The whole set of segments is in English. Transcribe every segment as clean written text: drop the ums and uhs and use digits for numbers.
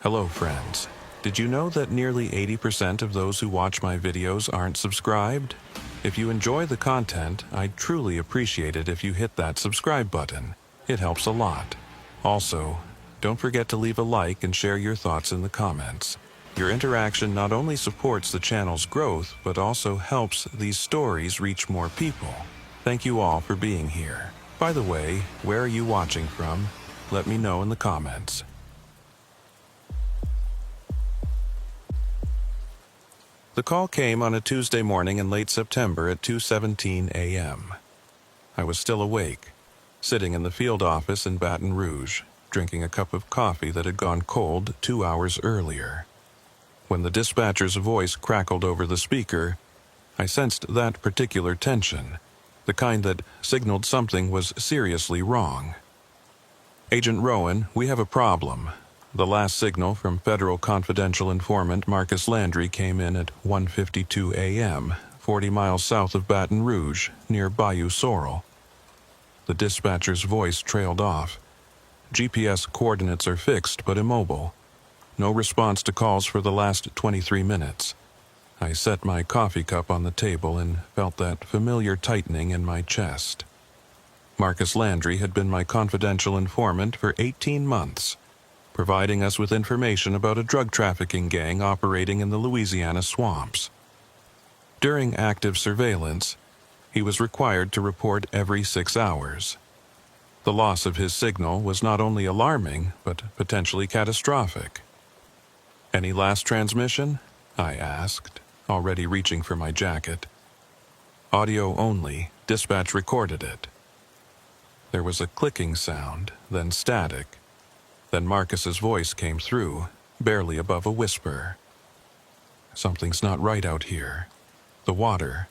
Hello friends. Did you know that nearly 80% of those who watch my videos aren't subscribed? If you enjoy the content, I'd truly appreciate it if you hit that subscribe button. It helps a lot. Also, don't forget to leave a like and share your thoughts in the comments. Your interaction not only supports the channel's growth, but also helps these stories reach more people. Thank you all for being here. By the way, where are you watching from? Let me know in the comments. The call came on a Tuesday morning in late September at 2:17 a.m. I was still awake, sitting in the field office in Baton Rouge, drinking a cup of coffee that had gone cold 2 hours earlier. When the dispatcher's voice crackled over the speaker, I sensed that particular tension, the kind that signaled something was seriously wrong. "Agent Rowan, we have a problem." The last signal from federal confidential informant Marcus Landry came in at 1:52 a.m., 40 miles south of Baton Rouge, near Bayou Sorrel. The dispatcher's voice trailed off. GPS coordinates are fixed but immobile. No response to calls for the last 23 minutes. I set my coffee cup on the table and felt that familiar tightening in my chest. Marcus Landry had been my confidential informant for 18 months. Providing us with information about a drug trafficking gang operating in the Louisiana swamps. During active surveillance, he was required to report every 6 hours. The loss of his signal was not only alarming, but potentially catastrophic. "Any last transmission?" I asked, already reaching for my jacket. "Audio only. Dispatch recorded it." There was a clicking sound, then static. Then Marcus's voice came through, barely above a whisper. "Something's not right out here. The water.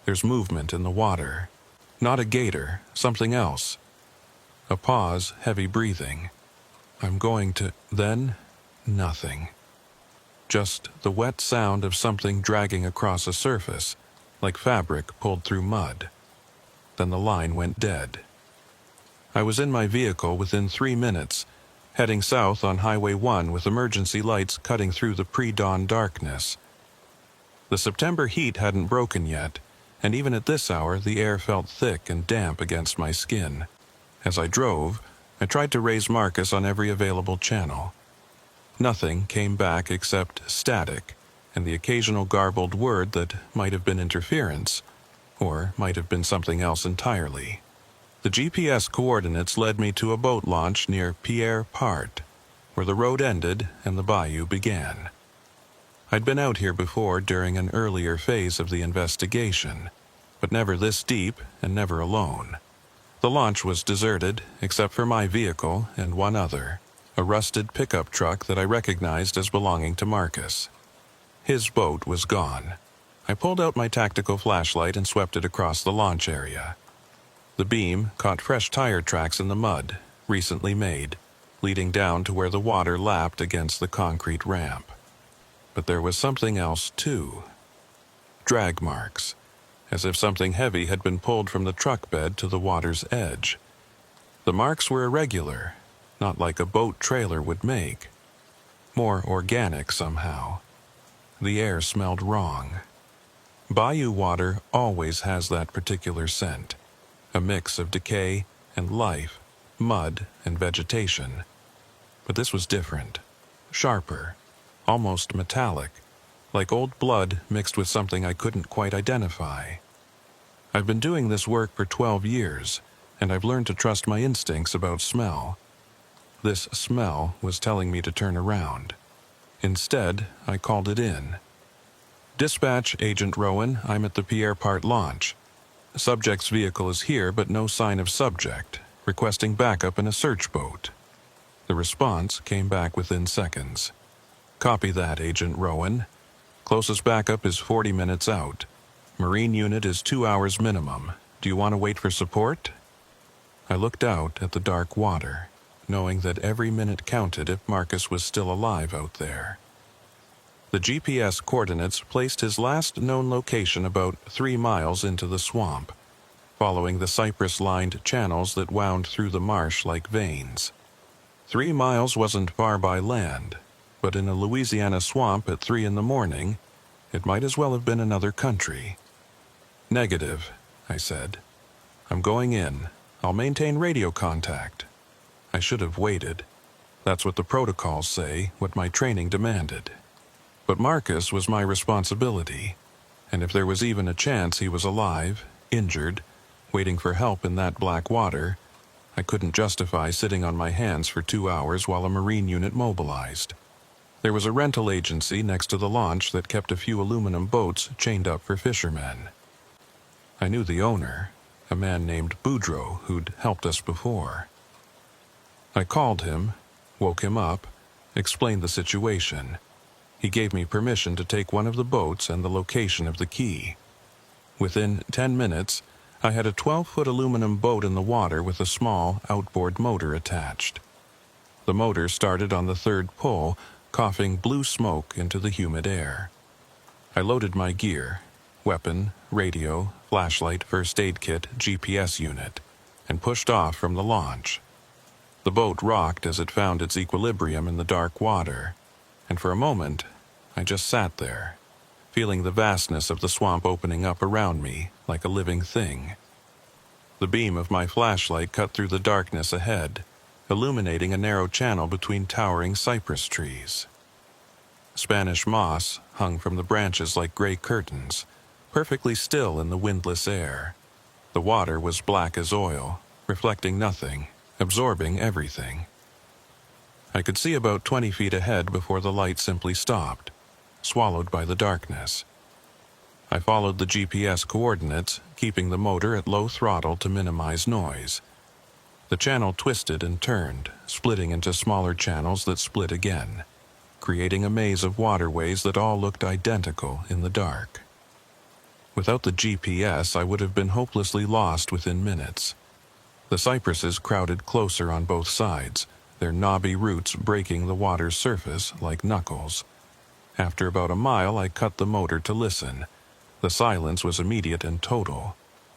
There's movement in the water. Not a gator, something else." A pause, heavy breathing. "I'm going to..." Then, nothing. Just the wet sound of something dragging across a surface, like fabric pulled through mud. Then the line went dead. I was in my vehicle within 3 minutes, heading south on Highway 1 with emergency lights cutting through the pre-dawn darkness. The September heat hadn't broken yet, and even at this hour the air felt thick and damp against my skin. As I drove, I tried to raise Marcus on every available channel. Nothing came back except static, and the occasional garbled word that might have been interference, or might have been something else entirely. The GPS coordinates led me to a boat launch near Pierre Part, where the road ended and the bayou began. I'd been out here before during an earlier phase of the investigation, but never this deep and never alone. The launch was deserted, except for my vehicle and one other, a rusted pickup truck that I recognized as belonging to Marcus. His boat was gone. I pulled out my tactical flashlight and swept it across the launch area. The beam caught fresh tire tracks in the mud, recently made, leading down to where the water lapped against the concrete ramp. But there was something else, too. Drag marks, as if something heavy had been pulled from the truck bed to the water's edge. The marks were irregular, not like a boat trailer would make. More organic somehow. The air smelled wrong. Bayou water always has that particular scent. A mix of decay and life, mud and vegetation. But this was different, sharper, almost metallic, like old blood mixed with something I couldn't quite identify. I've been doing this work for 12 years, and I've learned to trust my instincts about smell. This smell was telling me to turn around. Instead, I called it in. "Dispatch, Agent Rowan, I'm at the Pierre Part launch. Subject's vehicle is here, but no sign of subject, requesting backup in a search boat." The response came back within seconds. "Copy that, Agent Rowan. Closest backup is 40 minutes out. Marine unit is 2 hours minimum. Do you want to wait for support?" I looked out at the dark water, knowing that every minute counted if Marcus was still alive out there. The GPS coordinates placed his last known location about 3 miles into the swamp, following the cypress-lined channels that wound through the marsh like veins. 3 miles wasn't far by land, but in a Louisiana swamp at 3 in the morning, it might as well have been another country. "Negative," I said. "I'm going in. I'll maintain radio contact." I should have waited. That's what the protocols say, what my training demanded. But Marcus was my responsibility, and if there was even a chance he was alive, injured, waiting for help in that black water, I couldn't justify sitting on my hands for 2 hours while a Marine unit mobilized. There was a rental agency next to the launch that kept a few aluminum boats chained up for fishermen. I knew the owner, a man named Boudreaux, who'd helped us before. I called him, woke him up, explained the situation. He gave me permission to take one of the boats and the location of the key. Within 10 minutes, I had a 12-foot aluminum boat in the water with a small outboard motor attached. The motor started on the third pull, coughing blue smoke into the humid air. I loaded my gear, weapon, radio, flashlight, first aid kit, GPS unit, and pushed off from the launch. The boat rocked as it found its equilibrium in the dark water, and for a moment, I just sat there, feeling the vastness of the swamp opening up around me like a living thing. The beam of my flashlight cut through the darkness ahead, illuminating a narrow channel between towering cypress trees. Spanish moss hung from the branches like gray curtains, perfectly still in the windless air. The water was black as oil, reflecting nothing, absorbing everything. I could see about 20 feet ahead before the light simply stopped, swallowed by the darkness. I followed the GPS coordinates, keeping the motor at low throttle to minimize noise. The channel twisted and turned, splitting into smaller channels that split again, creating a maze of waterways that all looked identical in the dark. Without the GPS, I would have been hopelessly lost within minutes. The cypresses crowded closer on both sides, their knobby roots breaking the water's surface like knuckles. After about a mile, I cut the motor to listen. The silence was immediate and total.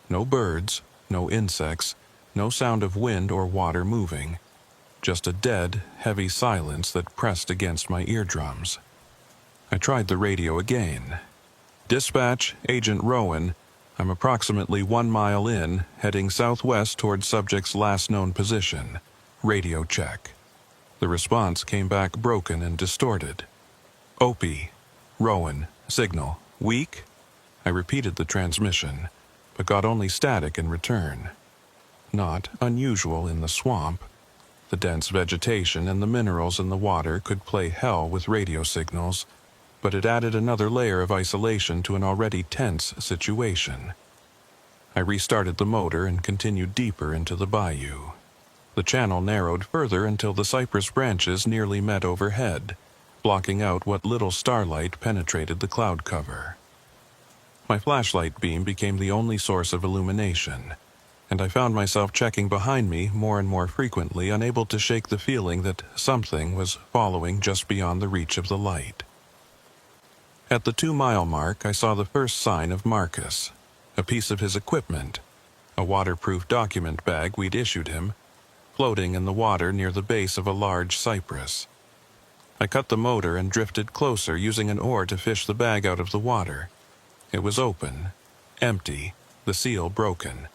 No birds, no insects, no sound of wind or water moving. Just a dead, heavy silence that pressed against my eardrums. I tried the radio again. "Dispatch, Agent Rowan. I'm approximately 1 mile in, heading southwest toward subject's last known position. Radio check." The response came back broken and distorted. "Opie. Rowan. Signal. Weak?" I repeated the transmission, but got only static in return. Not unusual in the swamp. The dense vegetation and the minerals in the water could play hell with radio signals, but it added another layer of isolation to an already tense situation. I restarted the motor and continued deeper into the bayou. The channel narrowed further until the cypress branches nearly met overhead, blocking out what little starlight penetrated the cloud cover. My flashlight beam became the only source of illumination, and I found myself checking behind me more and more frequently, unable to shake the feeling that something was following just beyond the reach of the light. At the 2-mile mark, I saw the first sign of Marcus, a piece of his equipment, a waterproof document bag we'd issued him, floating in the water near the base of a large cypress. I cut the motor and drifted closer, using an oar to fish the bag out of the water. It was open, empty, the seal broken.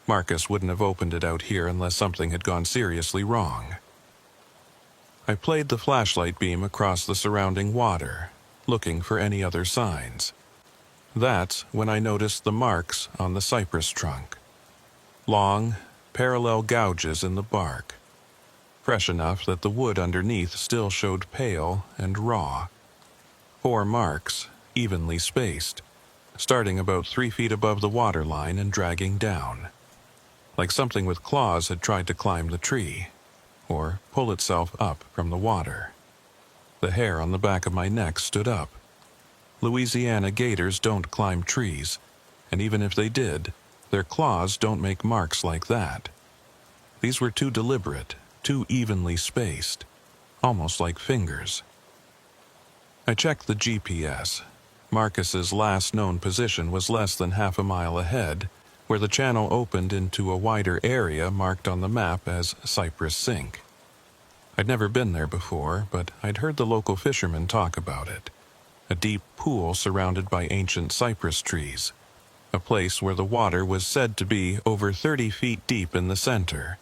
Marcus wouldn't have opened it out here unless something had gone seriously wrong. I played the flashlight beam across the surrounding water, looking for any other signs. That's when I noticed the marks on the cypress trunk. Long, parallel gouges in the bark, fresh enough that the wood underneath still showed pale and raw. 4 marks, evenly spaced, starting about 3 feet above the waterline and dragging down, like something with claws had tried to climb the tree, or pull itself up from the water. The hair on the back of my neck stood up. Louisiana gators don't climb trees, and even if they did, their claws don't make marks like that. These were too deliberate, too evenly spaced, almost like fingers. I checked the GPS. Marcus's last known position was less than half a mile ahead, where the channel opened into a wider area marked on the map as Cypress Sink. I'd never been there before, but I'd heard the local fishermen talk about it. A deep pool surrounded by ancient cypress trees. A place where the water was said to be over 30 feet deep in the center.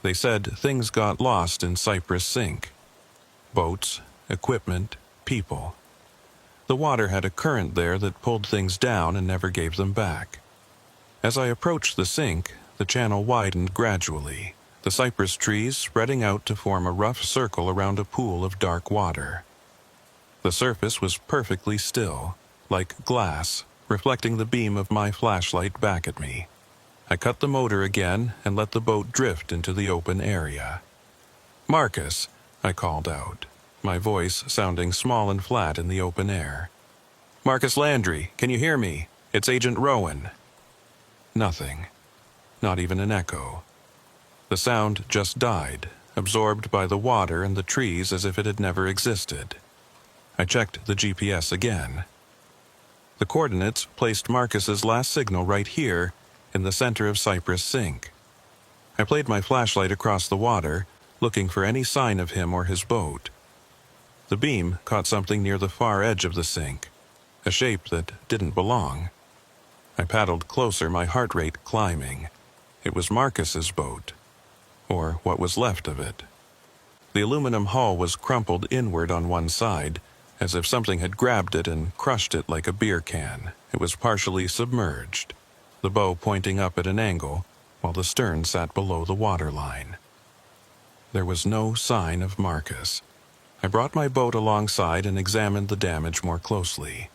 They said things got lost in Cypress Sink. Boats, equipment, people. The water had a current there that pulled things down and never gave them back. As I approached the sink, the channel widened gradually, the cypress trees spreading out to form a rough circle around a pool of dark water. The surface was perfectly still, like glass, reflecting the beam of my flashlight back at me. I cut the motor again and let the boat drift into the open area. "Marcus," I called out, my voice sounding small and flat in the open air. "Marcus Landry, can you hear me? It's Agent Rowan." Nothing. Not even an echo. The sound just died, absorbed by the water and the trees as if it had never existed. I checked the GPS again. The coordinates placed Marcus's last signal right here, in the center of Cypress Sink. I played my flashlight across the water, looking for any sign of him or his boat. The beam caught something near the far edge of the sink, a shape that didn't belong. I paddled closer, my heart rate climbing. It was Marcus's boat, or what was left of it. The aluminum hull was crumpled inward on one side, as if something had grabbed it and crushed it like a beer can. It was partially submerged, the bow pointing up at an angle, while the stern sat below the waterline. There was no sign of Marcus. I brought my boat alongside and examined the damage more closely.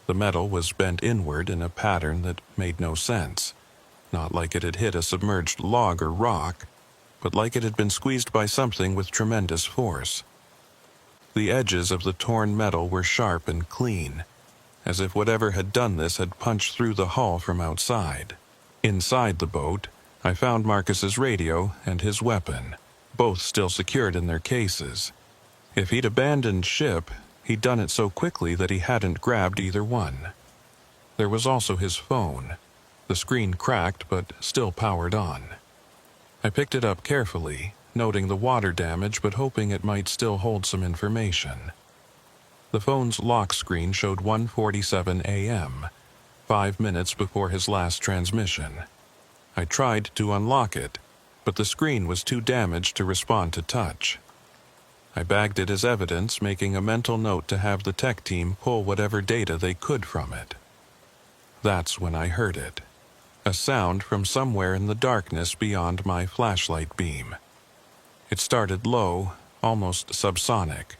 The metal was bent inward in a pattern that made no sense, not like it had hit a submerged log or rock, but like it had been squeezed by something with tremendous force. The edges of the torn metal were sharp and clean, as if whatever had done this had punched through the hull from outside. Inside the boat, I found Marcus's radio and his weapon, both still secured in their cases. If he'd abandoned ship, he'd done it so quickly that he hadn't grabbed either one. There was also his phone, the screen cracked but still powered on. I picked it up carefully, noting the water damage but hoping it might still hold some information. The phone's lock screen showed 1:47 a.m., 5 minutes before his last transmission. I tried to unlock it, but the screen was too damaged to respond to touch. I bagged it as evidence, making a mental note to have the tech team pull whatever data they could from it. That's when I heard it. A sound from somewhere in the darkness beyond my flashlight beam. It started low, almost subsonic.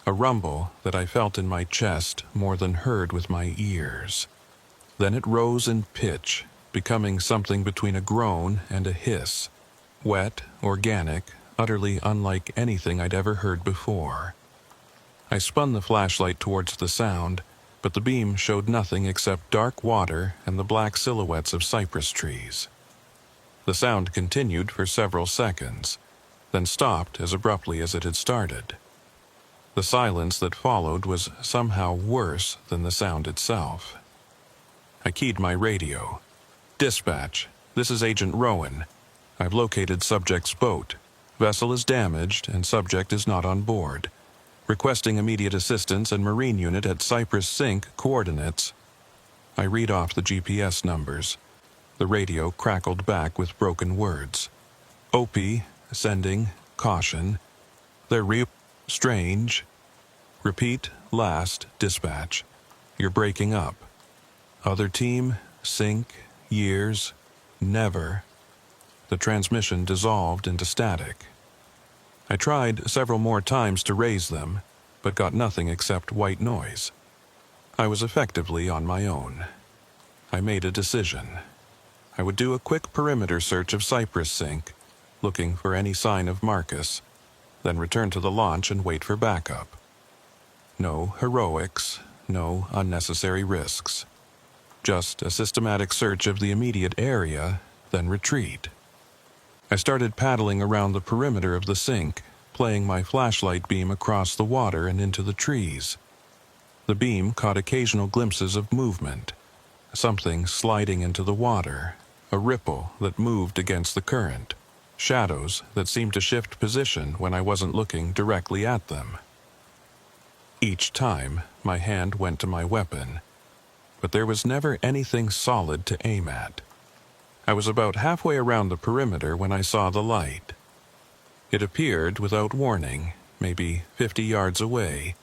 A rumble that I felt in my chest more than heard with my ears. Then it rose in pitch, becoming something between a groan and a hiss. Wet, organic, utterly unlike anything I'd ever heard before. I spun the flashlight towards the sound, but the beam showed nothing except dark water and the black silhouettes of cypress trees. The sound continued for several seconds, then stopped as abruptly as it had started. The silence that followed was somehow worse than the sound itself. I keyed my radio. "Dispatch, this is Agent Rowan. I've located subject's boat. Vessel is damaged and subject is not on board. Requesting immediate assistance and marine unit at Cypress Sink coordinates." I read off the GPS numbers. The radio crackled back with broken words. "OP, sending, caution. They're strange. Repeat, last, dispatch. You're breaking up. Other team, sink, years, never." The transmission dissolved into static. I tried several more times to raise them, but got nothing except white noise. I was effectively on my own. I made a decision. I would do a quick perimeter search of Cypress Sink, looking for any sign of Marcus, then return to the launch and wait for backup. No heroics, no unnecessary risks. Just a systematic search of the immediate area, then retreat. I started paddling around the perimeter of the sink, playing my flashlight beam across the water and into the trees. The beam caught occasional glimpses of movement, something sliding into the water, a ripple that moved against the current. shadows that seemed to shift position when I wasn't looking directly at them. Each time, my hand went to my weapon, but there was never anything solid to aim at. I was about halfway around the perimeter when I saw the light. It appeared without warning, maybe 50 yards away,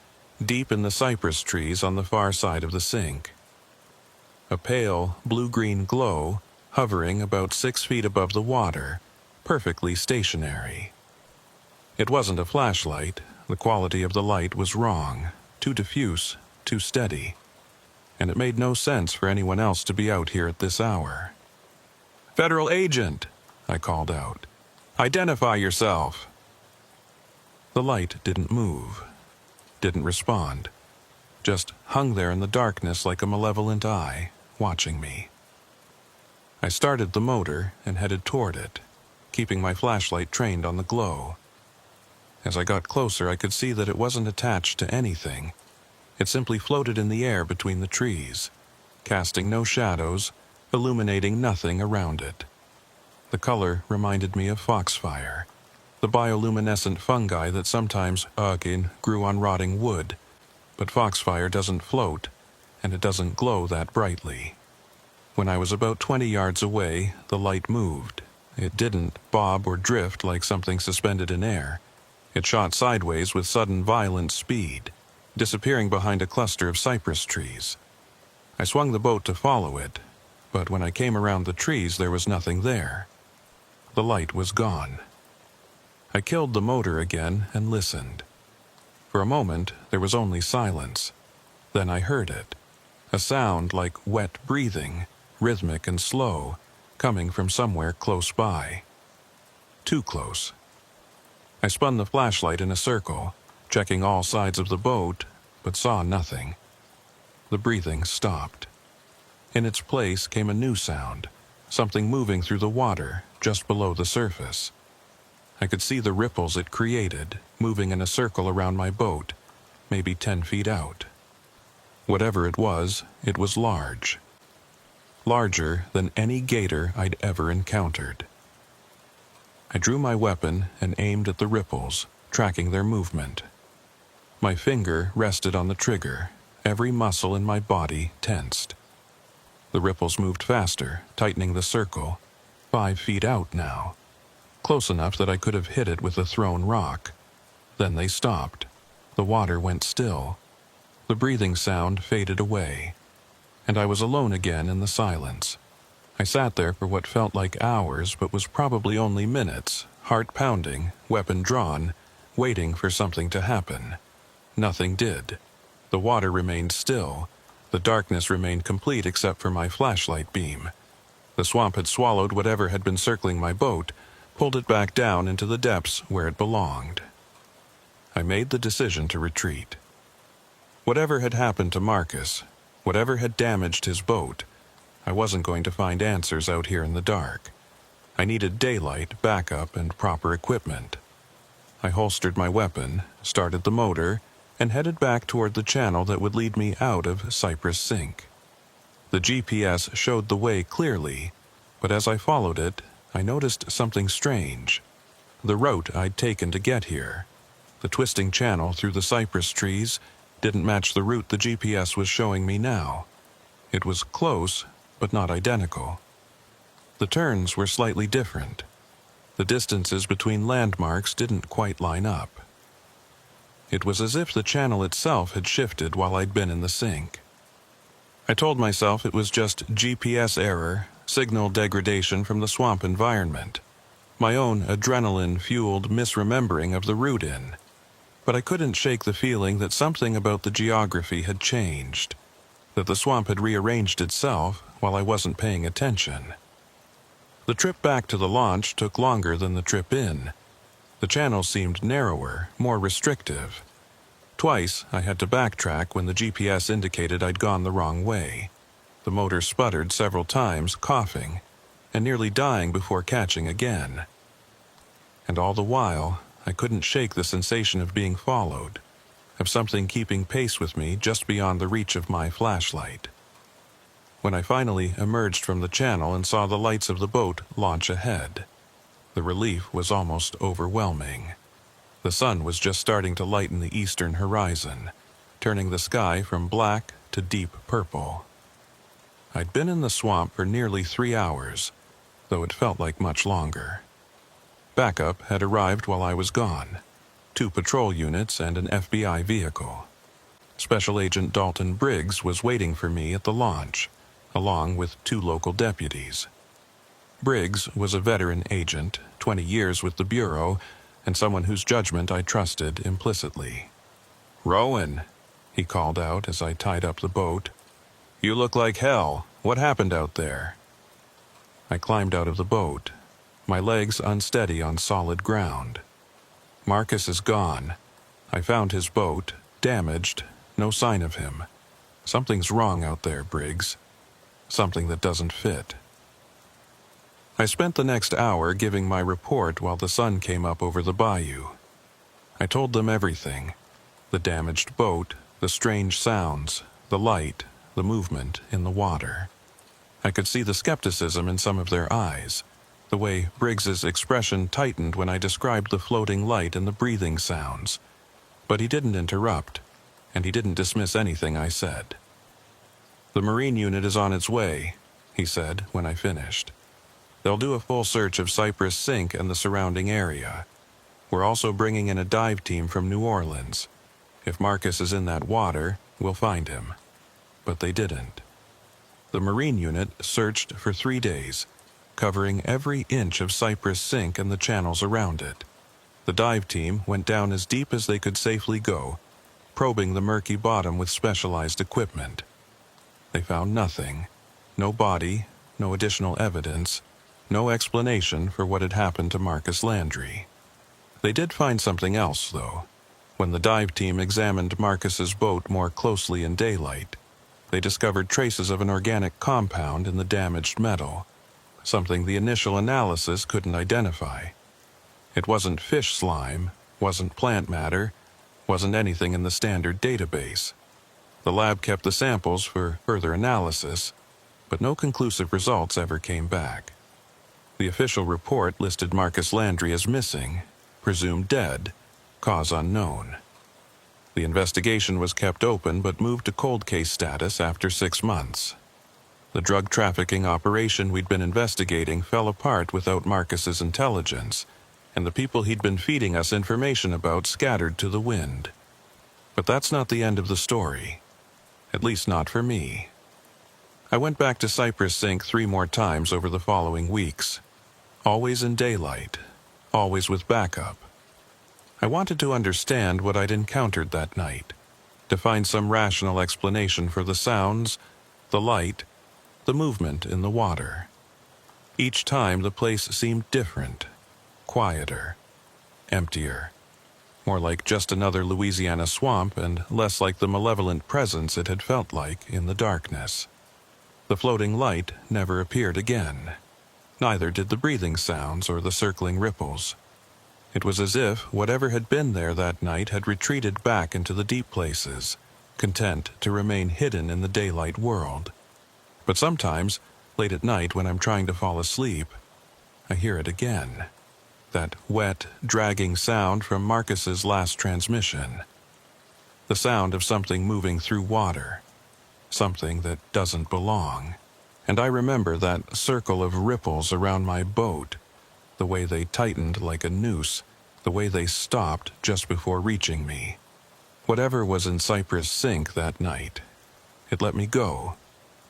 deep in the cypress trees on the far side of the sink. A pale, blue-green glow, hovering about 6 feet above the water, perfectly stationary. It wasn't a flashlight. The quality of the light was wrong, too diffuse, too steady, and it made no sense for anyone else to be out here at this hour. "Federal agent," I called out. "Identify yourself." The light didn't move, didn't respond, just hung there in the darkness like a malevolent eye, watching me. I started the motor and headed toward it, keeping my flashlight trained on the glow. As I got closer, I could see that it wasn't attached to anything. It simply floated in the air between the trees, casting no shadows, illuminating nothing around it. The color reminded me of foxfire, the bioluminescent fungi that sometimes grew on rotting wood, but foxfire doesn't float, and it doesn't glow that brightly. When I was about 20 yards away, the light moved. It didn't bob or drift like something suspended in air. It shot sideways with sudden violent speed, disappearing behind a cluster of cypress trees. I swung the boat to follow it, but when I came around the trees there was nothing there. The light was gone. I killed the motor again and listened. For a moment there was only silence. Then I heard it, a sound like wet breathing, rhythmic and slow, coming from somewhere close by. Too close. I spun the flashlight in a circle, checking all sides of the boat, but saw nothing. The breathing stopped. In its place came a new sound, something moving through the water just below the surface. I could see the ripples it created, moving in a circle around my boat, maybe 10 feet out. Whatever it was large. Larger than any gator I'd ever encountered. I drew my weapon and aimed at the ripples, tracking their movement. My finger rested on the trigger, every muscle in my body tensed. The ripples moved faster, tightening the circle, 5 feet out now, close enough that I could have hit it with a thrown rock. Then they stopped. The water went still. The breathing sound faded away, and I was alone again in the silence. I sat there for what felt like hours but was probably only minutes, heart pounding, weapon drawn, waiting for something to happen. Nothing did. The water remained still. The darkness remained complete except for my flashlight beam. The swamp had swallowed whatever had been circling my boat, pulled it back down into the depths where it belonged. I made the decision to retreat. Whatever had happened to Marcus, whatever had damaged his boat, I wasn't going to find answers out here in the dark. I needed daylight, backup, and proper equipment. I holstered my weapon, started the motor, and headed back toward the channel that would lead me out of Cypress Sink. The GPS showed the way clearly, but as I followed it, I noticed something strange. The route I'd taken to get here, the twisting channel through the cypress trees, didn't match the route the GPS was showing me now. It was close, but not identical. The turns were slightly different. The distances between landmarks didn't quite line up. It was as if the channel itself had shifted while I'd been in the sink. I told myself it was just GPS error, signal degradation from the swamp environment, my own adrenaline-fueled misremembering of the route in. But I couldn't shake the feeling that something about the geography had changed, that the swamp had rearranged itself while I wasn't paying attention. The trip back to the launch took longer than the trip in. The channel seemed narrower, more restrictive. Twice, I had to backtrack when the GPS indicated I'd gone the wrong way. The motor sputtered several times, coughing, and nearly dying before catching again. And all the while, I couldn't shake the sensation of being followed, of something keeping pace with me just beyond the reach of my flashlight. When I finally emerged from the channel and saw the lights of the boat launch ahead, The relief was almost overwhelming. The sun was just starting to lighten the eastern horizon, turning the sky from black to deep purple. I'd been in the swamp for nearly 3 hours, though it felt like much longer. Backup had arrived while I was gone, 2 patrol units and an FBI vehicle. Special Agent Dalton Briggs was waiting for me at the launch, along with 2 local deputies. Briggs was a veteran agent, 20 years with the Bureau, and someone whose judgment I trusted implicitly. "Rowan," he called out as I tied up the boat. "You look like hell. What happened out there?" I climbed out of the boat, my legs unsteady on solid ground. "Marcus is gone. I found his boat, damaged, no sign of him. Something's wrong out there, Briggs. Something that doesn't fit." I spent the next hour giving my report while the sun came up over the bayou. I told them everything: the damaged boat, the strange sounds, the light, the movement in the water. I could see the skepticism in some of their eyes, the way Briggs's expression tightened when I described the floating light and the breathing sounds. But he didn't interrupt, and he didn't dismiss anything I said. "The Marine unit is on its way," he said when I finished. "They'll do a full search of Cypress Sink and the surrounding area. We're also bringing in a dive team from New Orleans. If Marcus is in that water, we'll find him." But they didn't. The Marine unit searched for 3 days, covering every inch of Cypress Sink and the channels around it. The dive team went down as deep as they could safely go, probing the murky bottom with specialized equipment. They found nothing. No body, no additional evidence, no explanation for what had happened to Marcus Landry. They did find something else, though. When the dive team examined Marcus's boat more closely in daylight, they discovered traces of an organic compound in the damaged metal, something the initial analysis couldn't identify. It wasn't fish slime, wasn't plant matter, wasn't anything in the standard database. The lab kept the samples for further analysis, but no conclusive results ever came back. The official report listed Marcus Landry as missing, presumed dead, cause unknown. The investigation was kept open but moved to cold case status after 6 months. The drug trafficking operation we'd been investigating fell apart without Marcus's intelligence, and the people he'd been feeding us information about scattered to the wind. But that's not the end of the story. At least not for me. I went back to Cypress Sink 3 more times over the following weeks. Always in daylight. Always with backup. I wanted to understand what I'd encountered that night, to find some rational explanation for the sounds, the light, the movement in the water. Each time the place seemed different, quieter, emptier, more like just another Louisiana swamp and less like the malevolent presence it had felt like in the darkness. The floating light never appeared again. Neither did the breathing sounds or the circling ripples. It was as if whatever had been there that night had retreated back into the deep places, content to remain hidden in the daylight world. But sometimes, late at night when I'm trying to fall asleep, I hear it again. That wet, dragging sound from Marcus's last transmission. The sound of something moving through water. Something that doesn't belong. And I remember that circle of ripples around my boat, the way they tightened like a noose, the way they stopped just before reaching me. Whatever was in Cypress Sink that night, it let me go.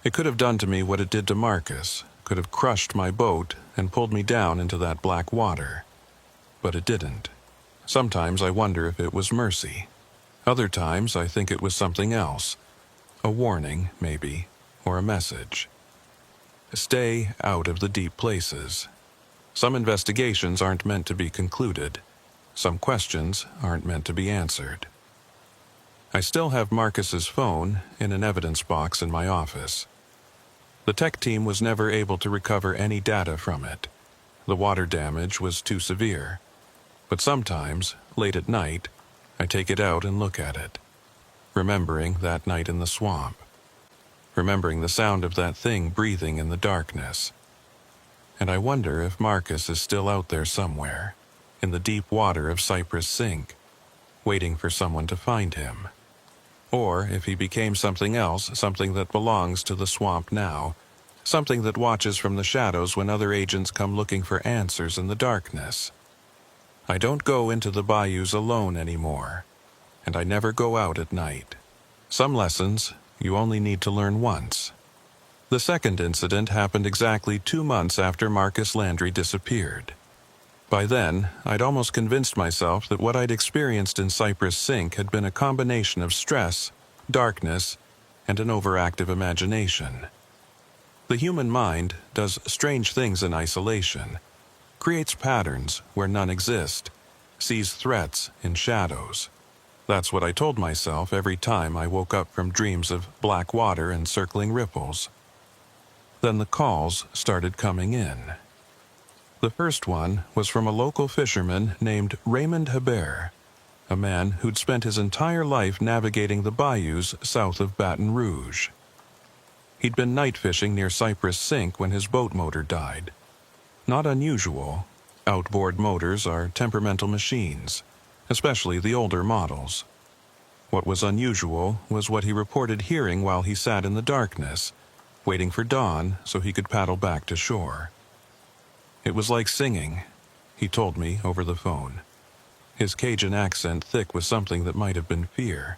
It could have done to me what it did to Marcus, could have crushed my boat and pulled me down into that black water. But it didn't. Sometimes I wonder if it was mercy. Other times I think it was something else. A warning, maybe, or a message. Stay out of the deep places. Some investigations aren't meant to be concluded. Some questions aren't meant to be answered. I still have Marcus's phone in an evidence box in my office. The tech team was never able to recover any data from it. The water damage was too severe. But sometimes, late at night, I take it out and look at it, remembering that night in the swamp, remembering the sound of that thing breathing in the darkness. and I wonder if Marcus is still out there somewhere, in the deep water of Cypress Sink, waiting for someone to find him. Or if he became something else, something that belongs to the swamp now, something that watches from the shadows when other agents come looking for answers in the darkness. I don't go into the bayous alone anymore, and I never go out at night. Some lessons you only need to learn once. The second incident happened exactly 2 months after Marcus Landry disappeared. By then, I'd almost convinced myself that what I'd experienced in Cypress Sink had been a combination of stress, darkness, and an overactive imagination. The human mind does strange things in isolation, creates patterns where none exist, sees threats in shadows. That's what I told myself every time I woke up from dreams of black water and circling ripples. Then the calls started coming in. The first one was from a local fisherman named Raymond Hebert, a man who'd spent his entire life navigating the bayous south of Baton Rouge. He'd been night fishing near Cypress Sink when his boat motor died. Not unusual. Outboard motors are temperamental machines, especially the older models. What was unusual was what he reported hearing while he sat in the darkness, waiting for dawn so he could paddle back to shore. It was like singing, he told me over the phone, his Cajun accent thick with something that might have been fear.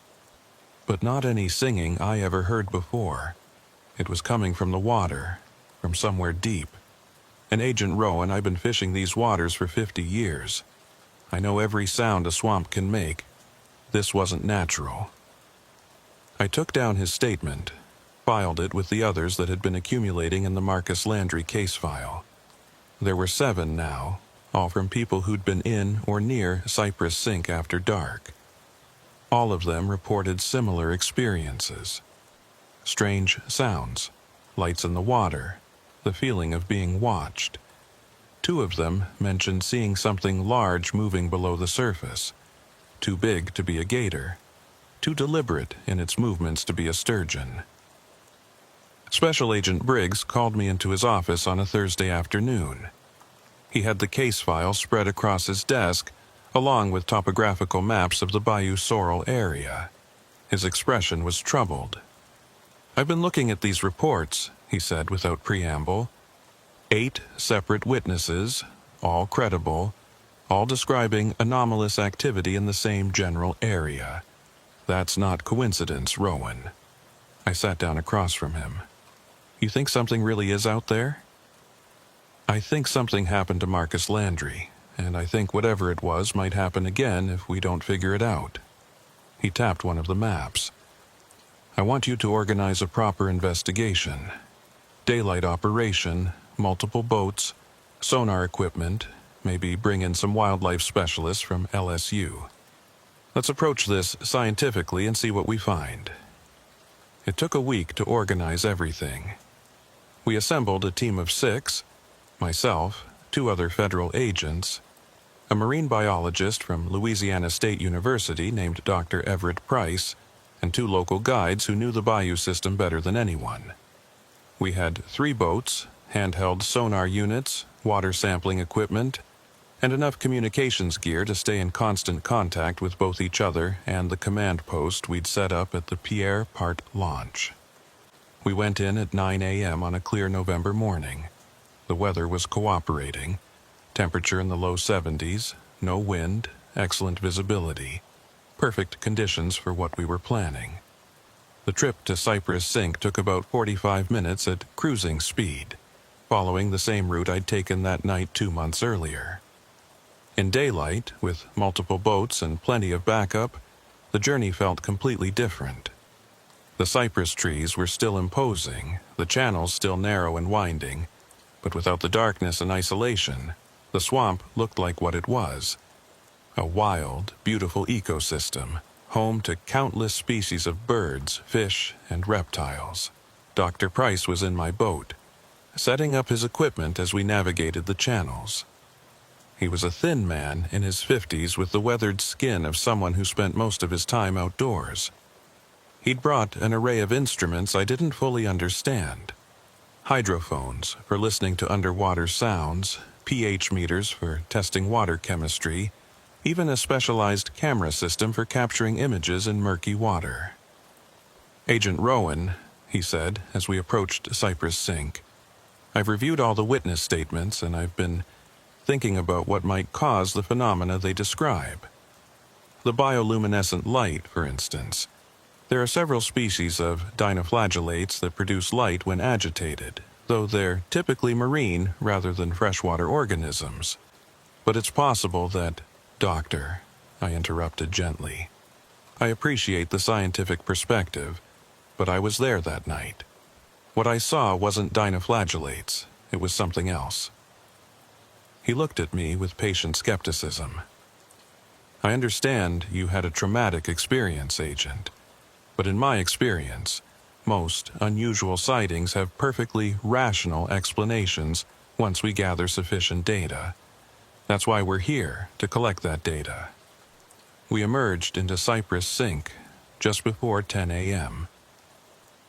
But not any singing I ever heard before. It was coming from the water, from somewhere deep. And Agent Rowan, I've been fishing these waters for 50 years. I know every sound a swamp can make. This wasn't natural. I took down his statement, filed it with the others that had been accumulating in the Marcus Landry case file. There were 7 now, all from people who'd been in or near Cypress Sink after dark. All of them reported similar experiences. Strange sounds, lights in the water, the feeling of being watched. 2 of them mentioned seeing something large moving below the surface, too big to be a gator, too deliberate in its movements to be a sturgeon. Special Agent Briggs called me into his office on a Thursday afternoon. He had the case file spread across his desk, along with topographical maps of the Bayou Sorrel area. His expression was troubled. "I've been looking at these reports," he said without preamble. 8 separate witnesses, all credible, all describing anomalous activity in the same general area. That's not coincidence, Rowan. I sat down across from him. "You think something really is out there?" "I think something happened to Marcus Landry, and I think whatever it was might happen again if we don't figure it out." He tapped one of the maps. "I want you to organize a proper investigation. Daylight operation, multiple boats, sonar equipment, maybe bring in some wildlife specialists from LSU. Let's approach this scientifically and see what we find." It took a week to organize everything. We assembled a team of 6, myself, 2 other federal agents, a marine biologist from Louisiana State University named Dr. Everett Price, and 2 local guides who knew the bayou system better than anyone. We had 3 boats, handheld sonar units, water sampling equipment, and enough communications gear to stay in constant contact with both each other and the command post we'd set up at the Pierre Part launch. We went in at 9 a.m. on a clear November morning. The weather was cooperating, temperature in the low 70s, no wind, excellent visibility, perfect conditions for what we were planning. The trip to Cypress Sink took about 45 minutes at cruising speed, following the same route I'd taken that night 2 months earlier. In daylight, with multiple boats and plenty of backup, the journey felt completely different. The cypress trees were still imposing, the channels still narrow and winding, but without the darkness and isolation, the swamp looked like what it was. A wild, beautiful ecosystem, home to countless species of birds, fish, and reptiles. Dr. Price was in my boat, setting up his equipment as we navigated the channels. He was a thin man in his 50s with the weathered skin of someone who spent most of his time outdoors. He'd brought an array of instruments I didn't fully understand. hydrophones for listening to underwater sounds, pH meters for testing water chemistry, even a specialized camera system for capturing images in murky water. "Agent Rowan," he said as we approached Cypress Sink, "I've reviewed all the witness statements and I've been thinking about what might cause the phenomena they describe. The bioluminescent light, for instance. There are several species of dinoflagellates that produce light when agitated, though they're typically marine rather than freshwater organisms. But it's possible that—" "Doctor," I interrupted gently, "I appreciate the scientific perspective, but I was there that night. What I saw wasn't dinoflagellates, it was something else." He looked at me with patient skepticism. "I understand you had a traumatic experience, Agent, but in my experience, most unusual sightings have perfectly rational explanations once we gather sufficient data. That's why we're here, to collect that data." We emerged into Cypress Sink just before 10 a.m.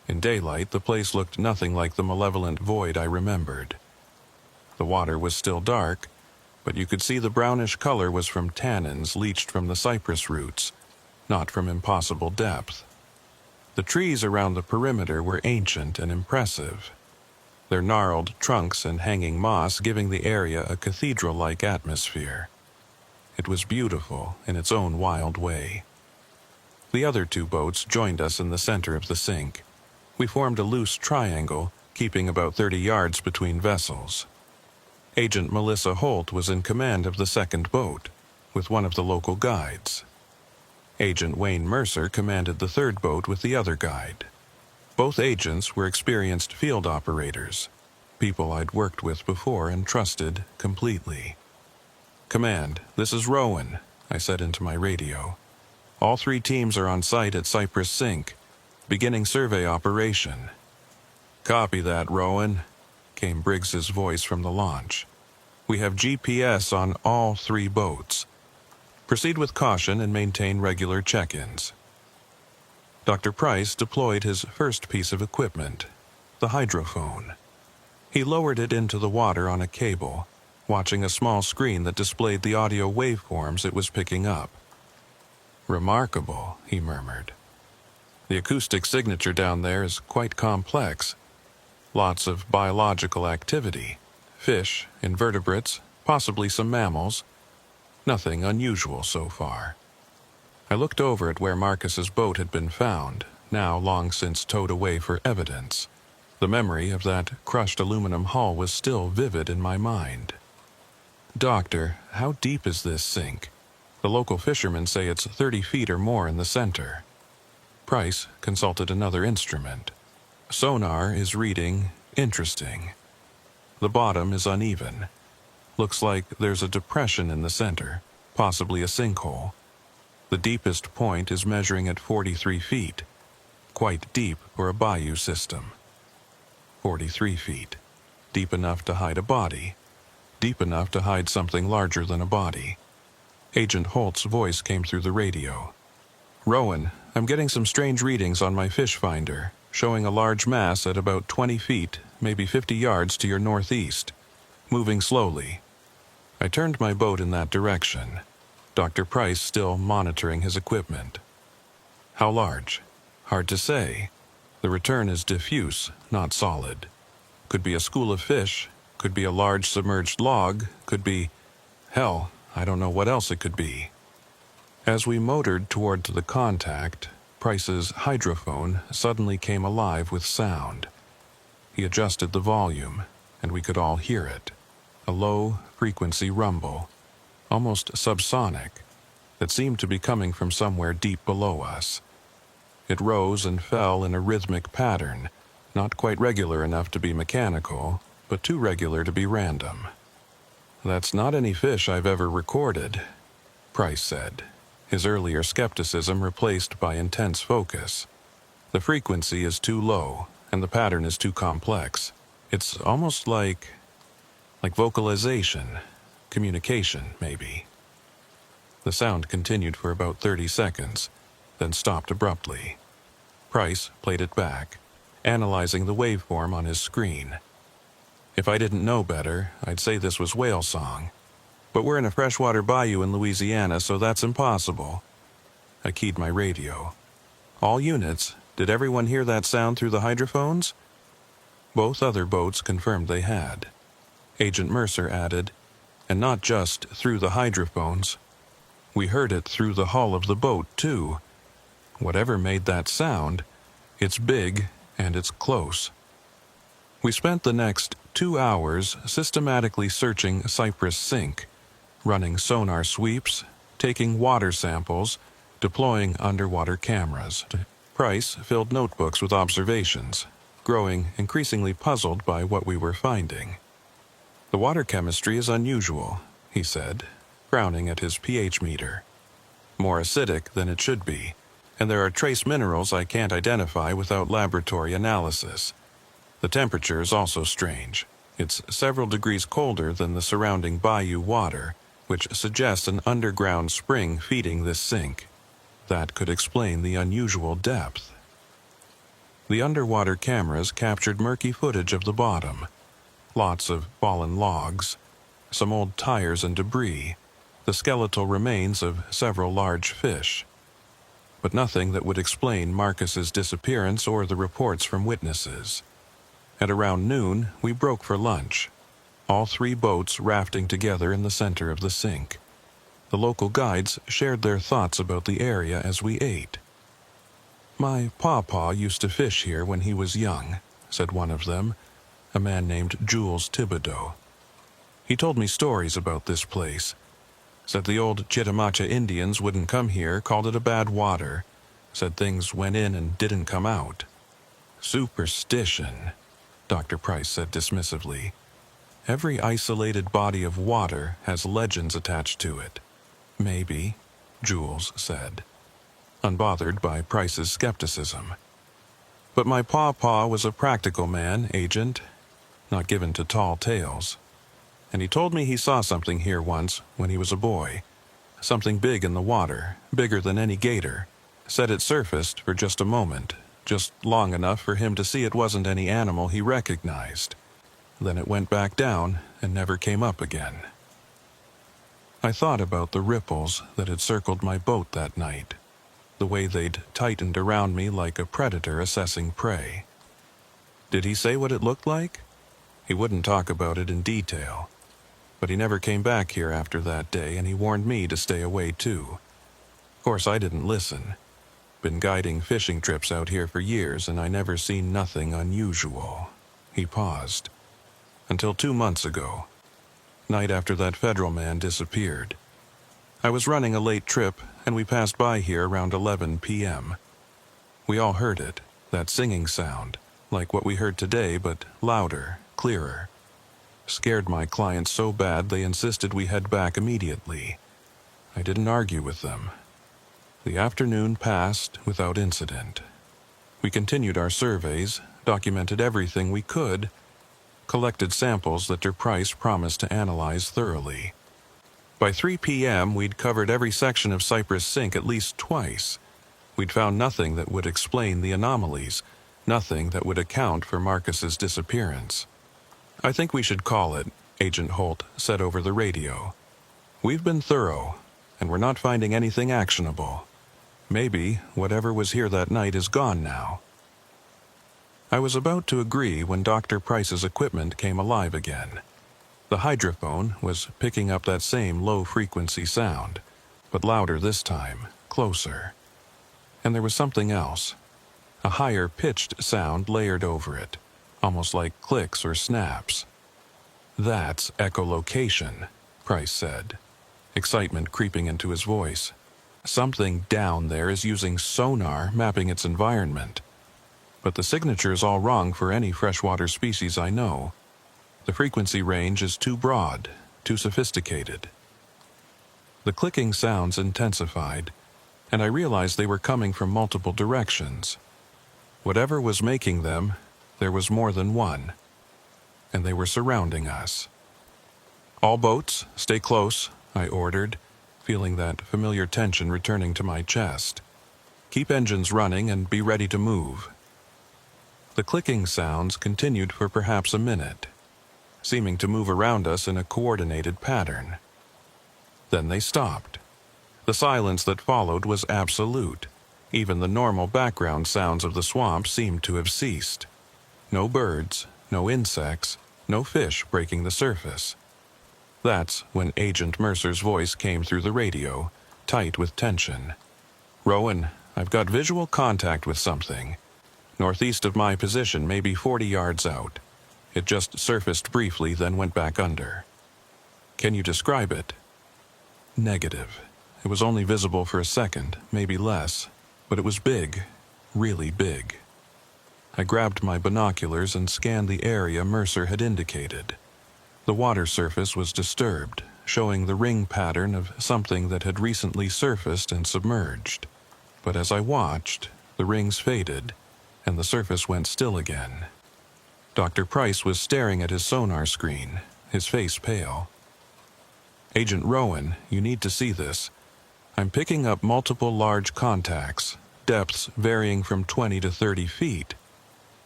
In daylight, the place looked nothing like the malevolent void I remembered. The water was still dark, but you could see the brownish color was from tannins leached from the cypress roots, not from impossible depth. The trees around the perimeter were ancient and impressive, their gnarled trunks and hanging moss giving the area a cathedral-like atmosphere. It was beautiful in its own wild way. The other two boats joined us in the center of the sink. We formed a loose triangle, keeping about 30 yards between vessels. Agent Melissa Holt was in command of the second boat, with one of the local guides. Agent Wayne Mercer commanded the third boat with the other guide. Both agents were experienced field operators, people I'd worked with before and trusted completely. "Command, this is Rowan," I said into my radio. "All 3 teams are on site at Cypress Sink, beginning survey operation." "Copy that, Rowan," came Briggs's voice from the launch. "We have GPS on all 3 boats. Proceed with caution and maintain regular check-ins." Dr. Price deployed his first piece of equipment, the hydrophone. He lowered it into the water on a cable, watching a small screen that displayed the audio waveforms it was picking up. "Remarkable," he murmured. "The acoustic signature down there is quite complex. Lots of biological activity. Fish, invertebrates, possibly some mammals. Nothing unusual so far." I looked over at where Marcus's boat had been found, now long since towed away for evidence. The memory of that crushed aluminum hull was still vivid in my mind. "Doctor, how deep is this sink? The local fishermen say it's 30 feet or more in the center." Price consulted another instrument. "Sonar is reading interesting. The bottom is uneven. Looks like there's a depression in the center, possibly a sinkhole. The deepest point is measuring at 43 feet. Quite deep for a bayou system. 43 feet. Deep enough to hide a body. Deep enough to hide something larger than a body." Agent Holt's voice came through the radio. "Rowan, I'm getting some strange readings on my fish finder, showing a large mass at about 20 feet, maybe 50 yards to your northeast. Moving slowly." I turned my boat in that direction, Dr. Price still monitoring his equipment. "How large?" "Hard to say. The return is diffuse, not solid. Could be a school of fish, could be a large submerged log, could be... hell, I don't know what else it could be." As we motored toward the contact, Price's hydrophone suddenly came alive with sound. He adjusted the volume, and we could all hear it. A low-frequency rumble, almost subsonic, that seemed to be coming from somewhere deep below us. It rose and fell in a rhythmic pattern, not quite regular enough to be mechanical, but too regular to be random. "That's not any fish I've ever recorded," Price said, his earlier skepticism replaced by intense focus. "The frequency is too low, and the pattern is too complex. It's almost like vocalization, communication, maybe." The sound continued for about 30 seconds, then stopped abruptly. Price played it back, analyzing the waveform on his screen. If I didn't know better, I'd say this was whale song. But we're in a freshwater bayou in Louisiana, so that's impossible. I keyed my radio. All units, did everyone hear that sound through the hydrophones? Both other boats confirmed they had. Agent Mercer added, and not just through the hydrophones. We heard it through the hull of the boat, too. Whatever made that sound, it's big and it's close. We spent the next 2 hours systematically searching Cypress Sink, running sonar sweeps, taking water samples, deploying underwater cameras. Price filled notebooks with observations, growing increasingly puzzled by what we were finding. The water chemistry is unusual, he said, frowning at his pH meter. More acidic than it should be, and there are trace minerals I can't identify without laboratory analysis. The temperature is also strange. It's several degrees colder than the surrounding bayou water, which suggests an underground spring feeding this sink. That could explain the unusual depth. The underwater cameras captured murky footage of the bottom. Lots of fallen logs, some old tires and debris, the skeletal remains of several large fish. But nothing that would explain Marcus's disappearance or the reports from witnesses. At around noon, we broke for lunch, all 3 boats rafting together in the center of the sink. The local guides shared their thoughts about the area as we ate. "My pawpaw used to fish here when he was young," said one of them, a man named Jules Thibodeau. "He told me stories about this place. Said the old Chitimacha Indians wouldn't come here, called it a bad water. Said things went in and didn't come out." "Superstition," Dr. Price said dismissively. "Every isolated body of water has legends attached to it." "Maybe," Jules said, unbothered by Price's skepticism. "But my pawpaw was a practical man, Agent, not given to tall tales. And he told me he saw something here once when he was a boy. Something big in the water, bigger than any gator. Said it surfaced for just a moment, just long enough for him to see it wasn't any animal he recognized. Then it went back down and never came up again." I thought about the ripples that had circled my boat that night, the way they'd tightened around me like a predator assessing prey. Did he say what it looked like? He wouldn't talk about it in detail. But he never came back here after that day, and he warned me to stay away too. Of course, I didn't listen. Been guiding fishing trips out here for years, and I never seen nothing unusual. He paused. Until 2 months ago, night after that federal man disappeared. I was running a late trip, and we passed by here around 11 p.m. We all heard it, that singing sound, like what we heard today, but louder, clearer. Scared my clients so bad they insisted we head back immediately. I didn't argue with them. The afternoon passed without incident. We continued our surveys, documented everything we could, collected samples that Dr. Price promised to analyze thoroughly. By 3 p.m., we'd covered every section of Cypress Sink at least twice. We'd found nothing that would explain the anomalies, nothing that would account for Marcus's disappearance. "I think we should call it," Agent Holt said over the radio. "We've been thorough, and we're not finding anything actionable. Maybe whatever was here that night is gone now." I was about to agree when Dr. Price's equipment came alive again. The hydrophone was picking up that same low-frequency sound, but louder this time, closer. And there was something else, a higher-pitched sound layered over it, almost like clicks or snaps. "That's echolocation," Price said, excitement creeping into his voice. "Something down there is using sonar mapping its environment. But the signature's all wrong for any freshwater species I know. The frequency range is too broad, too sophisticated." The clicking sounds intensified, and I realized they were coming from multiple directions. Whatever was making them, there was more than one, and they were surrounding us. "All boats, stay close," I ordered, feeling that familiar tension returning to my chest. "Keep engines running and be ready to move." The clicking sounds continued for perhaps a minute, seeming to move around us in a coordinated pattern. Then they stopped. The silence that followed was absolute. Even the normal background sounds of the swamp seemed to have ceased. No birds, no insects, no fish breaking the surface. That's when Agent Mercer's voice came through the radio, tight with tension. "Rowan, I've got visual contact with something. Northeast of my position, maybe 40 yards out. It just surfaced briefly, then went back under." "Can you describe it?" "Negative. It was only visible for a second, maybe less, but it was big, really big." I grabbed my binoculars and scanned the area Mercer had indicated. The water surface was disturbed, showing the ring pattern of something that had recently surfaced and submerged. But as I watched, the rings faded, and the surface went still again. Dr. Price was staring at his sonar screen, his face pale. "Agent Rowan, you need to see this. I'm picking up multiple large contacts, depths varying from 20 to 30 feet.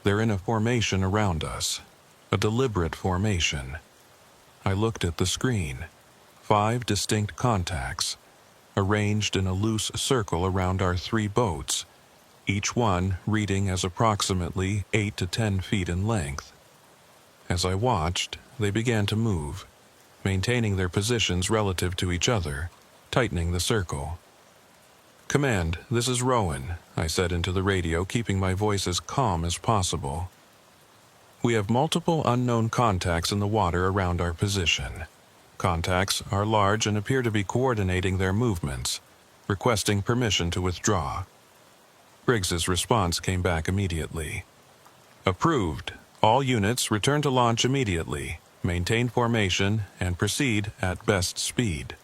They're in a formation around us, a deliberate formation." I looked at the screen. 5 distinct contacts, arranged in a loose circle around our 3 boats, each one reading as approximately 8 to 10 feet in length. As I watched, they began to move, maintaining their positions relative to each other, tightening the circle. "Command, this is Rowan," I said into the radio, keeping my voice as calm as possible. "We have multiple unknown contacts in the water around our position. Contacts are large and appear to be coordinating their movements, requesting permission to withdraw." Briggs's response came back immediately. "Approved. All units return to launch immediately, maintain formation, and proceed at best speed."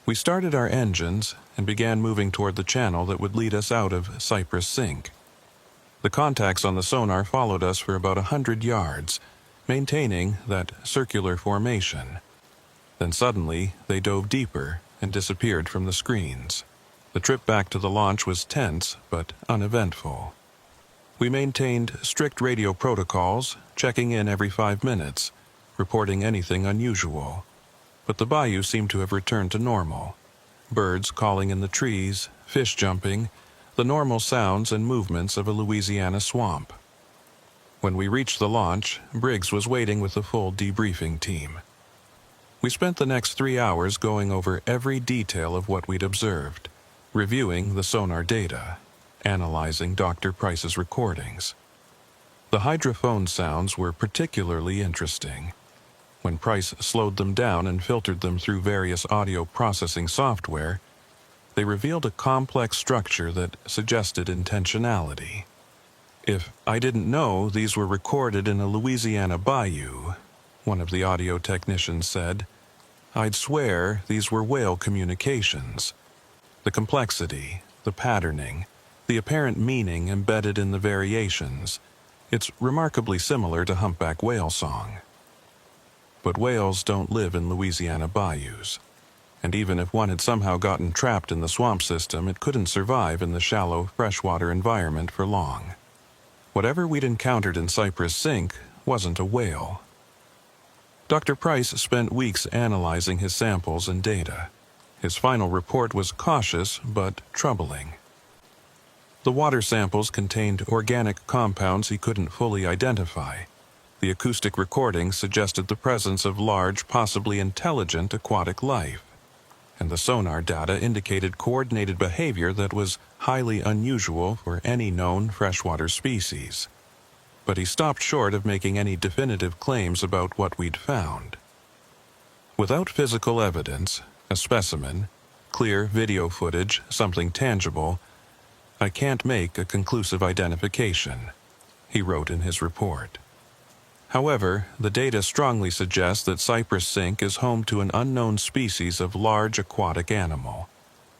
We started our engines and began moving toward the channel that would lead us out of Cypress Sink. The contacts on the sonar followed us for about 100 yards, maintaining that circular formation. Then suddenly, they dove deeper and disappeared from the screens. The trip back to the launch was tense but uneventful. We maintained strict radio protocols, checking in every 5 minutes, reporting anything unusual. But the bayou seemed to have returned to normal. Birds calling in the trees, fish jumping, the normal sounds and movements of a Louisiana swamp. When we reached the launch, Briggs was waiting with the full debriefing team. We spent the next 3 hours going over every detail of what we'd observed, reviewing the sonar data, analyzing Dr. Price's recordings. The hydrophone sounds were particularly interesting. When Price slowed them down and filtered them through various audio processing software, they revealed a complex structure that suggested intentionality. "If I didn't know these were recorded in a Louisiana bayou," one of the audio technicians said, "I'd swear these were whale communications. The complexity, the patterning, the apparent meaning embedded in the variations, it's remarkably similar to humpback whale song." But whales don't live in Louisiana bayous, and even if one had somehow gotten trapped in the swamp system, it couldn't survive in the shallow freshwater environment for long. Whatever we'd encountered in Cypress Sink wasn't a whale. Dr. Price spent weeks analyzing his samples and data. His final report was cautious but troubling. The water samples contained organic compounds he couldn't fully identify. The acoustic recordings suggested the presence of large, possibly intelligent aquatic life, and the sonar data indicated coordinated behavior that was highly unusual for any known freshwater species. But he stopped short of making any definitive claims about what we'd found. Without physical evidence, a specimen, clear video footage, something tangible, I can't make a conclusive identification, he wrote in his report. However, the data strongly suggests that Cypress Sink is home to an unknown species of large aquatic animal,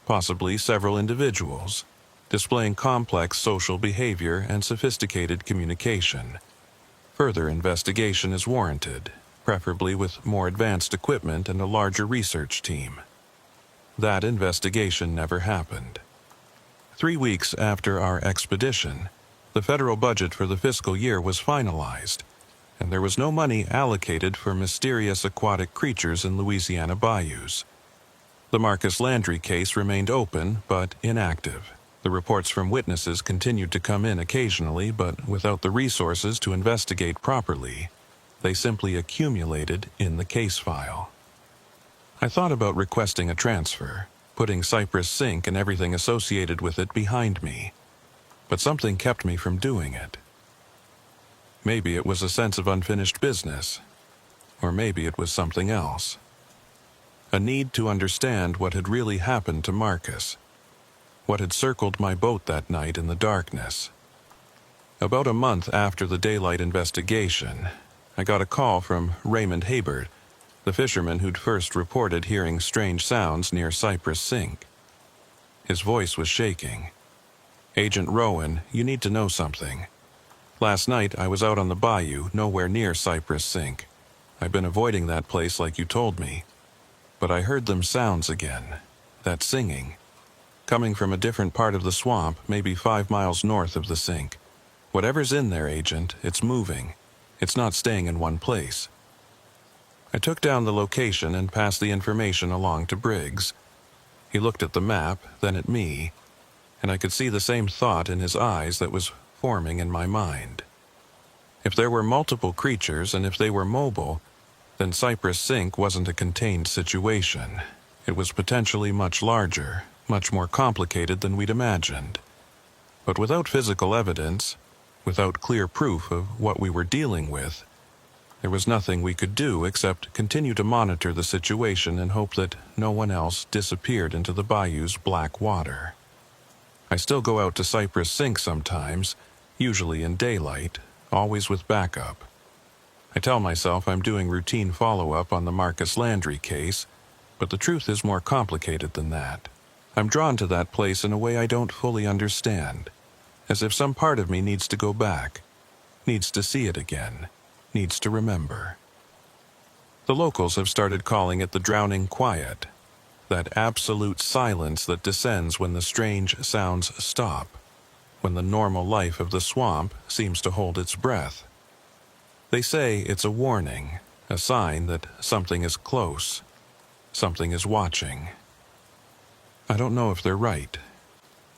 possibly several individuals, displaying complex social behavior and sophisticated communication. Further investigation is warranted, preferably with more advanced equipment and a larger research team. That investigation never happened. 3 weeks after our expedition, The federal budget for the fiscal year was finalized, and there was no money allocated for mysterious aquatic creatures in Louisiana bayous. The Marcus Landry case remained open but inactive. The reports from witnesses continued to come in occasionally, but without the resources to investigate properly, they simply accumulated in the case file. I thought about requesting a transfer, putting Cypress Sink and everything associated with it behind me, but something kept me from doing it. Maybe it was a sense of unfinished business, or maybe it was something else. A need to understand what had really happened to Marcus, what had circled my boat that night in the darkness. About a month after the daylight investigation, I got a call from Raymond Habert, the fisherman who'd first reported hearing strange sounds near Cypress Sink. His voice was shaking. "Agent Rowan, you need to know something. Last night I was out on the bayou, nowhere near Cypress Sink. I've been avoiding that place like you told me. But I heard them sounds again, that singing, coming from a different part of the swamp, maybe 5 miles north of the sink. Whatever's in there, Agent, it's moving. It's not staying in one place." I took down the location and passed the information along to Briggs. He looked at the map, then at me, and I could see the same thought in his eyes that was forming in my mind. If there were multiple creatures and if they were mobile, then Cypress Sink wasn't a contained situation. It was potentially much larger, much more complicated than we'd imagined. But without physical evidence, without clear proof of what we were dealing with, there was nothing we could do except continue to monitor the situation and hope that no one else disappeared into the bayou's black water. I still go out to Cypress Sink sometimes, usually in daylight, always with backup. I tell myself I'm doing routine follow-up on the Marcus Landry case, but the truth is more complicated than that. I'm drawn to that place in a way I don't fully understand, as if some part of me needs to go back, needs to see it again, needs to remember. The locals have started calling it the drowning quiet, that absolute silence that descends when the strange sounds stop, when the normal life of the swamp seems to hold its breath. They say it's a warning, a sign that something is close, something is watching. I don't know if they're right,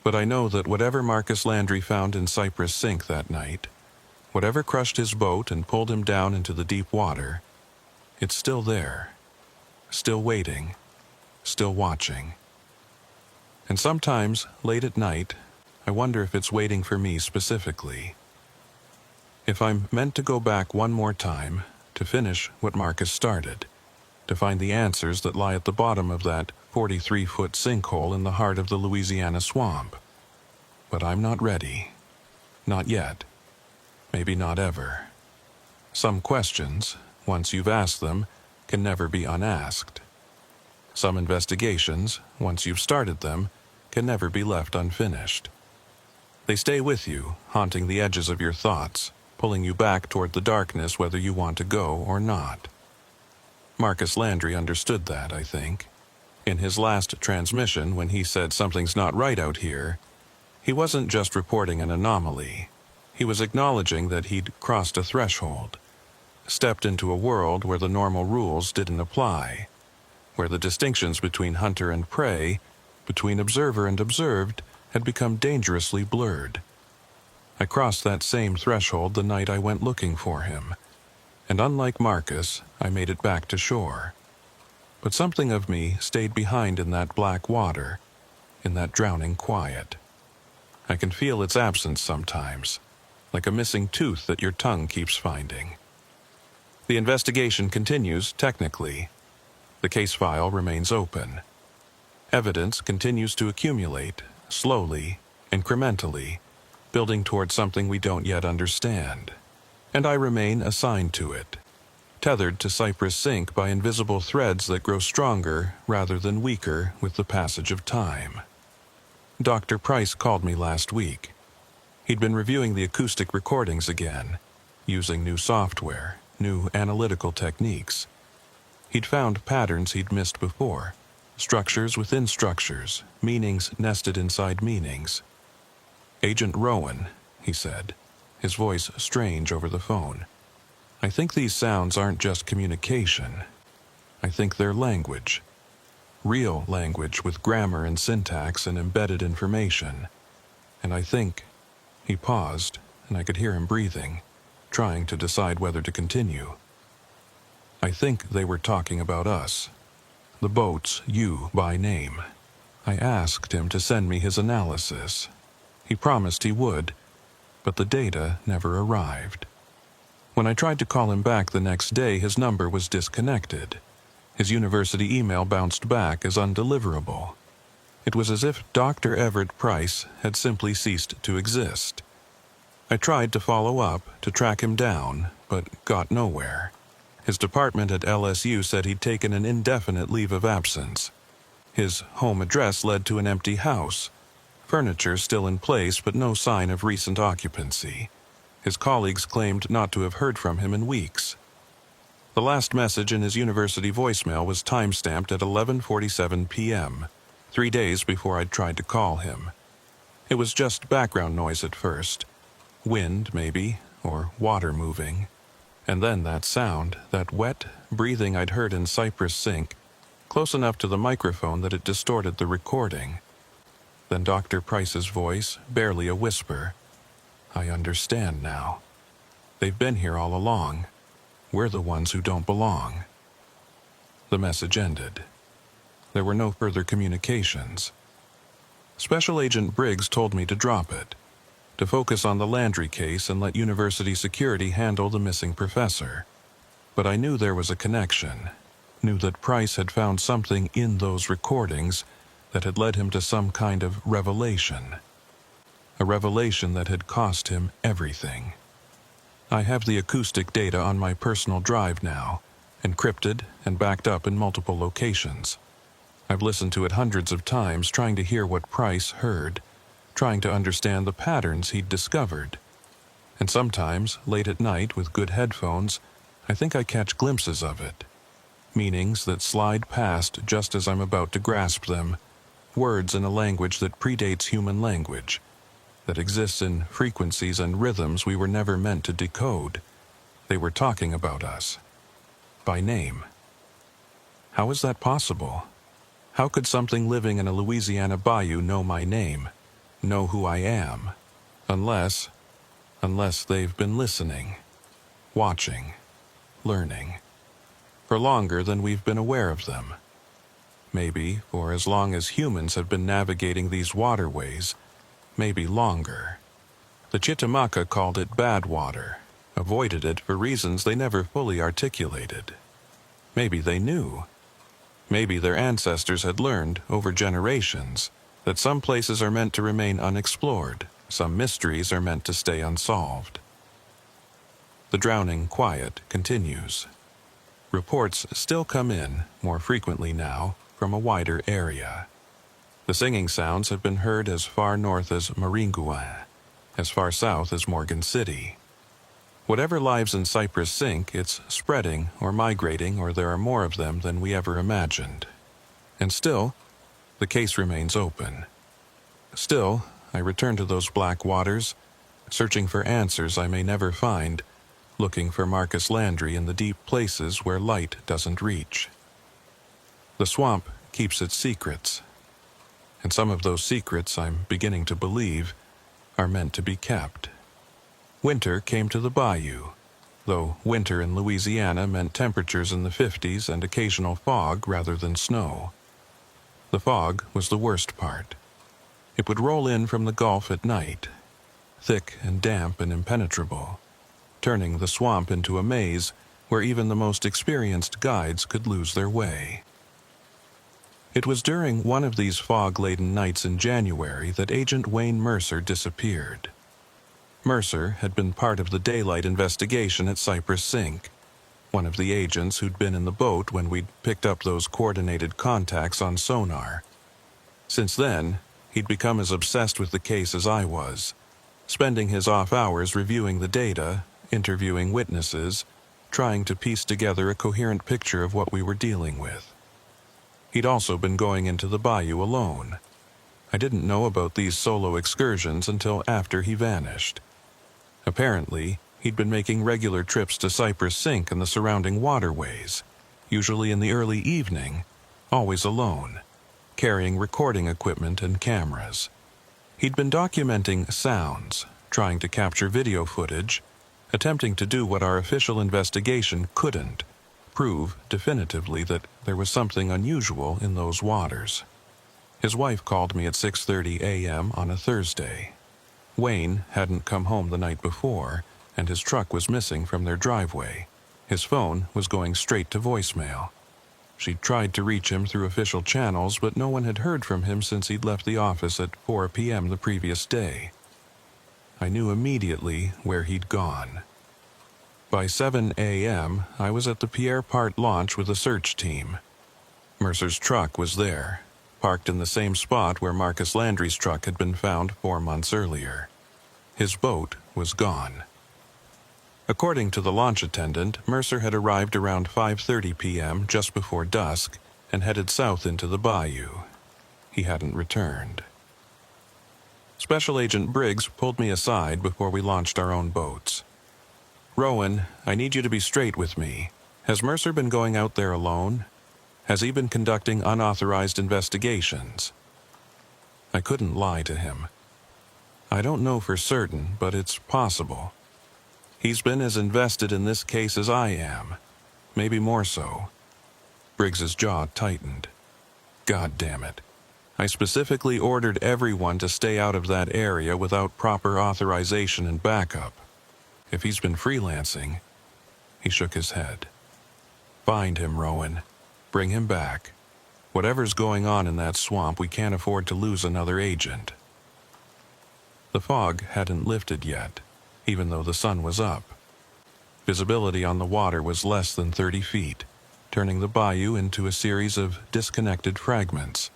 but I know that whatever Marcus Landry found in Cypress Sink that night, whatever crushed his boat and pulled him down into the deep water, it's still there, still waiting, still watching. And sometimes, late at night, I wonder if it's waiting for me specifically. If I'm meant to go back one more time, to finish what Marcus started, to find the answers that lie at the bottom of that 43-foot sinkhole in the heart of the Louisiana swamp. But I'm not ready. Not yet. Maybe not ever. Some questions, once you've asked them, can never be unasked. Some investigations, once you've started them, can never be left unfinished. They stay with you, haunting the edges of your thoughts, pulling you back toward the darkness whether you want to go or not. Marcus Landry understood that, I think. In his last transmission, when he said something's not right out here, he wasn't just reporting an anomaly. He was acknowledging that he'd crossed a threshold, stepped into a world where the normal rules didn't apply, where the distinctions between hunter and prey, between observer and observed, had become dangerously blurred. I crossed that same threshold the night I went looking for him, and unlike Marcus, I made it back to shore. But something of me stayed behind in that black water, in that drowning quiet. I can feel its absence sometimes, like a missing tooth that your tongue keeps finding. The investigation continues, technically. The case file remains open. Evidence continues to accumulate, slowly, incrementally, building towards something we don't yet understand. And I remain assigned to it, tethered to Cypress Sink by invisible threads that grow stronger rather than weaker with the passage of time. Dr. Price called me last week. He'd been reviewing the acoustic recordings again, using new software, new analytical techniques. He'd found patterns he'd missed before, structures within structures, meanings nested inside meanings. Agent Rowan, he said, his voice strange over the phone. "I think these sounds aren't just communication. I think they're language. Real language with grammar and syntax and embedded information. And I think—" He paused, and I could hear him breathing, trying to decide whether to continue. "I think they were talking about us. The boats you by name. I asked him to send me his analysis. He promised he would, but the data never arrived. When I tried to call him back the next day, his number was disconnected. His university email bounced back as undeliverable. It was as if Dr. Everett Price had simply ceased to exist. I tried to follow up, to track him down, but got nowhere. His department at LSU said he'd taken an indefinite leave of absence. His home address led to an empty house. Furniture still in place, but no sign of recent occupancy. His colleagues claimed not to have heard from him in weeks. The last message in his university voicemail was time-stamped at 11:47 p.m., 3 days before I'd tried to call him. It was just background noise at first. Wind, maybe, or water moving. And then that sound, that wet breathing I'd heard in Cypress Sink, close enough to the microphone that it distorted the recording. Then Dr. Price's voice, barely a whisper. "I understand now. They've been here all along. We're the ones who don't belong." The message ended. There were no further communications. Special Agent Briggs told me to drop it, to focus on the Landry case and let university security handle the missing professor. But I knew there was a connection, knew that Price had found something in those recordings that had led him to some kind of revelation. A revelation that had cost him everything. I have the acoustic data on my personal drive now, encrypted and backed up in multiple locations. I've listened to it hundreds of times, trying to hear what Price heard, trying to understand the patterns he'd discovered. And sometimes, late at night with good headphones, I think I catch glimpses of it. Meanings that slide past just as I'm about to grasp them. Words in a language that predates human language, that exists in frequencies and rhythms we were never meant to decode. They were talking about us. By name. How is that possible? How could something living in a Louisiana bayou know my name, know who I am, unless they've been listening, watching, learning, for longer than we've been aware of them? Maybe for as long as humans have been navigating these waterways, maybe longer. The Chitimaca called it bad water, avoided it for reasons they never fully articulated. Maybe they knew. Maybe their ancestors had learned, over generations, that some places are meant to remain unexplored, some mysteries are meant to stay unsolved. The drowning quiet continues. Reports still come in, more frequently now, from a wider area. The singing sounds have been heard as far north as Maringouin, as far south as Morgan City. Whatever lives in Cypress Sink, it's spreading or migrating, or there are more of them than we ever imagined. And still, the case remains open. Still, I return to those black waters, searching for answers I may never find, looking for Marcus Landry in the deep places where light doesn't reach. The swamp keeps its secrets, and some of those secrets, I'm beginning to believe, are meant to be kept. Winter came to the bayou, though winter in Louisiana meant temperatures in the 50s and occasional fog rather than snow. The fog was the worst part. It would roll in from the Gulf at night, thick and damp and impenetrable, turning the swamp into a maze where even the most experienced guides could lose their way. It was during one of these fog-laden nights in January that Agent Wayne Mercer disappeared. Mercer had been part of the daylight investigation at Cypress Sink, one of the agents who'd been in the boat when we'd picked up those coordinated contacts on sonar. Since then, he'd become as obsessed with the case as I was, spending his off hours reviewing the data, interviewing witnesses, trying to piece together a coherent picture of what we were dealing with. He'd also been going into the bayou alone. I didn't know about these solo excursions until after he vanished. Apparently, he'd been making regular trips to Cypress Sink and the surrounding waterways, usually in the early evening, always alone, carrying recording equipment and cameras. He'd been documenting sounds, trying to capture video footage, attempting to do what our official investigation couldn't, prove definitively that there was something unusual in those waters. His wife called me at 6:30 a.m. on a Thursday. Wayne hadn't come home the night before, and his truck was missing from their driveway. His phone was going straight to voicemail. She'd tried to reach him through official channels, but no one had heard from him since he'd left the office at 4 p.m. the previous day. I knew immediately where he'd gone. By 7 a.m., I was at the Pierre Part launch with a search team. Mercer's truck was there, parked in the same spot where Marcus Landry's truck had been found 4 months earlier. His boat was gone. According to the launch attendant, Mercer had arrived around 5:30 p.m. just before dusk and headed south into the bayou. He hadn't returned. Special Agent Briggs pulled me aside before we launched our own boats. "Rowan, I need you to be straight with me. Has Mercer been going out there alone? Has he been conducting unauthorized investigations?" I couldn't lie to him. I don't know for certain, but it's possible. He's been as invested in this case as I am, maybe more so. Briggs's jaw tightened. God damn it. I specifically ordered everyone to stay out of that area without proper authorization and backup. If he's been freelancing, he shook his head. Find him, Rowan. Bring him back. Whatever's going on in that swamp, we can't afford to lose another agent. The fog hadn't lifted yet, even though the sun was up. Visibility on the water was less than 30 feet, turning the bayou into a series of disconnected fragments,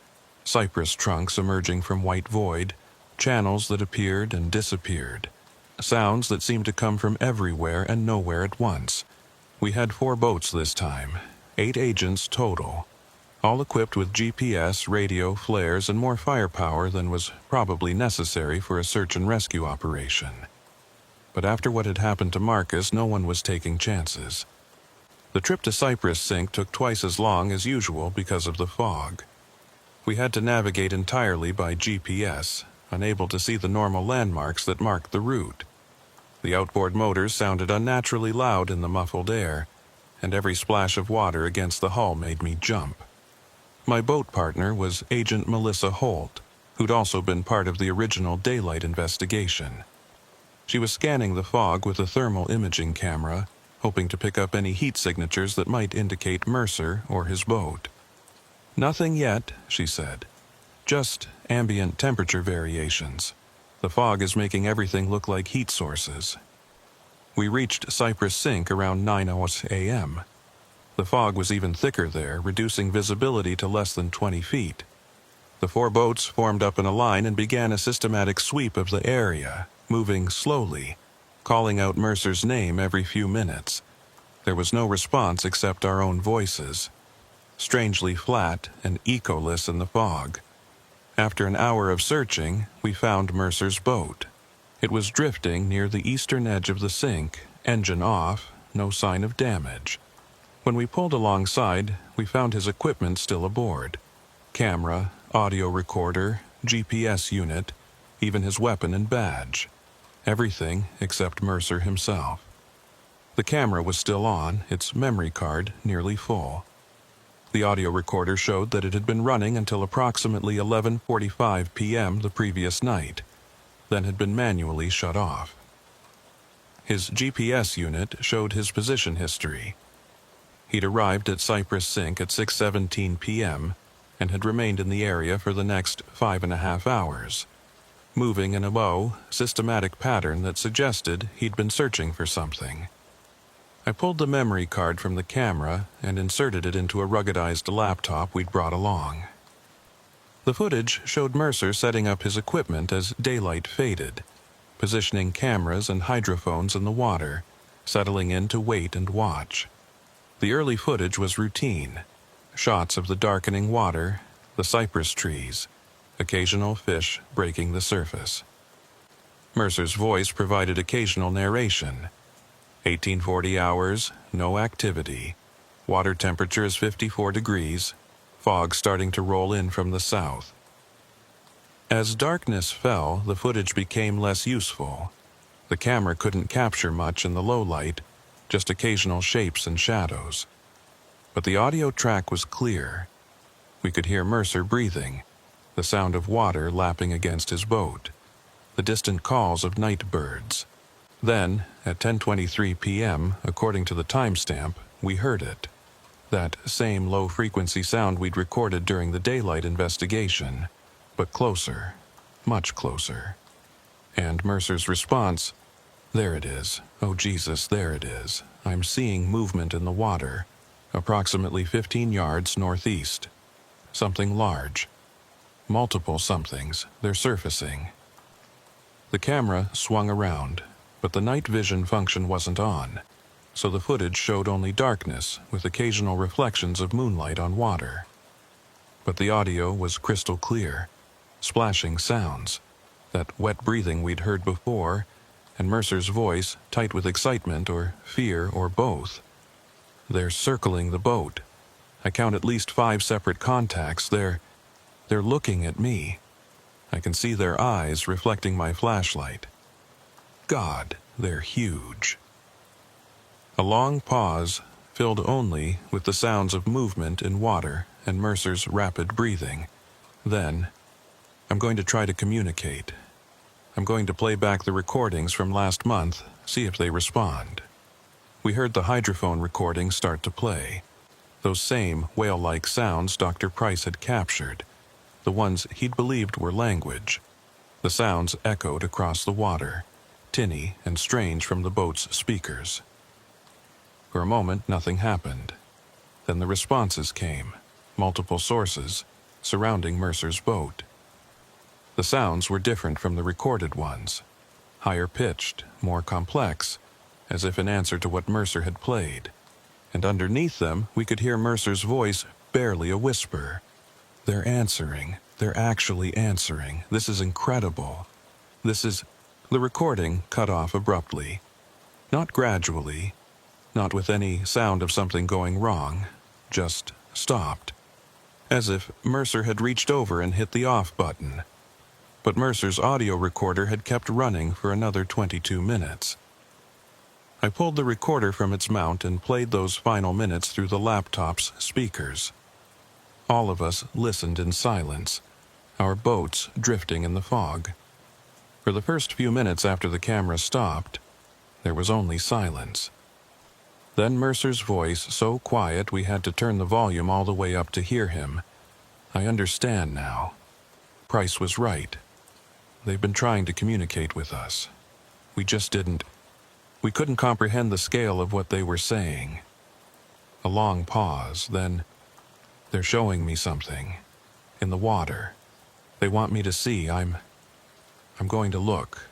cypress trunks emerging from white void, channels that appeared and disappeared, sounds that seemed to come from everywhere and nowhere at once. We had 4 boats this time, 8 agents total, all equipped with GPS, radio, flares, and more firepower than was probably necessary for a search and rescue operation. But after what had happened to Marcus, no one was taking chances. The trip to Cypress Sink took twice as long as usual because of the fog. We had to navigate entirely by GPS, unable to see the normal landmarks that marked the route. The outboard motors sounded unnaturally loud in the muffled air, and every splash of water against the hull made me jump. My boat partner was Agent Melissa Holt, who'd also been part of the original daylight investigation. She was scanning the fog with a thermal imaging camera, hoping to pick up any heat signatures that might indicate Mercer or his boat. "Nothing yet," she said. "Just ambient temperature variations. The fog is making everything look like heat sources." We reached Cypress Sink around 9 a.m. The fog was even thicker there, reducing visibility to less than 20 feet. The 4 boats formed up in a line and began a systematic sweep of the area, moving slowly, calling out Mercer's name every few minutes. There was no response except our own voices, strangely flat and echoless in the fog. After an hour of searching, we found Mercer's boat. It was drifting near the eastern edge of the sink, engine off, no sign of damage. When we pulled alongside, we found his equipment still aboard. Camera, audio recorder, GPS unit, even his weapon and badge. Everything except Mercer himself. The camera was still on, its memory card nearly full. The audio recorder showed that it had been running until approximately 11:45 p.m. the previous night, then had been manually shut off. His GPS unit showed his position history. He'd arrived at Cypress Sink at 6:17 p.m. and had remained in the area for the next 5.5 hours, moving in a low, systematic pattern that suggested he'd been searching for something. I pulled the memory card from the camera and inserted it into a ruggedized laptop we'd brought along. The footage showed Mercer setting up his equipment as daylight faded, positioning cameras and hydrophones in the water, settling in to wait and watch. The early footage was routine. Shots of the darkening water, the cypress trees, occasional fish breaking the surface. Mercer's voice provided occasional narration. 1840 hours, no activity. Water temperature is 54 degrees. Fog starting to roll in from the south. As darkness fell, the footage became less useful. The camera couldn't capture much in the low light, just occasional shapes and shadows. But the audio track was clear. We could hear Mercer breathing, the sound of water lapping against his boat, the distant calls of night birds. Then, at 10:23 p.m., according to the timestamp, we heard it. That same low-frequency sound we'd recorded during the daylight investigation, but closer, much closer. And Mercer's response, "There it is. Oh Jesus, there it is. I'm seeing movement in the water, approximately 15 yards northeast. Something large. Multiple somethings. They're surfacing." The camera swung around, but the night vision function wasn't on, so the footage showed only darkness with occasional reflections of moonlight on water. But the audio was crystal clear, splashing sounds, that wet breathing we'd heard before, and Mercer's voice tight with excitement or fear or both. "They're circling the boat. I count at least 5 separate contacts. They're looking at me. I can see their eyes reflecting my flashlight. God, they're huge." A long pause, filled only with the sounds of movement in water and Mercer's rapid breathing. Then, "I'm going to try to communicate. I'm going to play back the recordings from last month, see if they respond." We heard the hydrophone recording start to play. Those same whale-like sounds Dr. Price had captured, the ones he'd believed were language. The sounds echoed across the water, tinny and strange from the boat's speakers. For a moment, nothing happened. Then the responses came, multiple sources, surrounding Mercer's boat. The sounds were different from the recorded ones, higher-pitched, more complex, as if in answer to what Mercer had played. And underneath them, we could hear Mercer's voice, barely a whisper. "They're answering. They're actually answering. This is incredible. This is..." The recording cut off abruptly. Not gradually, not with any sound of something going wrong, just stopped. As if Mercer had reached over and hit the off button. But Mercer's audio recorder had kept running for another 22 minutes. I pulled the recorder from its mount and played those final minutes through the laptop's speakers. All of us listened in silence, our boats drifting in the fog. For the first few minutes after the camera stopped, there was only silence. Then Mercer's voice, so quiet we had to turn the volume all the way up to hear him. "I understand now. Price was right. They've been trying to communicate with us. We just didn't. We couldn't comprehend the scale of what they were saying." A long pause, then, "They're showing me something. In the water. They want me to see. I'm going to look."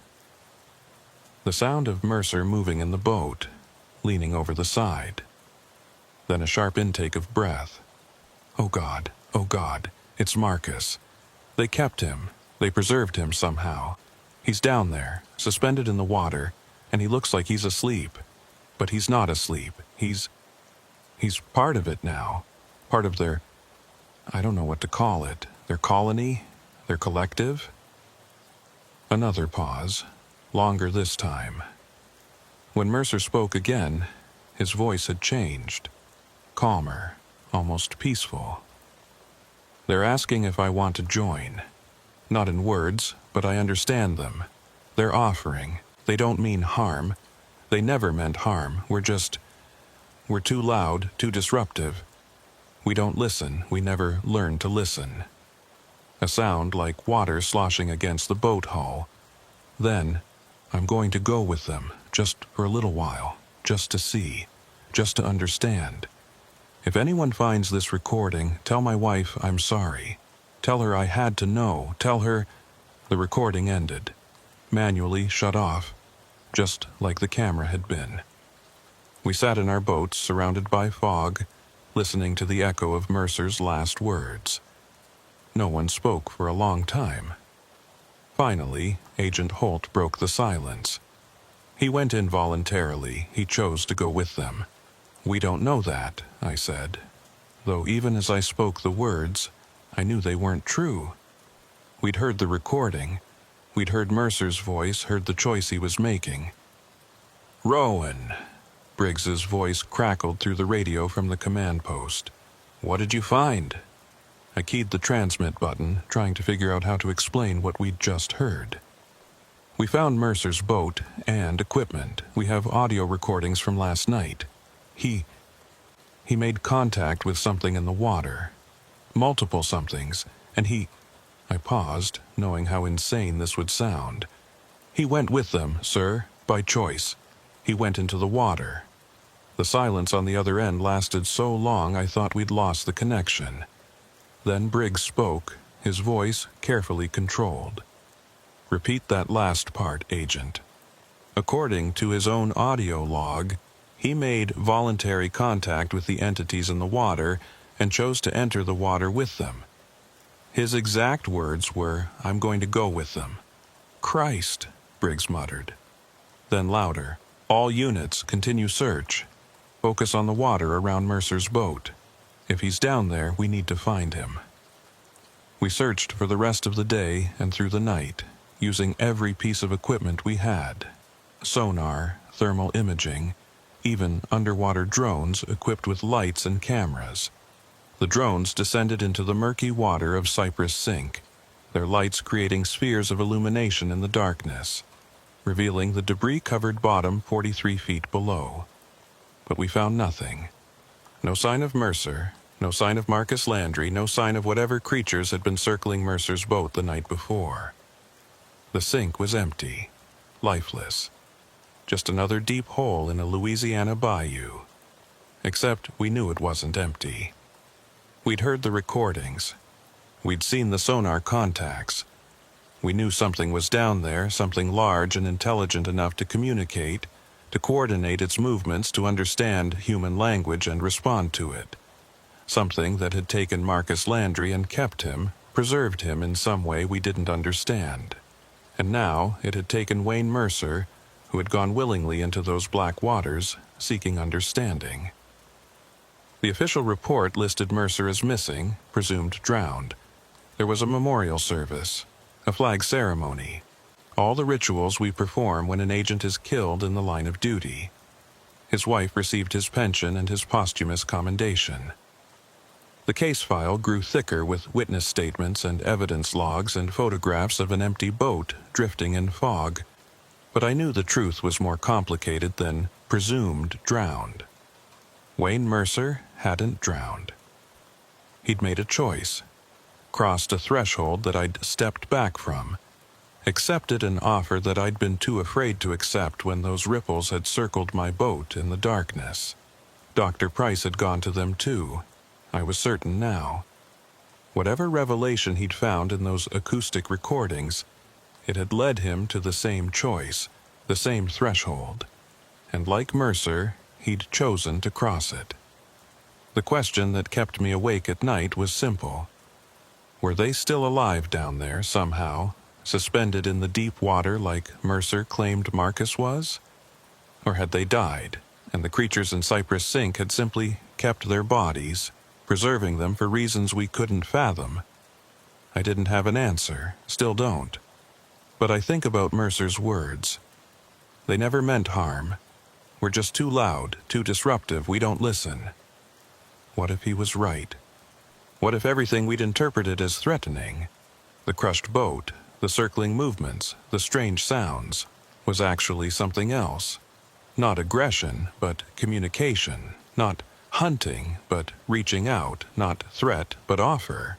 The sound of Mercer moving in the boat, leaning over the side. Then a sharp intake of breath. Oh God, it's Marcus. They kept him. They preserved him somehow. He's down there, suspended in the water, and he looks like he's asleep. But he's not asleep. He's part of it now. Part of their, I don't know what to call it, their colony, their collective. Another pause, longer this time. When Mercer spoke again, his voice had changed. Calmer, almost peaceful. "They're asking if I want to join. Not in words, but I understand them. They're offering. They don't mean harm. They never meant harm. We're too loud, too disruptive. We don't listen. We never learn to listen." A sound like water sloshing against the boat hull. Then, "I'm going to go with them, just for a little while, just to see, just to understand. If anyone finds this recording, tell my wife I'm sorry. Tell her I had to know. Tell her..." The recording ended, manually shut off, just like the camera had been. We sat in our boats, surrounded by fog, listening to the echo of Mercer's last words. No one spoke for a long time. Finally, Agent Holt broke the silence. He went in voluntarily. He chose to go with them. "We don't know that," I said, though even as I spoke the words, I knew they weren't true. We'd heard the recording. We'd heard Mercer's voice, heard the choice he was making. "Rowan," Briggs's voice crackled through the radio from the command post. "What did you find?" I keyed the transmit button, trying to figure out how to explain what we'd just heard. "We found Mercer's boat and equipment. We have audio recordings from last night. He made contact with something in the water. Multiple somethings, and I paused, knowing how insane this would sound. "He went with them, sir, by choice. He went into the water." The silence on the other end lasted so long I thought we'd lost the connection. Then Briggs spoke, his voice carefully controlled. "Repeat that last part, Agent." According to his own audio log, he made voluntary contact with the entities in the water and chose to enter the water with them. His exact words were, "I'm going to go with them." "Christ," Briggs muttered. Then louder, "All units, continue search. Focus on the water around Mercer's boat. If he's down there, we need to find him." We searched for the rest of the day and through the night, using every piece of equipment we had. Sonar, thermal imaging, even underwater drones equipped with lights and cameras. The drones descended into the murky water of Cypress Sink, their lights creating spheres of illumination in the darkness, revealing the debris-covered bottom 43 feet below. But we found nothing. No sign of Mercer, no sign of Marcus Landry, no sign of whatever creatures had been circling Mercer's boat the night before. The sink was empty, lifeless. Just another deep hole in a Louisiana bayou. Except we knew it wasn't empty. We'd heard the recordings. We'd seen the sonar contacts. We knew something was down there, something large and intelligent enough to communicate, to coordinate its movements, to understand human language and respond to it. Something that had taken Marcus Landry and kept him, preserved him in some way we didn't understand. And now it had taken Wayne Mercer, who had gone willingly into those black waters, seeking understanding. The official report listed Mercer as missing, presumed drowned. There was a memorial service, a flag ceremony, all the rituals we perform when an agent is killed in the line of duty. His wife received his pension and his posthumous commendation. The case file grew thicker with witness statements and evidence logs and photographs of an empty boat drifting in fog. But I knew the truth was more complicated than presumed drowned. Wayne Mercer hadn't drowned. He'd made a choice, crossed a threshold that I'd stepped back from, accepted an offer that I'd been too afraid to accept when those ripples had circled my boat in the darkness. Dr. Price had gone to them too, I was certain now. Whatever revelation he'd found in those acoustic recordings, it had led him to the same choice, the same threshold. And like Mercer, he'd chosen to cross it. The question that kept me awake at night was simple. Were they still alive down there somehow, suspended in the deep water like Mercer claimed Marcus was? Or had they died, and the creatures in Cypress Sink had simply kept their bodies, preserving them for reasons we couldn't fathom? I didn't have an answer, still don't. But I think about Mercer's words. They never meant harm. We're just too loud, too disruptive, we don't listen. What if he was right? What if everything we'd interpreted as threatening, the crushed boat, the circling movements, the strange sounds, was actually something else? Not aggression, but communication. Not hunting, but reaching out. Not threat, but offer.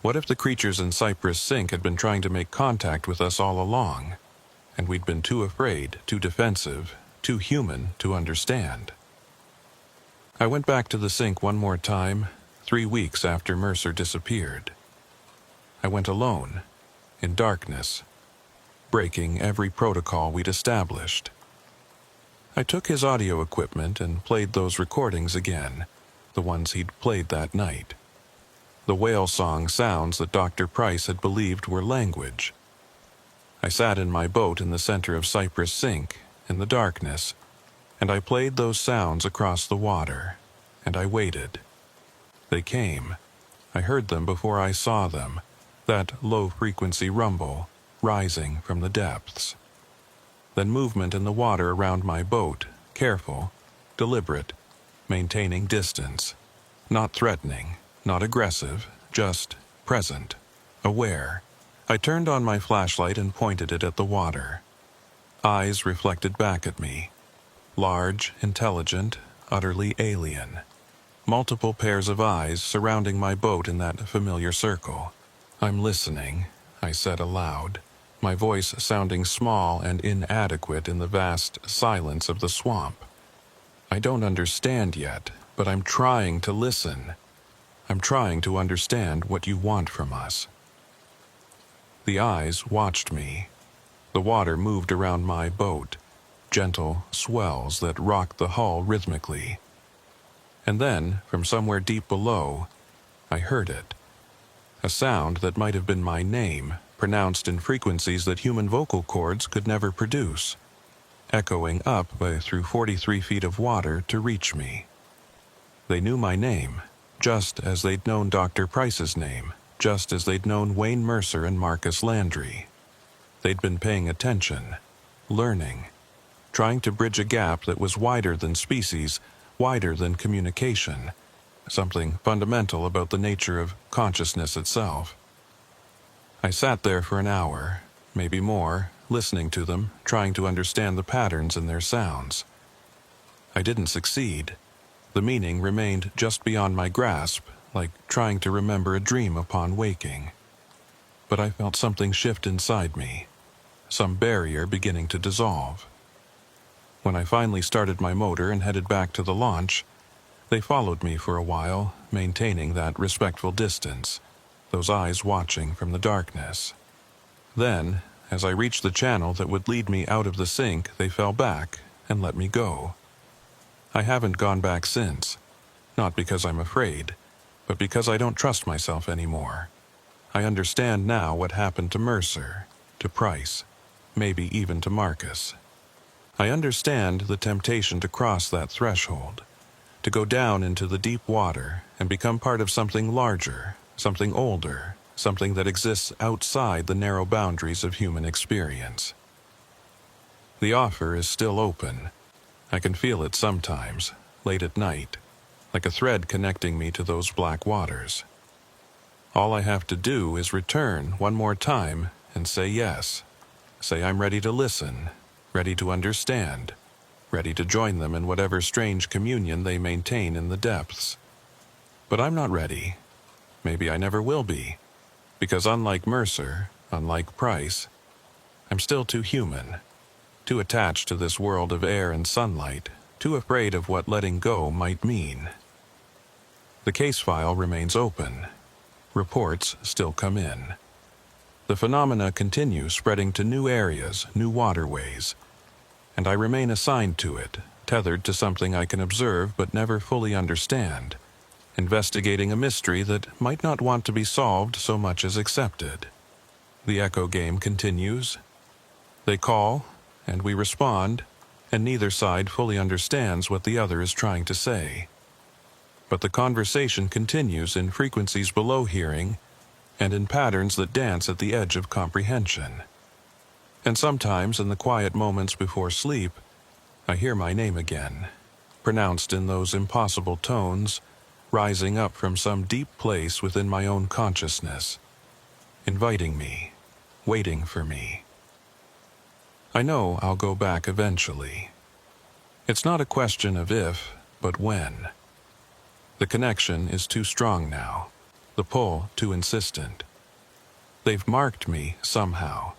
What if the creatures in Cypress Sink had been trying to make contact with us all along, and we'd been too afraid, too defensive, too human to understand? I went back to the sink one more time, 3 weeks after Mercer disappeared. I went alone, in darkness, breaking every protocol we'd established. I took his audio equipment and played those recordings again, the ones he'd played that night. The whale song sounds that Dr. Price had believed were language, I sat in my boat in the center of Cypress Sink, in the darkness, and I played those sounds across the water, and I waited. They came. I heard them before I saw them, that low-frequency rumble, rising from the depths. Then movement in the water around my boat, careful, deliberate, maintaining distance, not threatening, not aggressive, just present, aware. I turned on my flashlight and pointed it at the water. Eyes reflected back at me. Large, intelligent, utterly alien. Multiple pairs of eyes surrounding my boat in that familiar circle. "I'm listening," I said aloud, my voice sounding small and inadequate in the vast silence of the swamp. "I don't understand yet, but I'm trying to listen. I'm trying to understand what you want from us." The eyes watched me. The water moved around my boat, gentle swells that rocked the hull rhythmically. And then, from somewhere deep below, I heard it. A sound that might have been my name, pronounced in frequencies that human vocal cords could never produce, echoing up through 43 feet of water to reach me. They knew my name, just as they'd known Dr. Price's name, just as they'd known Wayne Mercer and Marcus Landry. They'd been paying attention, learning, trying to bridge a gap that was wider than species, wider than communication, something fundamental about the nature of consciousness itself. I sat there for an hour, maybe more, listening to them, trying to understand the patterns in their sounds. I didn't succeed. The meaning remained just beyond my grasp, like trying to remember a dream upon waking. But I felt something shift inside me, some barrier beginning to dissolve. When I finally started my motor and headed back to the launch, they followed me for a while, maintaining that respectful distance, those eyes watching from the darkness. Then, as I reached the channel that would lead me out of the sink, they fell back and let me go. I haven't gone back since, not because I'm afraid, but because I don't trust myself anymore. I understand now what happened to Mercer, to Price, maybe even to Marcus. I understand the temptation to cross that threshold, to go down into the deep water and become part of something larger, something older, something that exists outside the narrow boundaries of human experience. The offer is still open. I can feel it sometimes, late at night, like a thread connecting me to those black waters. All I have to do is return one more time and say yes. Say I'm ready to listen, ready to understand, ready to join them in whatever strange communion they maintain in the depths. But I'm not ready. Maybe I never will be, because unlike Mercer, unlike Price, I'm still too human, too attached to this world of air and sunlight, too afraid of what letting go might mean. The case file remains open. Reports still come in. The phenomena continue spreading to new areas, new waterways, and I remain assigned to it, tethered to something I can observe but never fully understand, investigating a mystery that might not want to be solved so much as accepted. The echo game continues. They call, and we respond, and neither side fully understands what the other is trying to say. But the conversation continues in frequencies below hearing and in patterns that dance at the edge of comprehension. And sometimes in the quiet moments before sleep, I hear my name again, pronounced in those impossible tones, rising up from some deep place within my own consciousness, inviting me, waiting for me. I know I'll go back eventually. It's not a question of if, but when. The connection is too strong now, the pull too insistent. They've marked me somehow,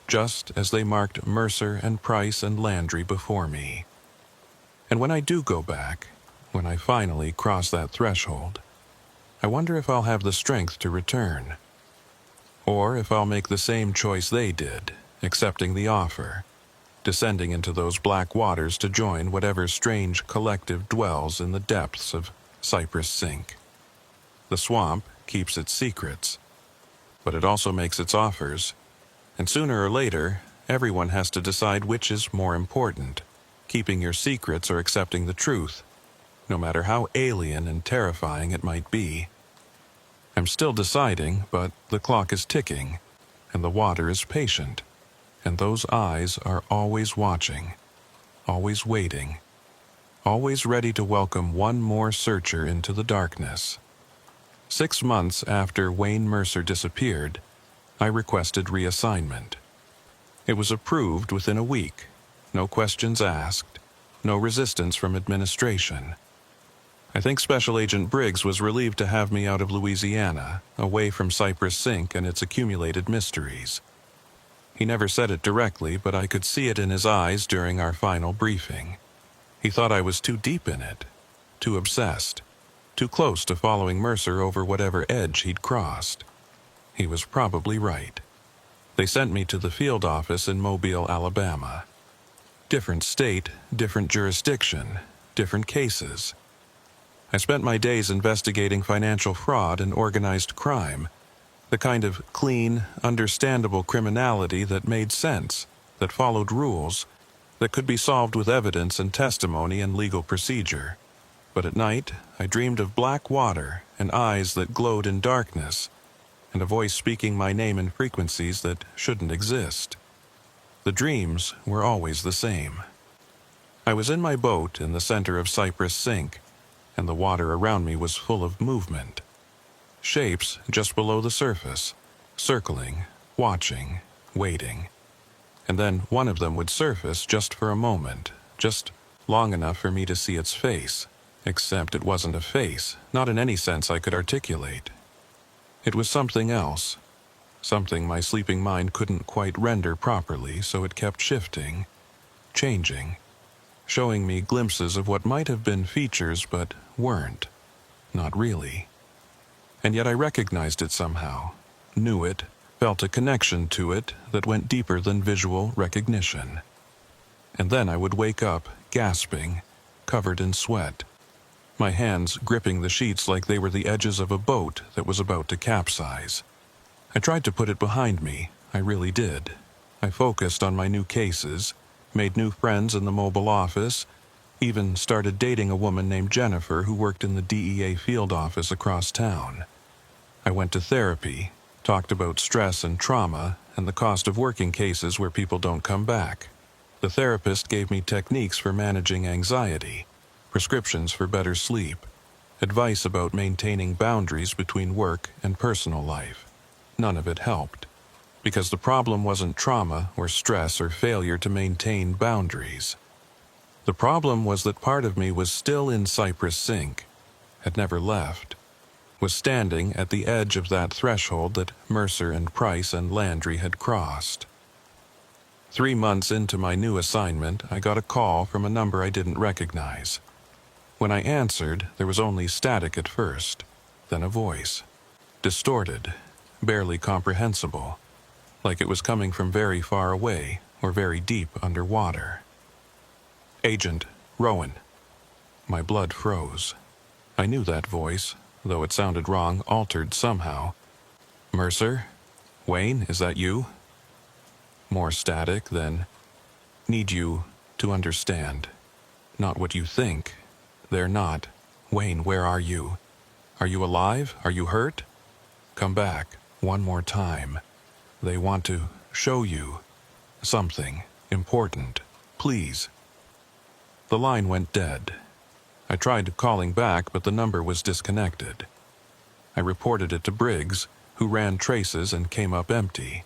just as they marked Mercer and Price and Landry before me. And when I do go back, when I finally cross that threshold, I wonder if I'll have the strength to return. Or if I'll make the same choice they did, accepting the offer, descending into those black waters to join whatever strange collective dwells in the depths of Cypress Sink. The swamp keeps its secrets, but it also makes its offers, And sooner or later, everyone has to decide which is more important, keeping your secrets or accepting the truth, no matter how alien and terrifying it might be. I'm still deciding, but the clock is ticking, and the water is patient, and those eyes are always watching, always waiting, always ready to welcome one more searcher into the darkness. 6 months after Wayne Mercer disappeared, I requested reassignment. It was approved within a week, no questions asked, no resistance from administration. I think Special Agent Briggs was relieved to have me out of Louisiana, away from Cypress Sink and its accumulated mysteries. He never said it directly, but I could see it in his eyes during our final briefing. He thought I was too deep in it, too obsessed, too close to following Mercer over whatever edge he'd crossed. He was probably right. They sent me to the field office in Mobile, Alabama. Different state, different jurisdiction, different cases. I spent my days investigating financial fraud and organized crime, the kind of clean, understandable criminality that made sense, that followed rules, that could be solved with evidence and testimony and legal procedure. But at night, I dreamed of black water and eyes that glowed in darkness, and a voice speaking my name in frequencies that shouldn't exist. The dreams were always the same. I was in my boat in the center of Cypress Sink, and the water around me was full of movement. Shapes just below the surface, circling, watching, waiting. And then one of them would surface just for a moment, just long enough for me to see its face, except it wasn't a face, not in any sense I could articulate. It was something else, something my sleeping mind couldn't quite render properly, so it kept shifting, changing, showing me glimpses of what might have been features but weren't, not really. And yet I recognized it somehow, knew it, felt a connection to it that went deeper than visual recognition. And then I would wake up, gasping, covered in sweat, my hands gripping the sheets like they were the edges of a boat that was about to capsize. I tried to put it behind me, I really did. I focused on my new cases, made new friends in the mobile office, even started dating a woman named Jennifer who worked in the DEA field office across town. I went to therapy, talked about stress and trauma and the cost of working cases where people don't come back. The therapist gave me techniques for managing anxiety, prescriptions for better sleep, advice about maintaining boundaries between work and personal life. None of it helped, because the problem wasn't trauma or stress or failure to maintain boundaries. The problem was that part of me was still in Cypress Sink, had never left, was standing at the edge of that threshold that Mercer and Price and Landry had crossed. 3 months into my new assignment, I got a call from a number I didn't recognize. When I answered, there was only static at first, then a voice, distorted, barely comprehensible, like it was coming from very far away or very deep underwater. "Agent Rowan." My blood froze. I knew that voice, though it sounded wrong, altered somehow. "Mercer? Wayne, is that you?" More static, then, "Need you to understand. Not what you think. They're not. Wayne, where are you? Are you alive? Are you hurt? Come back, one more time. They want to show you something important. Please." The line went dead. I tried calling back, but the number was disconnected. I reported it to Briggs, who ran traces and came up empty.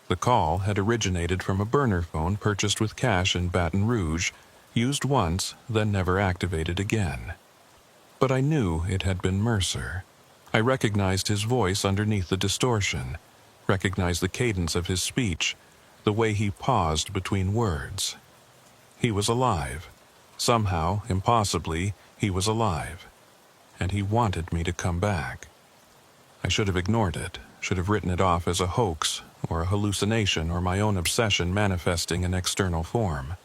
The call had originated from a burner phone purchased with cash in Baton Rouge, used once, then never activated again. But I knew it had been Mercer. I recognized his voice underneath the distortion, recognized the cadence of his speech, the way he paused between words. He was alive. Somehow, impossibly, he was alive. And he wanted me to come back. I should have ignored it, should have written it off as a hoax, or a hallucination, or my own obsession manifesting in external form.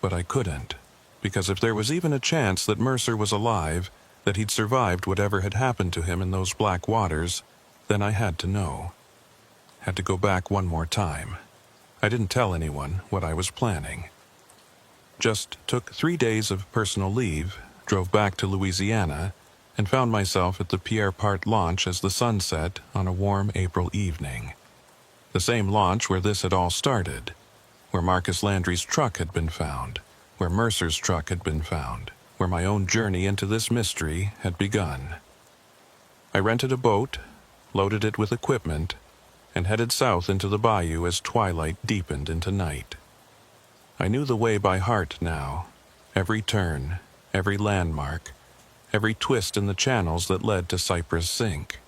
But I couldn't, because if there was even a chance that Mercer was alive, that he'd survived whatever had happened to him in those black waters, then I had to know. Had to go back one more time. I didn't tell anyone what I was planning. Just took 3 days of personal leave, drove back to Louisiana, and found myself at the Pierre Part launch as the sun set on a warm April evening. The same launch where this had all started, where Marcus Landry's truck had been found, where Mercer's truck had been found, where my own journey into this mystery had begun. I rented a boat, loaded it with equipment, and headed south into the bayou as twilight deepened into night. I knew the way by heart now, every turn, every landmark, every twist in the channels that led to Cypress Sink.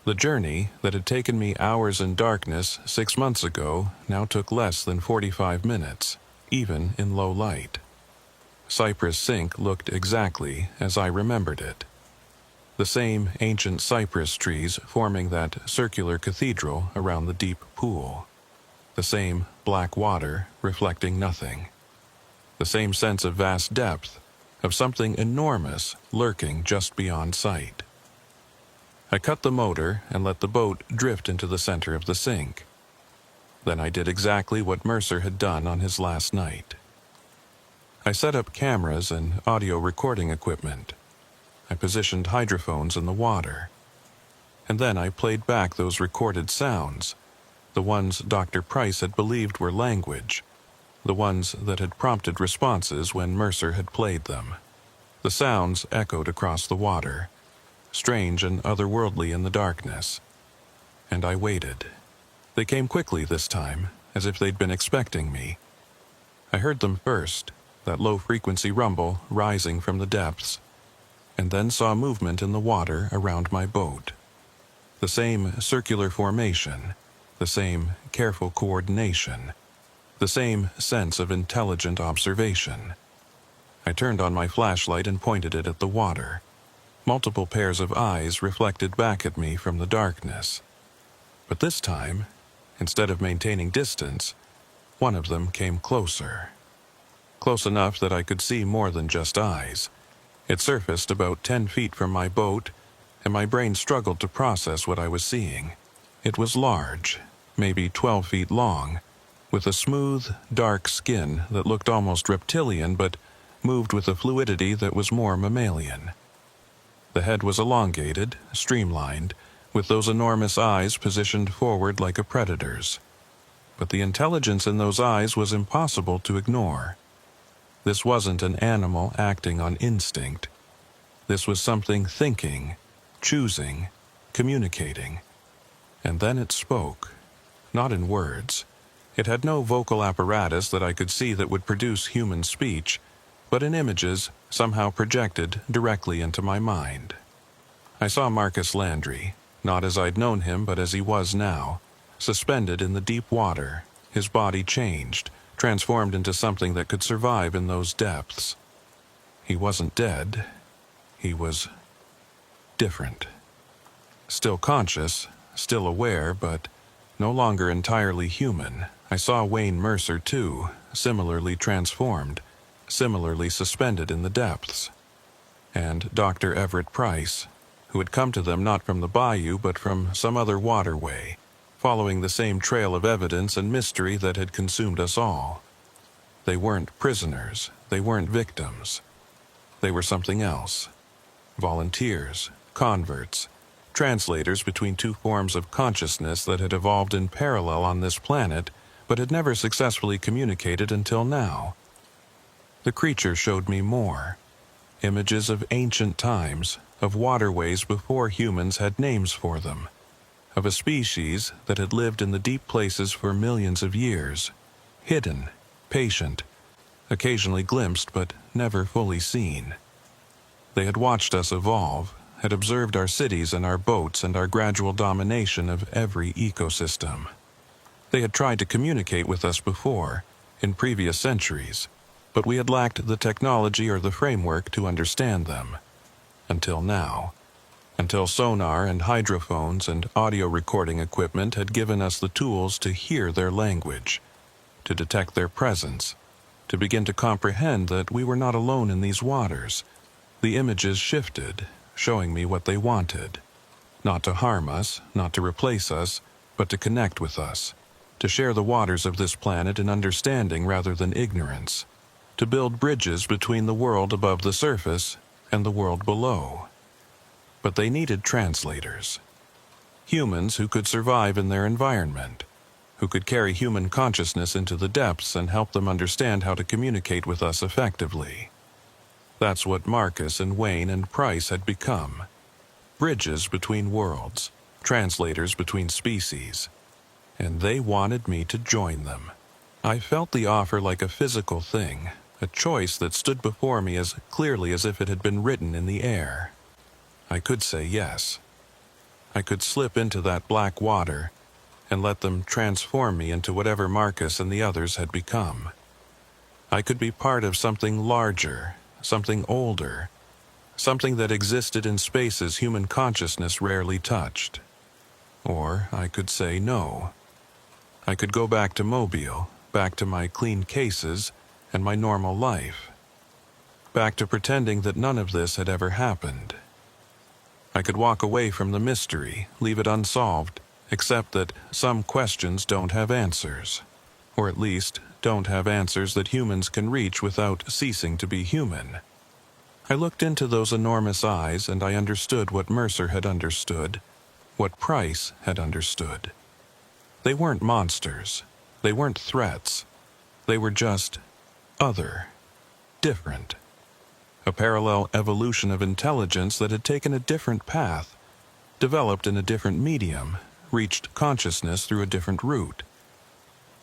The journey that had taken me hours in darkness 6 months ago now took less than 45 minutes, even in low light. Cypress Sink looked exactly as I remembered it. The same ancient cypress trees forming that circular cathedral around the deep pool. The same black water reflecting nothing. The same sense of vast depth, of something enormous lurking just beyond sight. I cut the motor and let the boat drift into the center of the sink. Then I did exactly what Mercer had done on his last night. I set up cameras and audio recording equipment. I positioned hydrophones in the water. And then I played back those recorded sounds, the ones Dr. Price had believed were language, the ones that had prompted responses when Mercer had played them. The sounds echoed across the water, strange and otherworldly in the darkness. And I waited. They came quickly this time, as if they'd been expecting me. I heard them first, that low-frequency rumble rising from the depths, and then saw movement in the water around my boat. The same circular formation, the same careful coordination, the same sense of intelligent observation. I turned on my flashlight and pointed it at the water. Multiple pairs of eyes reflected back at me from the darkness. But this time, instead of maintaining distance, one of them came closer. Close enough that I could see more than just eyes. It surfaced about 10 feet from my boat, and my brain struggled to process what I was seeing. It was large, maybe 12 feet long, with a smooth, dark skin that looked almost reptilian but moved with a fluidity that was more mammalian. The head was elongated, streamlined, with those enormous eyes positioned forward like a predator's. But the intelligence in those eyes was impossible to ignore. This wasn't an animal acting on instinct. This was something thinking, choosing, communicating. And then it spoke, not in words. It had no vocal apparatus that I could see that would produce human speech, but in images somehow projected directly into my mind. I saw Marcus Landry, not as I'd known him but as he was now, suspended in the deep water, his body changed, transformed into something that could survive in those depths. He wasn't dead. He was different. Still conscious, still aware, but no longer entirely human. I saw Wayne Mercer, too, similarly transformed, similarly suspended in the depths. And Dr. Everett Price, who had come to them not from the bayou but from some other waterway, following the same trail of evidence and mystery that had consumed us all. They weren't prisoners. They weren't victims. They were something else. Volunteers, converts, translators between two forms of consciousness that had evolved in parallel on this planet but had never successfully communicated until now. The creature showed me more. Images of ancient times, of waterways before humans had names for them, of a species that had lived in the deep places for millions of years, hidden, patient, occasionally glimpsed but never fully seen. They had watched us evolve, had observed our cities and our boats and our gradual domination of every ecosystem. They had tried to communicate with us before, in previous centuries, but we had lacked the technology or the framework to understand them. Until now. Until sonar and hydrophones and audio recording equipment had given us the tools to hear their language, to detect their presence, to begin to comprehend that we were not alone in these waters. The images shifted, showing me what they wanted. Not to harm us, not to replace us, but to connect with us, to share the waters of this planet in understanding rather than ignorance, to build bridges between the world above the surface and the world below. But they needed translators. Humans who could survive in their environment, who could carry human consciousness into the depths and help them understand how to communicate with us effectively. That's what Marcus and Wayne and Price had become. Bridges between worlds, translators between species. And they wanted me to join them. I felt the offer like a physical thing, a choice that stood before me as clearly as if it had been written in the air. I could say yes. I could slip into that black water and let them transform me into whatever Marcus and the others had become. I could be part of something larger, something older, something that existed in spaces human consciousness rarely touched. Or I could say no. I could go back to Mobile, back to my clean cases and my normal life. Back to pretending that none of this had ever happened. I could walk away from the mystery, leave it unsolved, except that some questions don't have answers. Or at least, don't have answers that humans can reach without ceasing to be human. I looked into those enormous eyes and I understood what Mercer had understood, what Price had understood. They weren't monsters. They weren't threats. They were just other, different. A parallel evolution of intelligence that had taken a different path, developed in a different medium, reached consciousness through a different route.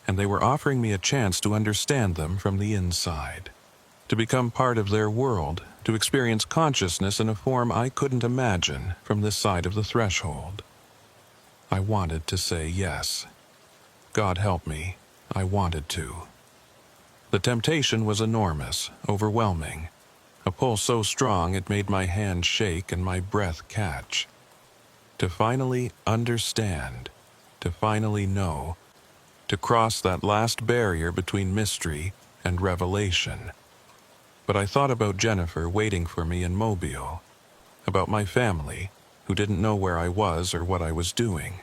And they were offering me a chance to understand them from the inside, to become part of their world, to experience consciousness in a form I couldn't imagine from this side of the threshold. I wanted to say yes. God help me, I wanted to. The temptation was enormous, overwhelming. A pull so strong it made my hand shake and my breath catch. To finally understand, to finally know, to cross that last barrier between mystery and revelation. But I thought about Jennifer waiting for me in Mobile, about my family, who didn't know where I was or what I was doing.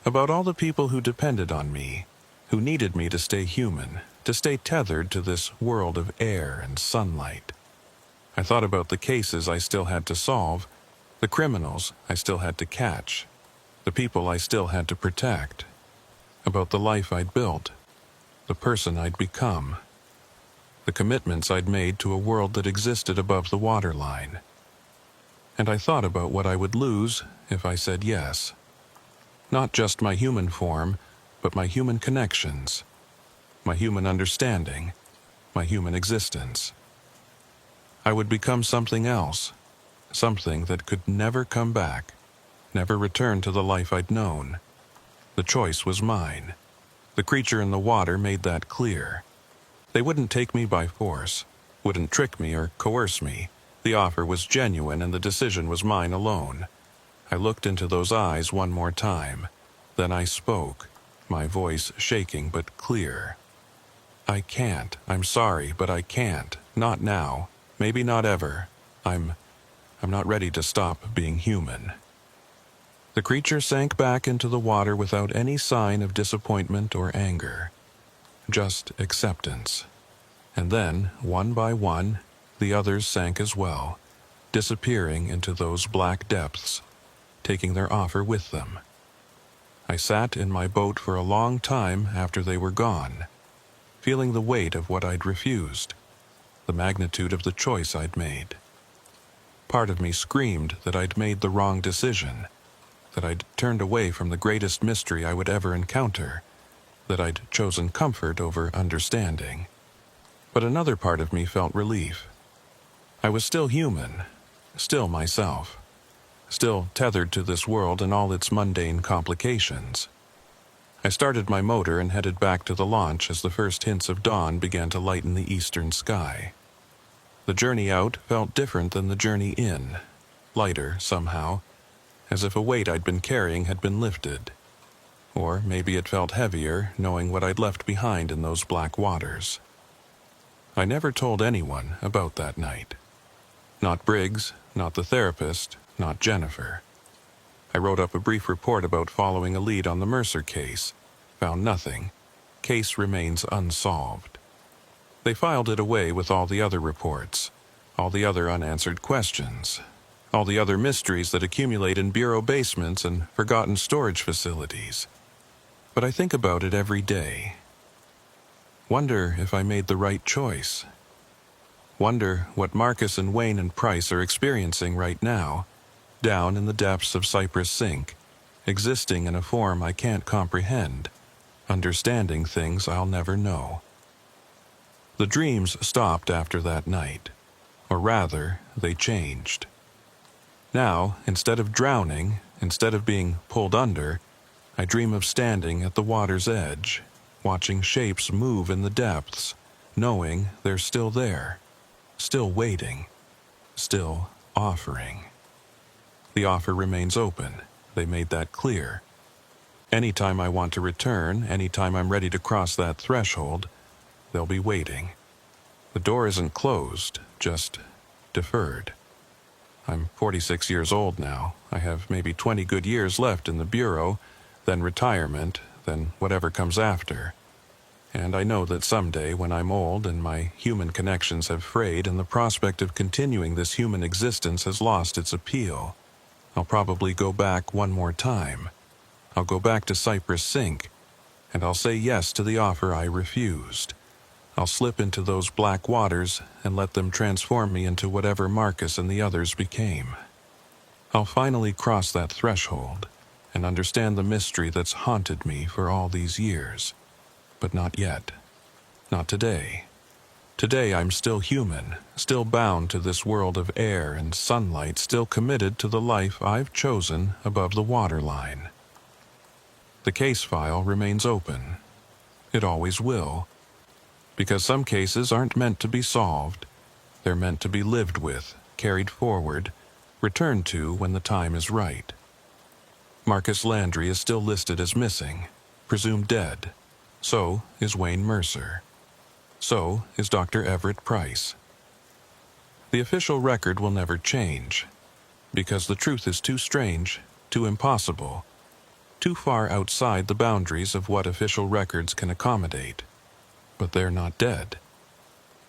About all the people who depended on me, who needed me to stay human, to stay tethered to this world of air and sunlight. I thought about the cases I still had to solve, the criminals I still had to catch, the people I still had to protect, about the life I'd built, the person I'd become, the commitments I'd made to a world that existed above the waterline. And I thought about what I would lose if I said yes. Not just my human form, but my human connections, my human understanding, my human existence. I would become something else, something that could never come back, never return to the life I'd known. The choice was mine. The creature in the water made that clear. They wouldn't take me by force, wouldn't trick me or coerce me. The offer was genuine and the decision was mine alone. I looked into those eyes one more time. Then I spoke, my voice shaking but clear. I can't. I'm sorry, but I can't. Not now. Maybe not ever. I'm not ready to stop being human. The creature sank back into the water without any sign of disappointment or anger. Just acceptance. And then, one by one, the others sank as well, disappearing into those black depths, taking their offer with them. I sat in my boat for a long time after they were gone, feeling the weight of what I'd refused, the magnitude of the choice I'd made. Part of me screamed that I'd made the wrong decision, that I'd turned away from the greatest mystery I would ever encounter, that I'd chosen comfort over understanding. But another part of me felt relief. I was still human, still myself, still tethered to this world and all its mundane complications. I started my motor and headed back to the launch as the first hints of dawn began to lighten the eastern sky. The journey out felt different than the journey in, lighter somehow, as if a weight I'd been carrying had been lifted. Or maybe it felt heavier, knowing what I'd left behind in those black waters. I never told anyone about that night. Not Briggs, not the therapist, not Jennifer. I wrote up a brief report about following a lead on the Mercer case. Found nothing. Case remains unsolved. They filed it away with all the other reports, all the other unanswered questions, all the other mysteries that accumulate in bureau basements and forgotten storage facilities. But I think about it every day. Wonder if I made the right choice. Wonder what Marcus and Wayne and Price are experiencing right now, down in the depths of Cypress Sink, existing in a form I can't comprehend, understanding things I'll never know. The dreams stopped after that night, or rather, they changed. Now, instead of drowning, instead of being pulled under, I dream of standing at the water's edge, watching shapes move in the depths, knowing they're still there, still waiting, still offering. The offer remains open. They made that clear. Anytime I want to return, anytime I'm ready to cross that threshold, they'll be waiting. The door isn't closed, just deferred. I'm 46 years old now. I have maybe 20 good years left in the bureau, then retirement, then whatever comes after. And I know that someday, when I'm old and my human connections have frayed and the prospect of continuing this human existence has lost its appeal, I'll probably go back one more time. I'll go back to Cypress Sink, and I'll say yes to the offer I refused. I'll slip into those black waters and let them transform me into whatever Marcus and the others became. I'll finally cross that threshold and understand the mystery that's haunted me for all these years. But not yet. Not today. Today I'm still human, still bound to this world of air and sunlight, still committed to the life I've chosen above the waterline. The case file remains open. It always will. Because some cases aren't meant to be solved. They're meant to be lived with, carried forward, returned to when the time is right. Marcus Landry is still listed as missing, presumed dead. So is Wayne Mercer. So is Dr. Everett Price. The official record will never change, because the truth is too strange, too impossible, too far outside the boundaries of what official records can accommodate. But they're not dead.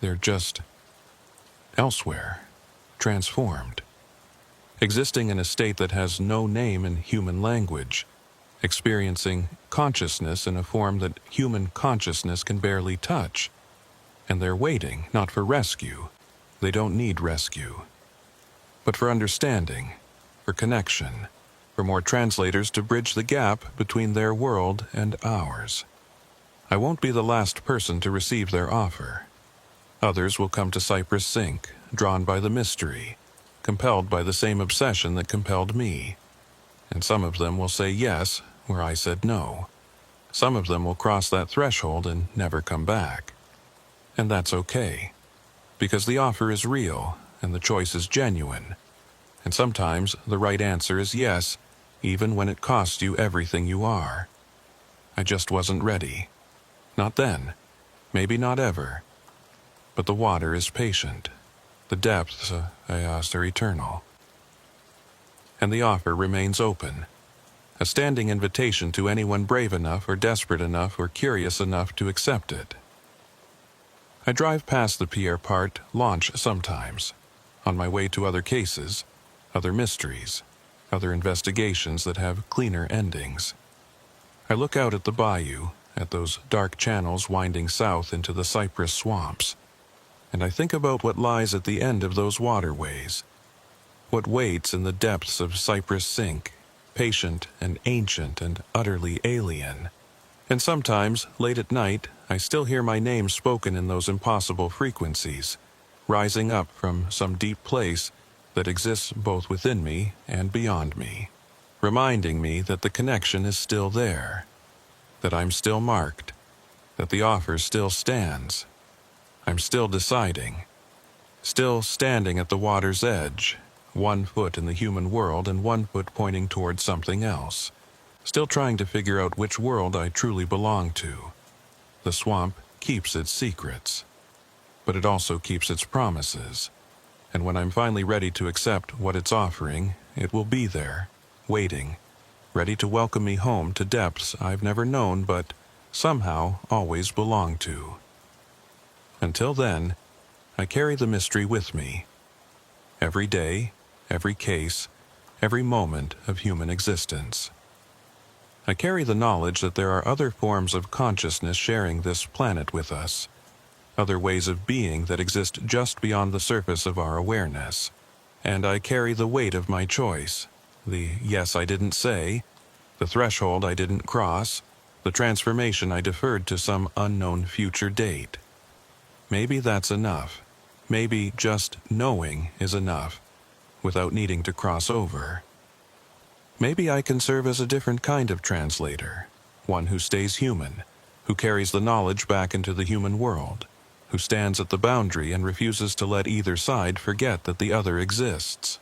They're just elsewhere, transformed, existing in a state that has no name in human language, experiencing consciousness in a form that human consciousness can barely touch. And they're waiting, not for rescue. They don't need rescue. But for understanding, for connection, for more translators to bridge the gap between their world and ours. I won't be the last person to receive their offer. Others will come to Cypress Sink, drawn by the mystery, compelled by the same obsession that compelled me. And some of them will say yes where I said no. Some of them will cross that threshold and never come back. And that's okay, because the offer is real and the choice is genuine. And sometimes the right answer is yes, even when it costs you everything you are. I just wasn't ready. Not then, maybe not ever. But the water is patient. The depths are eternal. And the offer remains open, a standing invitation to anyone brave enough or desperate enough or curious enough to accept it. I drive past the Pierre Part launch sometimes, on my way to other cases, other mysteries, other investigations that have cleaner endings. I look out at the bayou, at those dark channels winding south into the cypress swamps, and I think about what lies at the end of those waterways, what waits in the depths of Cypress Sink, patient and ancient and utterly alien. And sometimes, late at night, I still hear my name spoken in those impossible frequencies, rising up from some deep place that exists both within me and beyond me, reminding me that the connection is still there, that I'm still marked, that the offer still stands. I'm still deciding, still standing at the water's edge, 1 foot in the human world and 1 foot pointing towards something else. Still trying to figure out which world I truly belong to. The swamp keeps its secrets, but it also keeps its promises. And when I'm finally ready to accept what it's offering, it will be there, waiting, ready to welcome me home to depths I've never known but somehow always belonged to. Until then, I carry the mystery with me. Every day, every case, every moment of human existence. I carry the knowledge that there are other forms of consciousness sharing this planet with us, other ways of being that exist just beyond the surface of our awareness. And I carry the weight of my choice, the yes I didn't say, the threshold I didn't cross, the transformation I deferred to some unknown future date. Maybe that's enough. Maybe just knowing is enough, without needing to cross over. Maybe I can serve as a different kind of translator, one who stays human, who carries the knowledge back into the human world, who stands at the boundary and refuses to let either side forget that the other exists.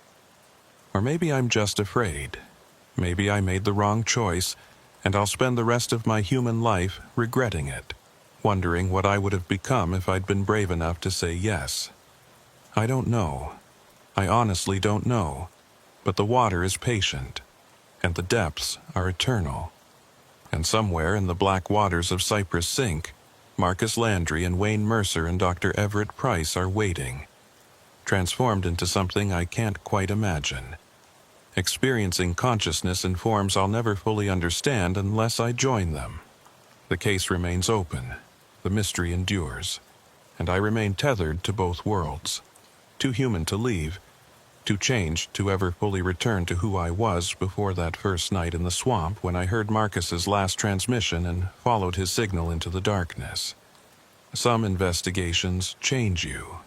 Or maybe I'm just afraid. Maybe I made the wrong choice, and I'll spend the rest of my human life regretting it, wondering what I would have become if I'd been brave enough to say yes. I don't know. I honestly don't know. But the water is patient, and the depths are eternal. And somewhere in the black waters of Cypress Sink, Marcus Landry and Wayne Mercer and Dr. Everett Price are waiting, transformed into something I can't quite imagine, experiencing consciousness in forms I'll never fully understand unless I join them. The case remains open, the mystery endures, and I remain tethered to both worlds, too human to leave, too changed to ever fully return to who I was before that first night in the swamp when I heard Marcus's last transmission and followed his signal into the darkness. Some investigations change you.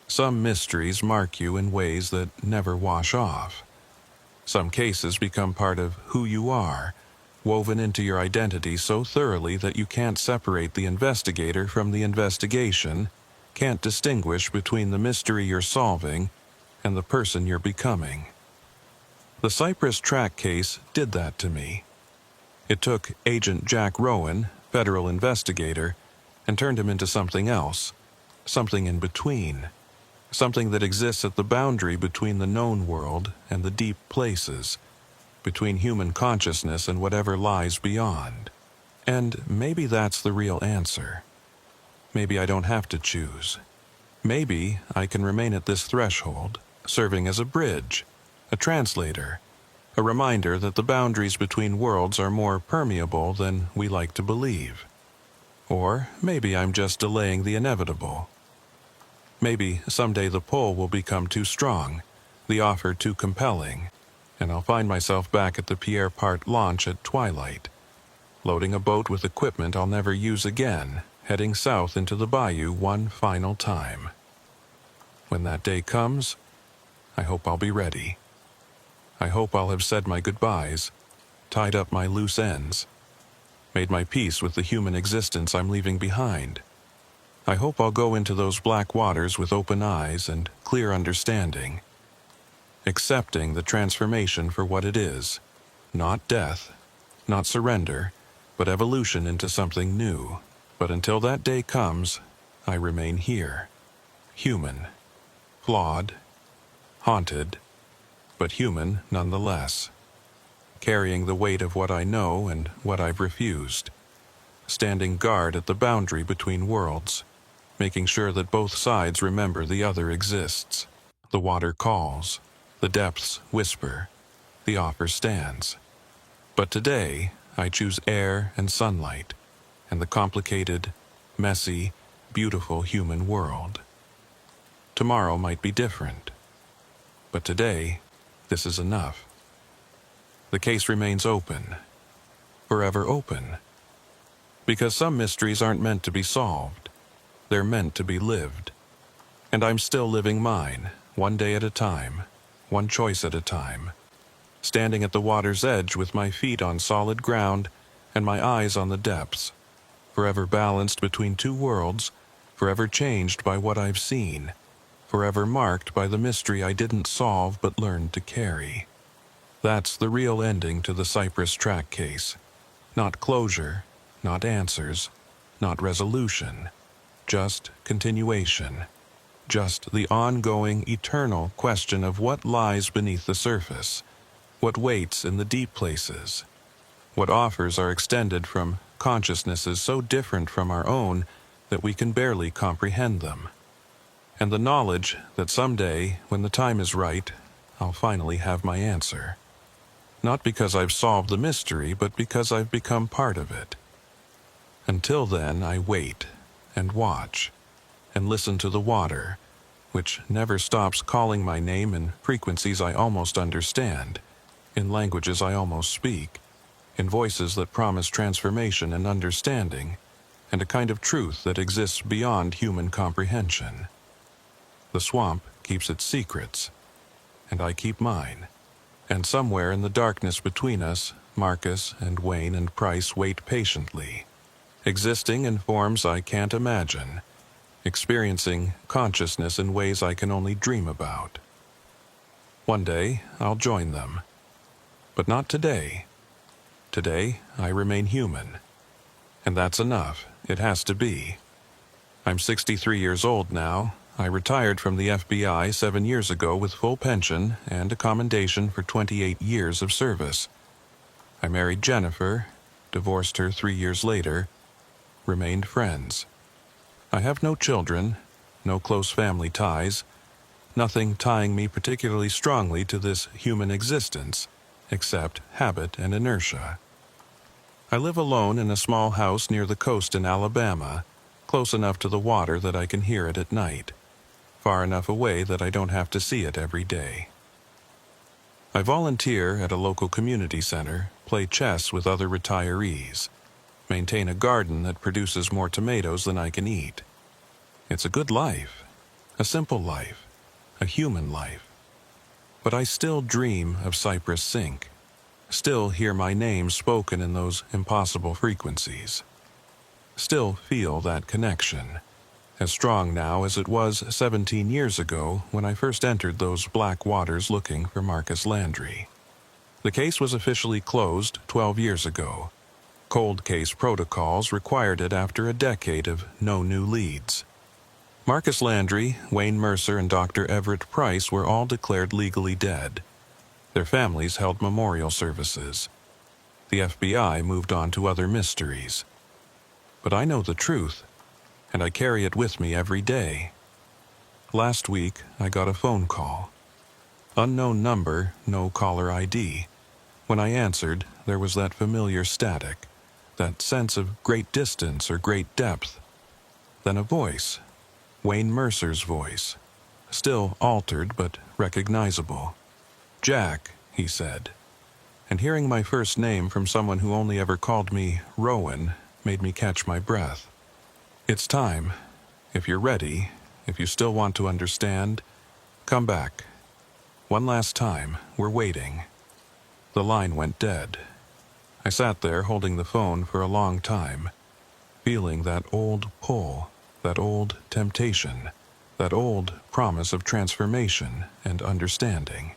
Some mysteries mark you in ways that never wash off. Some cases become part of who you are, woven into your identity so thoroughly that you can't separate the investigator from the investigation, can't distinguish between the mystery you're solving and the person you're becoming. The Cypress track case did that to me. It took Agent Jack Rowan, federal investigator, and turned him into something else, something in between, something that exists at the boundary between the known world and the deep places, between human consciousness and whatever lies beyond. And maybe that's the real answer. Maybe I don't have to choose. Maybe I can remain at this threshold, serving as a bridge, a translator, a reminder that the boundaries between worlds are more permeable than we like to believe. Or maybe I'm just delaying the inevitable. Maybe someday the pull will become too strong, the offer too compelling, and I'll find myself back at the Pierre Part launch at twilight, loading a boat with equipment I'll never use again, heading south into the bayou one final time. When that day comes, I hope I'll be ready. I hope I'll have said my goodbyes, tied up my loose ends, made my peace with the human existence I'm leaving behind. I hope I'll go into those black waters with open eyes and clear understanding, accepting the transformation for what it is, not death, not surrender, but evolution into something new. But until that day comes, I remain here, human, flawed, haunted, but human nonetheless, carrying the weight of what I know and what I've refused, standing guard at the boundary between worlds, making sure that both sides remember the other exists. The water calls, the depths whisper, the offer stands. But today, I choose air and sunlight, and the complicated, messy, beautiful human world. Tomorrow might be different, but today, this is enough. The case remains open, forever open, because some mysteries aren't meant to be solved. They're meant to be lived. And I'm still living mine, one day at a time, one choice at a time, standing at the water's edge with my feet on solid ground and my eyes on the depths, forever balanced between two worlds, forever changed by what I've seen, forever marked by the mystery I didn't solve but learned to carry. That's the real ending to the Cypress track case. Not closure, not answers, not resolution, just continuation, just the ongoing, eternal question of what lies beneath the surface, what waits in the deep places, what offers are extended from consciousnesses so different from our own that we can barely comprehend them, and the knowledge that someday, when the time is right, I'll finally have my answer. Not because I've solved the mystery, but because I've become part of it. Until then, I wait and watch and listen to the water, which never stops calling my name in frequencies I almost understand, in languages I almost speak, in voices that promise transformation and understanding, and a kind of truth that exists beyond human comprehension. The swamp keeps its secrets, and I keep mine. And somewhere in the darkness between us, Marcus and Wayne and Price wait patiently, existing in forms I can't imagine, experiencing consciousness in ways I can only dream about. One day, I'll join them. But not today. Today, I remain human. And that's enough. It has to be. I'm 63 years old now. I retired from the FBI 7 years ago with full pension and a commendation for 28 years of service. I married Jennifer, divorced her 3 years later, remained friends. I have no children, no close family ties, nothing tying me particularly strongly to this human existence, except habit and inertia. I live alone in a small house near the coast in Alabama, close enough to the water that I can hear it at night, far enough away that I don't have to see it every day. I volunteer at a local community center, play chess with other retirees, maintain a garden that produces more tomatoes than I can eat. It's a good life, a simple life, a human life. But I still dream of Cypress Sink, still hear my name spoken in those impossible frequencies, still feel that connection, as strong now as it was 17 years ago when I first entered those black waters looking for Marcus Landry. The case was officially closed 12 years ago. Cold case protocols required it after a decade of no new leads. Marcus Landry, Wayne Mercer, and Dr. Everett Price were all declared legally dead. Their families held memorial services. The FBI moved on to other mysteries. But I know the truth, and I carry it with me every day. Last week, I got a phone call. Unknown number, no caller ID. When I answered, there was that familiar static, that sense of great distance or great depth. Then a voice, Wayne Mercer's voice, still altered but recognizable. "Jack," he said. And hearing my first name from someone who only ever called me Rowan made me catch my breath. It's time. If you're ready, if you still want to understand, come back. One last time, we're waiting. The line went dead. I sat there holding the phone for a long time, feeling that old pull, that old temptation, that old promise of transformation and understanding.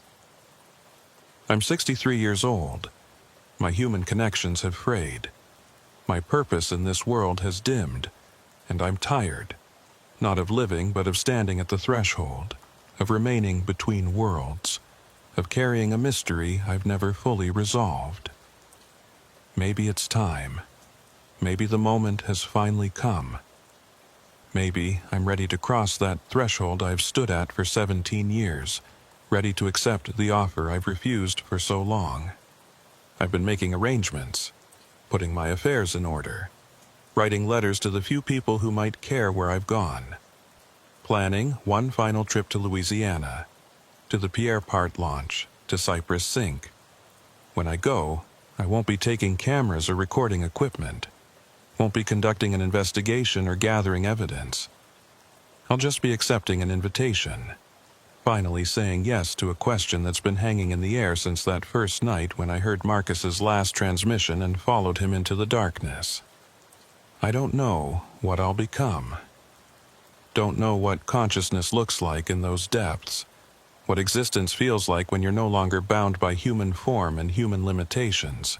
I'm 63 years old. My human connections have frayed. My purpose in this world has dimmed. And I'm tired, not of living, but of standing at the threshold, of remaining between worlds, of carrying a mystery I've never fully resolved. Maybe it's time. Maybe the moment has finally come. Maybe I'm ready to cross that threshold I've stood at for 17 years, ready to accept the offer I've refused for so long. I've been making arrangements, putting my affairs in order, writing letters to the few people who might care where I've gone, planning one final trip to Louisiana, to the Pierre Part launch, to Cypress Sink. When I go, I won't be taking cameras or recording equipment, won't be conducting an investigation or gathering evidence. I'll just be accepting an invitation, finally saying yes to a question that's been hanging in the air since that first night when I heard Marcus's last transmission and followed him into the darkness. I don't know what I'll become. Don't know what consciousness looks like in those depths, what existence feels like when you're no longer bound by human form and human limitations.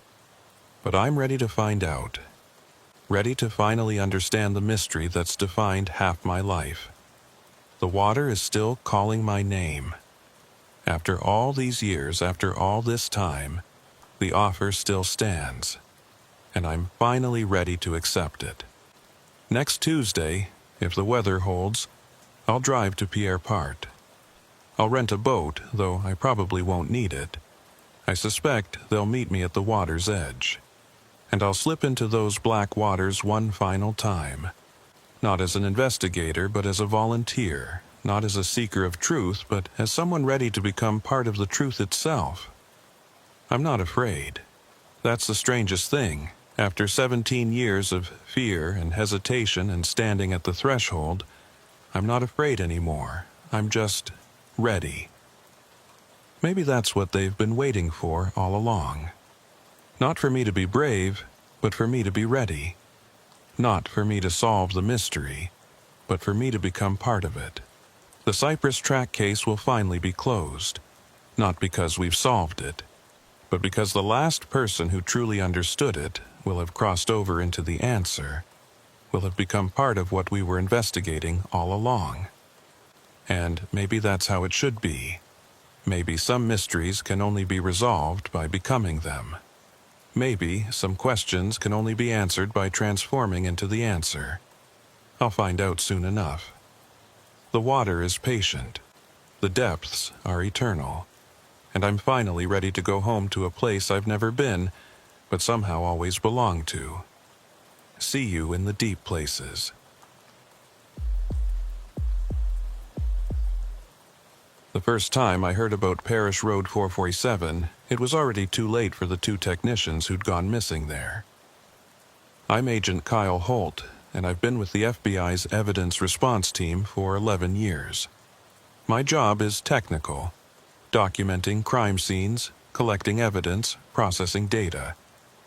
But I'm ready to find out, ready to finally understand the mystery that's defined half my life. The water is still calling my name. After all these years, after all this time, the offer still stands, and I'm finally ready to accept it. Next Tuesday, if the weather holds, I'll drive to Pierre Part. I'll rent a boat, though I probably won't need it. I suspect they'll meet me at the water's edge. And I'll slip into those black waters one final time. Not as an investigator, but as a volunteer. Not as a seeker of truth, but as someone ready to become part of the truth itself. I'm not afraid. That's the strangest thing. After 17 years of fear and hesitation and standing at the threshold, I'm not afraid anymore. I'm just ready. Maybe that's what they've been waiting for all along. Not for me to be brave, but for me to be ready. Not for me to solve the mystery, but for me to become part of it. The Cypress track case will finally be closed, not because we've solved it, but because the last person who truly understood it will have crossed over into the answer, will have become part of what we were investigating all along. And maybe that's how it should be. Maybe some mysteries can only be resolved by becoming them. Maybe some questions can only be answered by transforming into the answer. I'll find out soon enough. The water is patient. The depths are eternal. And I'm finally ready to go home to a place I've never been, but somehow always belonged to. See you in the deep places. The first time I heard about Parish Road 447, it was already too late for the 2 technicians who'd gone missing there. I'm Agent Kyle Holt, and I've been with the FBI's Evidence Response Team for 11 years. My job is technical, documenting crime scenes, collecting evidence, processing data.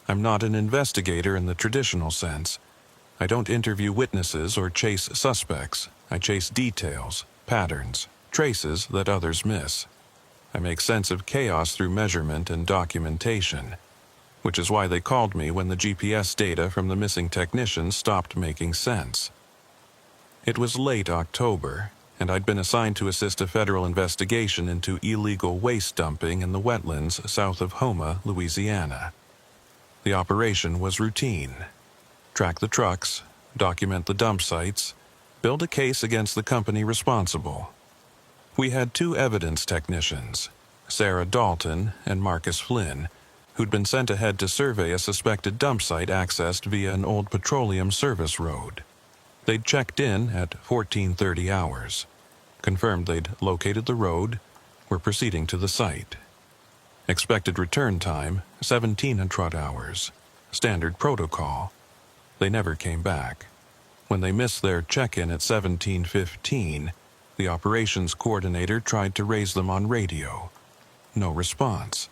I'm not an investigator in the traditional sense. I don't interview witnesses or chase suspects. I chase details, patterns, traces that others miss. I make sense of chaos through measurement and documentation, which is why they called me when the GPS data from the missing technicians stopped making sense. It was late October, and I'd been assigned to assist a federal investigation into illegal waste dumping in the wetlands south of Houma, Louisiana. The operation was routine. Track the trucks, document the dump sites, build a case against the company responsible. We had 2 evidence technicians, Sarah Dalton and Marcus Flynn, who'd been sent ahead to survey a suspected dump site accessed via an old petroleum service road. They'd checked in at 14:30 hours, confirmed they'd located the road, were proceeding to the site. Expected return time, 1700 hours. Standard protocol. They never came back. When they missed their check-in at 17:15, the operations coordinator tried to raise them on radio. No response.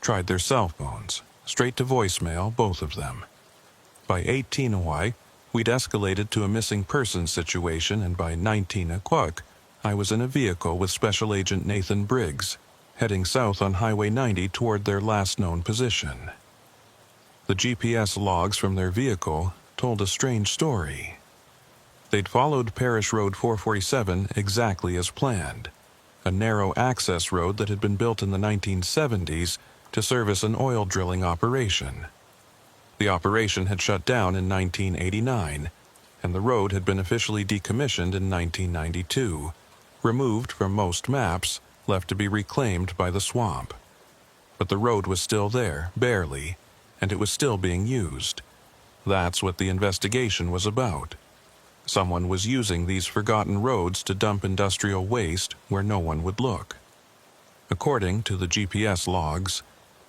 Tried their cell phones. Straight to voicemail, both of them. By 18:00, we'd escalated to a missing persons situation, and by 19:00, I was in a vehicle with Special Agent Nathan Briggs, heading south on Highway 90 toward their last known position. The GPS logs from their vehicle told a strange story. They'd followed Parish Road 447 exactly as planned, a narrow access road that had been built in the 1970s to service an oil drilling operation. The operation had shut down in 1989, and the road had been officially decommissioned in 1992, removed from most maps, left to be reclaimed by the swamp. But the road was still there, barely, and it was still being used. That's what the investigation was about. Someone was using these forgotten roads to dump industrial waste where no one would look. According to the GPS logs,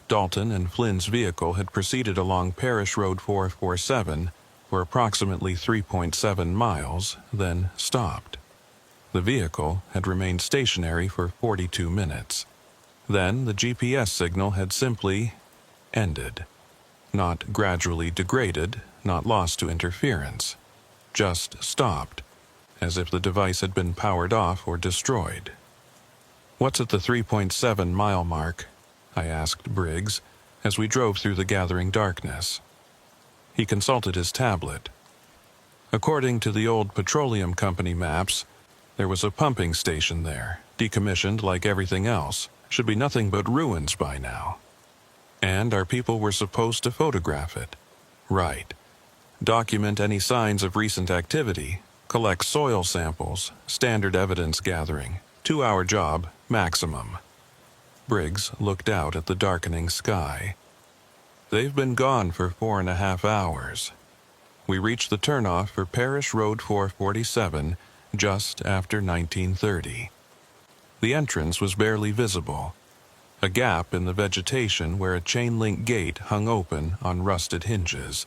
Dalton and Flynn's vehicle had proceeded along Parish Road 447 for approximately 3.7 miles, then stopped. The vehicle had remained stationary for 42 minutes. Then the GPS signal had simply ended. Not gradually degraded, not lost to interference. Just stopped, as if the device had been powered off or destroyed. "What's at the 3.7-mile mark?" I asked Briggs, as we drove through the gathering darkness. He consulted his tablet. According to the old petroleum company maps, there was a pumping station there, decommissioned like everything else, should be nothing but ruins by now. And our people were supposed to photograph it. Right. Document any signs of recent activity, collect soil samples, standard evidence gathering, 2-hour job, maximum. Briggs looked out at the darkening sky. They've been gone for 4.5 hours. We reached the turnoff for Parish Road 447 just after 1930. The entrance was barely visible, a gap in the vegetation where a chain-link gate hung open on rusted hinges.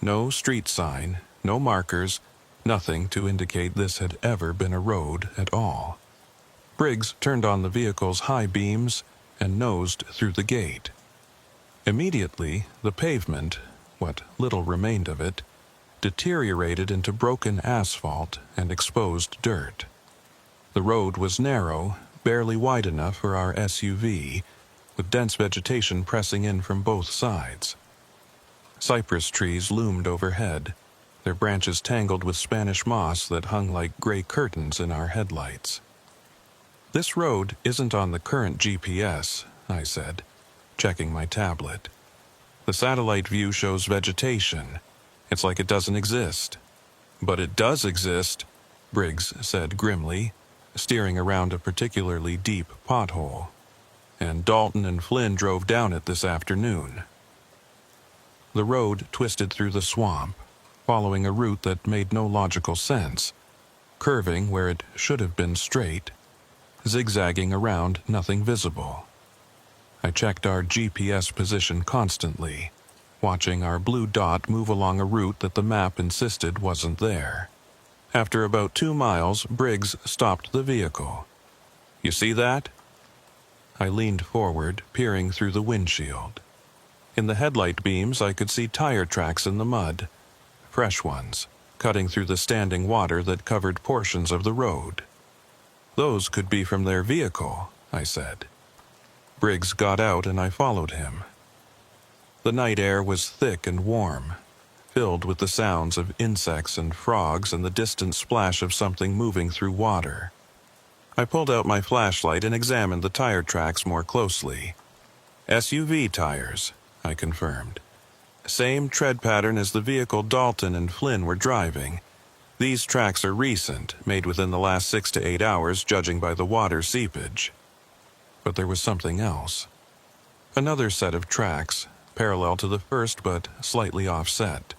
No street sign, no markers, nothing to indicate this had ever been a road at all. Briggs turned on the vehicle's high beams and nosed through the gate. Immediately, the pavement, what little remained of it, deteriorated into broken asphalt and exposed dirt. The road was narrow, barely wide enough for our SUV, with dense vegetation pressing in from both sides. Cypress trees loomed overhead, their branches tangled with Spanish moss that hung like gray curtains in our headlights. "This road isn't on the current GPS," I said, checking my tablet. "The satellite view shows vegetation. It's like it doesn't exist." "But it does exist," Briggs said grimly, steering around a particularly deep pothole. "And Dalton and Flynn drove down it this afternoon." The road twisted through the swamp, following a route that made no logical sense, curving where it should have been straight, zigzagging around nothing visible. I checked our GPS position constantly, watching our blue dot move along a route that the map insisted wasn't there. After about 2 miles, Briggs stopped the vehicle. "You see that?" I leaned forward, peering through the windshield. In the headlight beams, I could see tire tracks in the mud, fresh ones, cutting through the standing water that covered portions of the road. "Those could be from their vehicle," I said. Briggs got out and I followed him. The night air was thick and warm, filled with the sounds of insects and frogs and the distant splash of something moving through water. I pulled out my flashlight and examined the tire tracks more closely. "SUV tires," I confirmed. "Same tread pattern as the vehicle Dalton and Flynn were driving. These tracks are recent, made within the last 6 to 8 hours, judging by the water seepage." But there was something else. Another set of tracks, parallel to the first but slightly offset.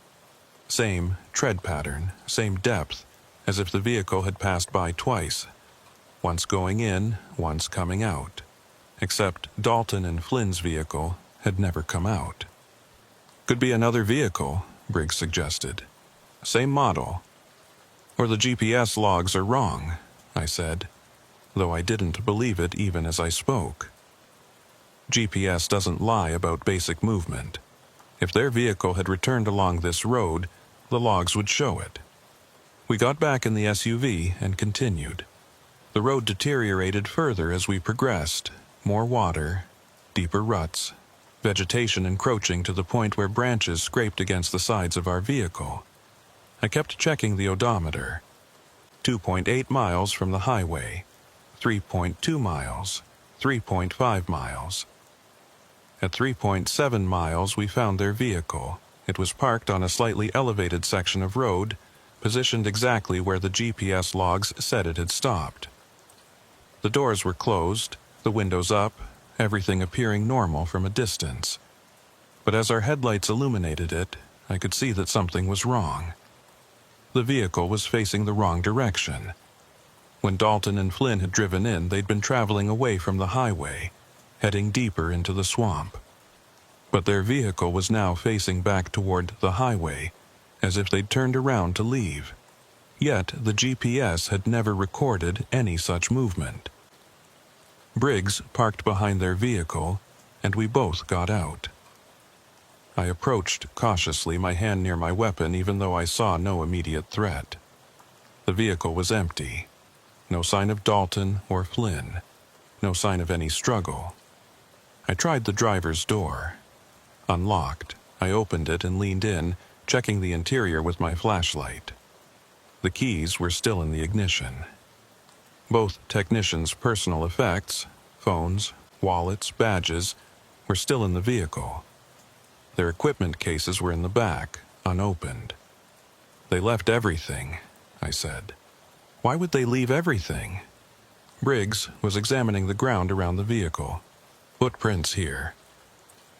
Same tread pattern, same depth, as if the vehicle had passed by twice, once going in, once coming out. Except Dalton and Flynn's vehicle had never come out. "Could be another vehicle," Briggs suggested. "Same model." "Or the GPS logs are wrong," I said, though I didn't believe it even as I spoke. GPS doesn't lie about basic movement. If their vehicle had returned along this road, the logs would show it. We got back in the SUV and continued. The road deteriorated further as we progressed. More water, deeper ruts, vegetation encroaching to the point where branches scraped against the sides of our vehicle. I kept checking the odometer. 2.8 miles from the highway, 3.2 miles, 3.5 miles. At 3.7 miles, we found their vehicle. It was parked on a slightly elevated section of road, positioned exactly where the GPS logs said it had stopped. The doors were closed, the windows up, everything appearing normal from a distance. But as our headlights illuminated it, I could see that something was wrong. The vehicle was facing the wrong direction. When Dalton and Flynn had driven in, they'd been traveling away from the highway, heading deeper into the swamp. But their vehicle was now facing back toward the highway, as if they'd turned around to leave. Yet the GPS had never recorded any such movement. Briggs parked behind their vehicle, and we both got out. I approached cautiously, my hand near my weapon, even though I saw no immediate threat. The vehicle was empty. No sign of Dalton or Flynn. No sign of any struggle. I tried the driver's door. Unlocked, I opened it and leaned in, checking the interior with my flashlight. The keys were still in the ignition. Both technicians' personal effects, phones, wallets, badges, were still in the vehicle. Their equipment cases were in the back, unopened. They left everything, I said. Why would they leave everything? Briggs was examining the ground around the vehicle. Footprints here.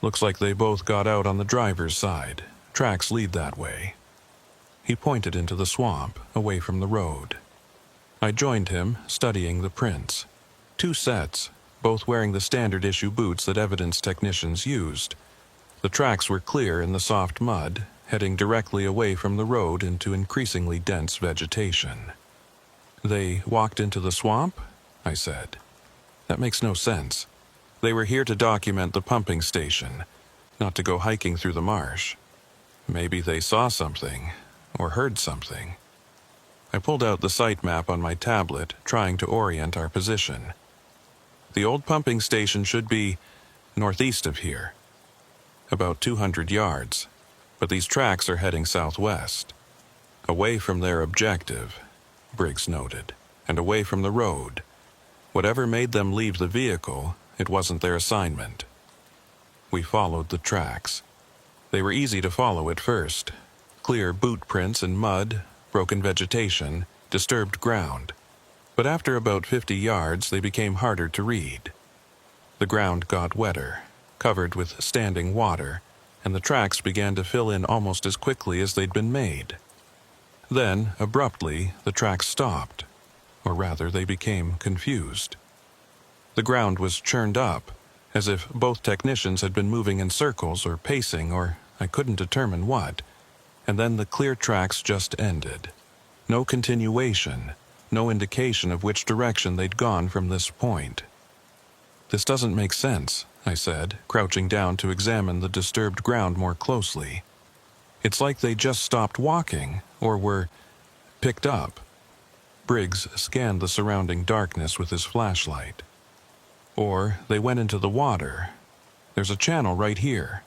Looks like they both got out on the driver's side. Tracks lead that way. He pointed into the swamp, away from the road. I joined him, studying the prints. 2 sets, both wearing the standard issue boots that evidence technicians used. The tracks were clear in the soft mud, heading directly away from the road into increasingly dense vegetation. They walked into the swamp? I said. That makes no sense. They were here to document the pumping station, not to go hiking through the marsh. Maybe they saw something, or heard something. I pulled out the site map on my tablet, trying to orient our position. The old pumping station should be northeast of here, about 200 yards, but these tracks are heading southwest, away from their objective, Briggs noted, and away from the road. Whatever made them leave the vehicle, it wasn't their assignment. We followed the tracks. They were easy to follow at first. Clear boot prints in mud, broken vegetation, disturbed ground. But after about 50 yards, they became harder to read. The ground got wetter, covered with standing water, and the tracks began to fill in almost as quickly as they'd been made. Then, abruptly, the tracks stopped, or rather, they became confused. The ground was churned up, as if both technicians had been moving in circles or pacing, or I couldn't determine what, and then the clear tracks just ended. No continuation, no indication of which direction they'd gone from this point. This doesn't make sense, I said, crouching down to examine the disturbed ground more closely. It's like they just stopped walking, or were picked up. Briggs scanned the surrounding darkness with his flashlight. Or they went into the water. There's a channel right here.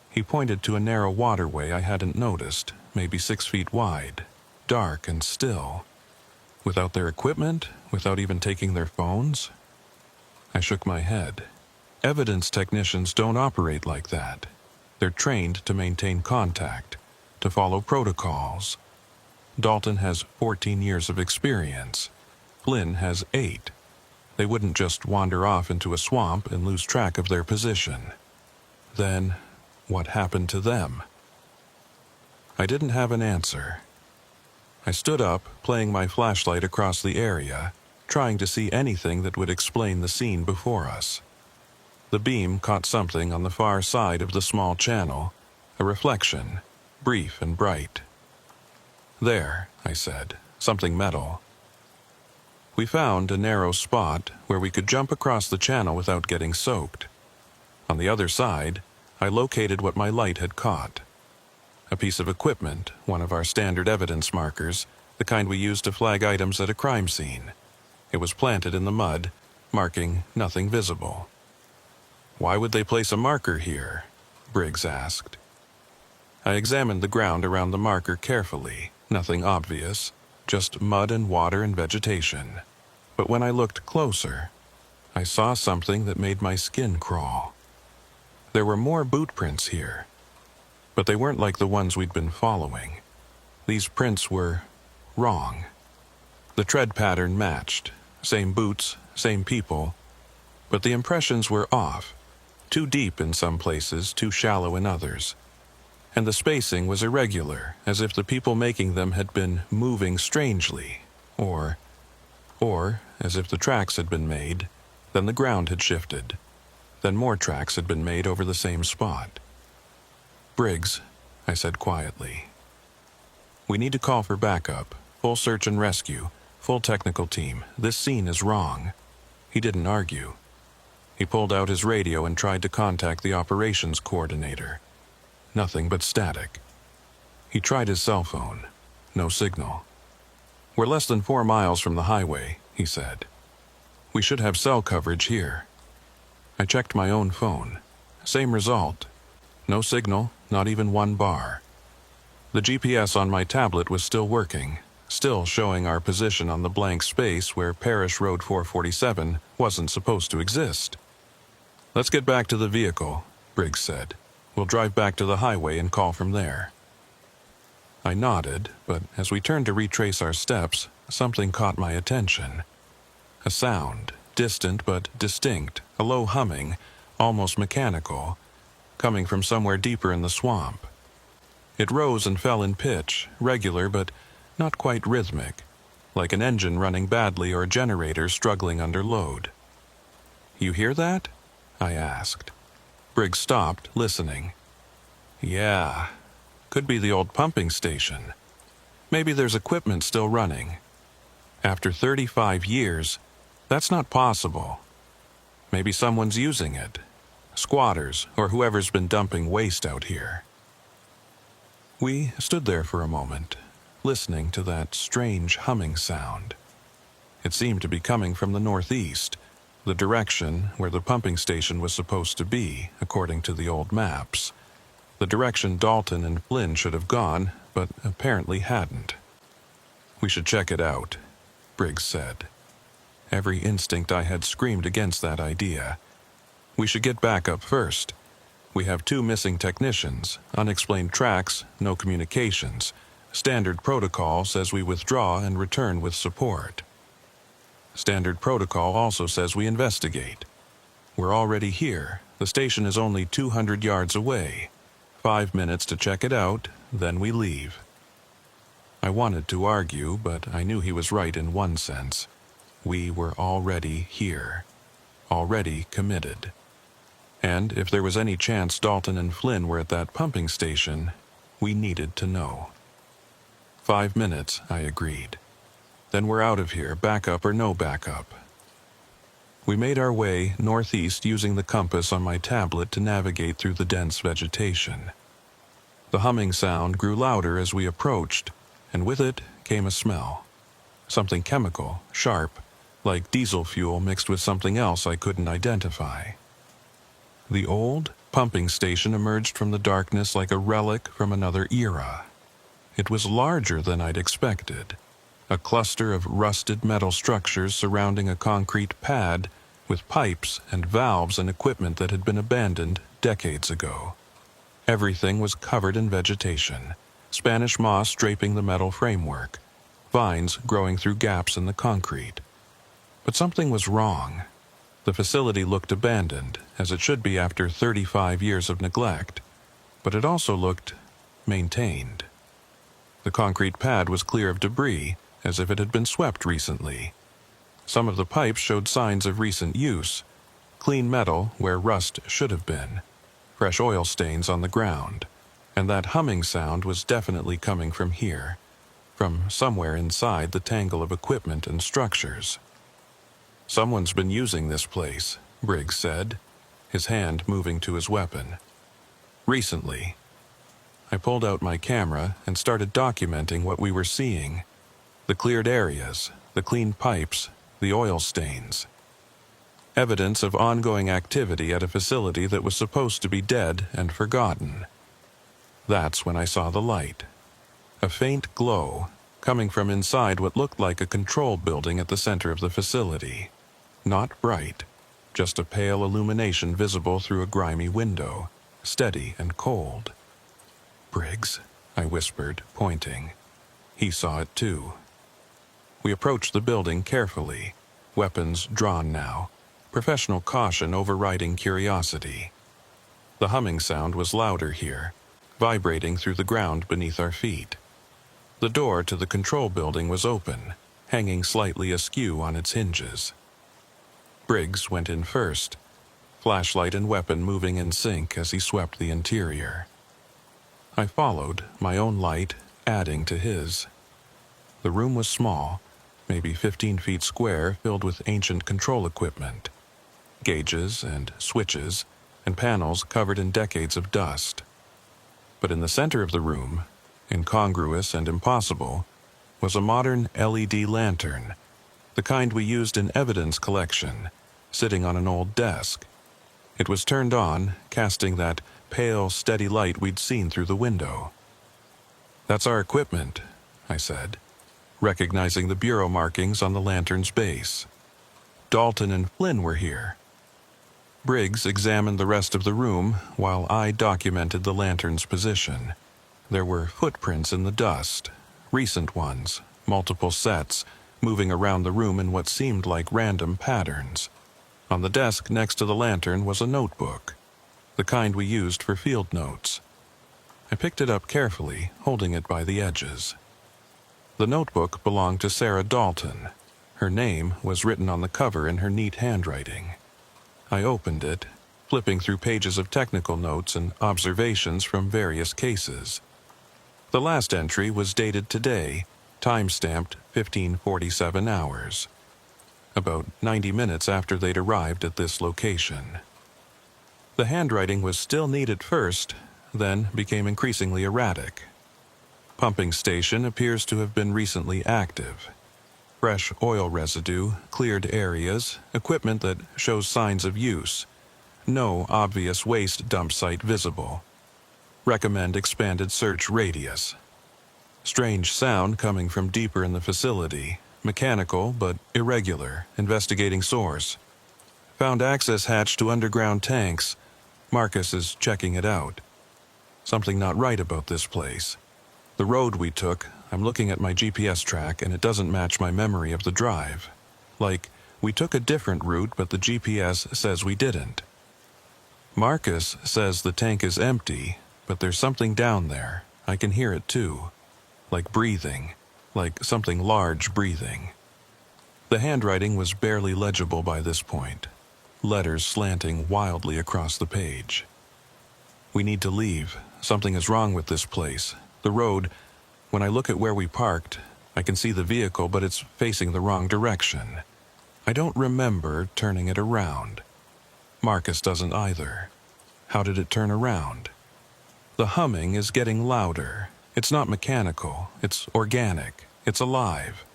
He pointed to a narrow waterway I hadn't noticed, maybe 6 feet wide, dark and still. Without their equipment, without even taking their phones? I shook my head. Evidence technicians don't operate like that. They're trained to maintain contact, to follow protocols. Dalton has 14 years of experience. Flynn has 8. They wouldn't just wander off into a swamp and lose track of their position. Then, what happened to them? I didn't have an answer. I stood up, playing my flashlight across the area, trying to see anything that would explain the scene before us. The beam caught something on the far side of the small channel, a reflection, brief and bright. There, I said, something metal. We found a narrow spot where we could jump across the channel without getting soaked. On the other side, I located what my light had caught. A piece of equipment, one of our standard evidence markers, the kind we use to flag items at a crime scene. It was planted in the mud, marking nothing visible. Why would they place a marker here? Briggs asked. I examined the ground around the marker carefully, nothing obvious, just mud and water and vegetation. But when I looked closer, I saw something that made my skin crawl. There were more boot prints here, but they weren't like the ones we'd been following. These prints were wrong. The tread pattern matched, same boots, same people, but the impressions were off, too deep in some places, too shallow in others. And the spacing was irregular, as if the people making them had been moving strangely, or as if the tracks had been made, then the ground had shifted, then more tracks had been made over the same spot. Briggs, I said quietly, we need to call for backup, full search and rescue, full technical team. This scene is wrong. He didn't argue. He pulled out his radio and tried to contact the operations coordinator. Nothing but static. He tried his cell phone. No signal. We're less than 4 miles from the highway, he said. We should have cell coverage here. I checked my own phone. Same result. No signal, not even 1 bar. The GPS on my tablet was still working. still showing our position on the blank space where Parish Road 447 wasn't supposed to exist. "Let's get back to the vehicle," Briggs said. "We'll drive back to the highway and call from there." I nodded, but as we turned to retrace our steps, something caught my attention. A sound, distant but distinct, a low humming, almost mechanical, coming from somewhere deeper in the swamp. It rose and fell in pitch, regular but not quite rhythmic, like an engine running badly or a generator struggling under load. "You hear that?" I asked. Briggs stopped, listening. "Yeah, could be the old pumping station. Maybe there's equipment still running. After 35 years, that's not possible. Maybe someone's using it. Squatters, or whoever's been dumping waste out here." We stood there for a moment, listening to that strange humming sound. It seemed to be coming from the northeast, the direction where the pumping station was supposed to be, according to the old maps. The direction Dalton and Flynn should have gone, but apparently hadn't. "We should check it out," Briggs said. Every instinct I had screamed against that idea. "We should get back up first. We have 2 missing technicians, unexplained tracks, no communications. Standard protocol says we withdraw and return with support. Standard protocol also says we investigate. We're already here. The station is only 200 yards away. 5 minutes to check it out, then we leave." I wanted to argue, but I knew he was right in one sense. We were already here, already committed. And if there was any chance Dalton and Flynn were at that pumping station, we needed to know. 5 minutes, I agreed. Then we're out of here, backup or no backup. We made our way northeast using the compass on my tablet to navigate through the dense vegetation. The humming sound grew louder as we approached, and with it came a smell. Something chemical, sharp, like diesel fuel mixed with something else I couldn't identify. The old pumping station emerged from the darkness like a relic from another era. It was larger than I'd expected. A cluster of rusted metal structures surrounding a concrete pad with pipes and valves and equipment that had been abandoned decades ago. Everything was covered in vegetation, Spanish moss draping the metal framework, vines growing through gaps in the concrete. But something was wrong. The facility looked abandoned, as it should be after 35 years of neglect, but it also looked maintained. The concrete pad was clear of debris, as if it had been swept recently. Some of the pipes showed signs of recent use, clean metal where rust should have been, fresh oil stains on the ground, and that humming sound was definitely coming from here, from somewhere inside the tangle of equipment and structures. "Someone's been using this place," Briggs said, his hand moving to his weapon. "Recently." I pulled out my camera and started documenting what we were seeing. The cleared areas, the clean pipes, the oil stains. Evidence of ongoing activity at a facility that was supposed to be dead and forgotten. That's when I saw the light. A faint glow coming from inside what looked like a control building at the center of the facility. Not bright, just a pale illumination visible through a grimy window, steady and cold. "Briggs," I whispered, pointing. He saw it too. We approached the building carefully, weapons drawn now, professional caution overriding curiosity. The humming sound was louder here, vibrating through the ground beneath our feet. The door to the control building was open, hanging slightly askew on its hinges. Briggs went in first, flashlight and weapon moving in sync as he swept the interior. I followed, my own light adding to his. The room was small, maybe 15 feet square, filled with ancient control equipment. Gauges and switches and panels covered in decades of dust. But in the center of the room, incongruous and impossible, was a modern LED lantern, the kind we used in evidence collection, sitting on an old desk. It was turned on, casting that pale, steady light we'd seen through the window. "That's our equipment," I said. recognizing the bureau markings on the lantern's base. Dalton and Flynn were here. Briggs examined the rest of the room while I documented the lantern's position. There were footprints in the dust, recent ones, multiple sets, moving around the room in what seemed like random patterns. On the desk next to the lantern was a notebook, the kind we used for field notes. I picked it up carefully, holding it by the edges. The notebook belonged to Sarah Dalton. Her name was written on the cover in her neat handwriting. I opened it, flipping through pages of technical notes and observations from various cases. The last entry was dated today, time-stamped 15:47 hours, about 90 minutes after they'd arrived at this location. The handwriting was still neat at first, then became increasingly erratic. Pumping station appears to have been recently active. Fresh oil residue, cleared areas, equipment that shows signs of use. No obvious waste dump site visible. Recommend expanded search radius. Strange sound coming from deeper in the facility. Mechanical, but irregular. Investigating source. Found access hatch to underground tanks. Marcus is checking it out. Something not right about this place. The road we took, I'm looking at my GPS track and it doesn't match my memory of the drive. Like, we took a different route, but the GPS says we didn't. Marcus says the tank is empty, but there's something down there. I can hear it too. Like breathing. Like something large breathing. The handwriting was barely legible by this point. Letters slanting wildly across the page. We need to leave. Something is wrong with this place. The road, when I look at where we parked, I can see the vehicle, but it's facing the wrong direction. I don't remember turning it around. Marcus doesn't either. How did it turn around? The humming is getting louder. It's not mechanical. It's organic. It's alive.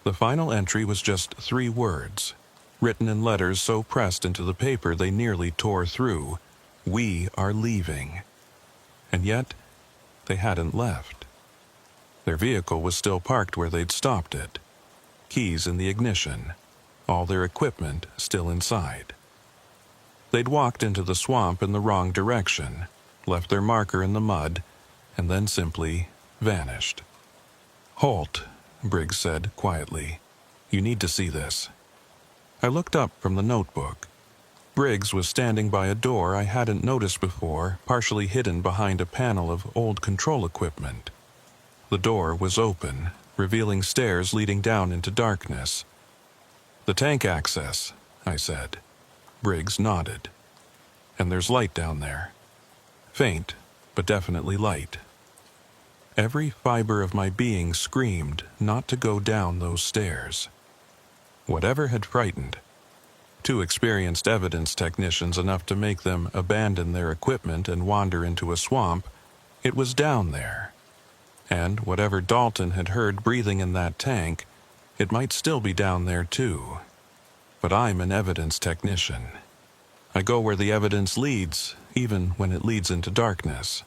The final entry was just 3 words, written in letters so pressed into the paper they nearly tore through. We are leaving. And yet, they hadn't left. Their vehicle was still parked where they'd stopped it. Keys in the ignition. All their equipment still inside. They'd walked into the swamp in the wrong direction, left their marker in the mud, and then simply vanished. "Halt," Briggs said quietly. "You need to see this." I looked up from the notebook. Briggs was standing by a door I hadn't noticed before, partially hidden behind a panel of old control equipment. The door was open, revealing stairs leading down into darkness. "The tank access," I said. Briggs nodded. "And there's light down there. Faint, but definitely light." Every fiber of my being screamed not to go down those stairs. Whatever had frightened, 2 experienced evidence technicians enough to make them abandon their equipment and wander into a swamp, it was down there. And whatever Dalton had heard breathing in that tank, it might still be down there too. But I'm an evidence technician. I go where the evidence leads, even when it leads into darkness.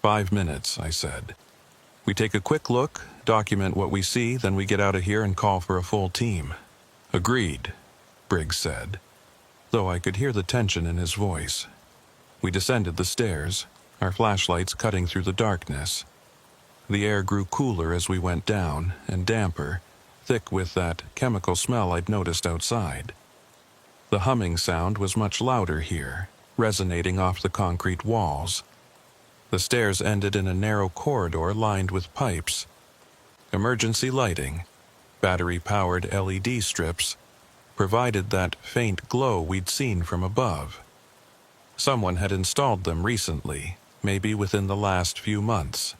5 minutes, I said. We take a quick look, document what we see, then we get out of here and call for a full team. Agreed, Briggs said, though I could hear the tension in his voice. We descended the stairs, our flashlights cutting through the darkness. The air grew cooler as we went down, and damper, thick with that chemical smell I'd noticed outside. The humming sound was much louder here, resonating off the concrete walls. The stairs ended in a narrow corridor lined with pipes. Emergency lighting, battery-powered LED strips, provided that faint glow we'd seen from above. Someone had installed them recently, maybe within the last few months.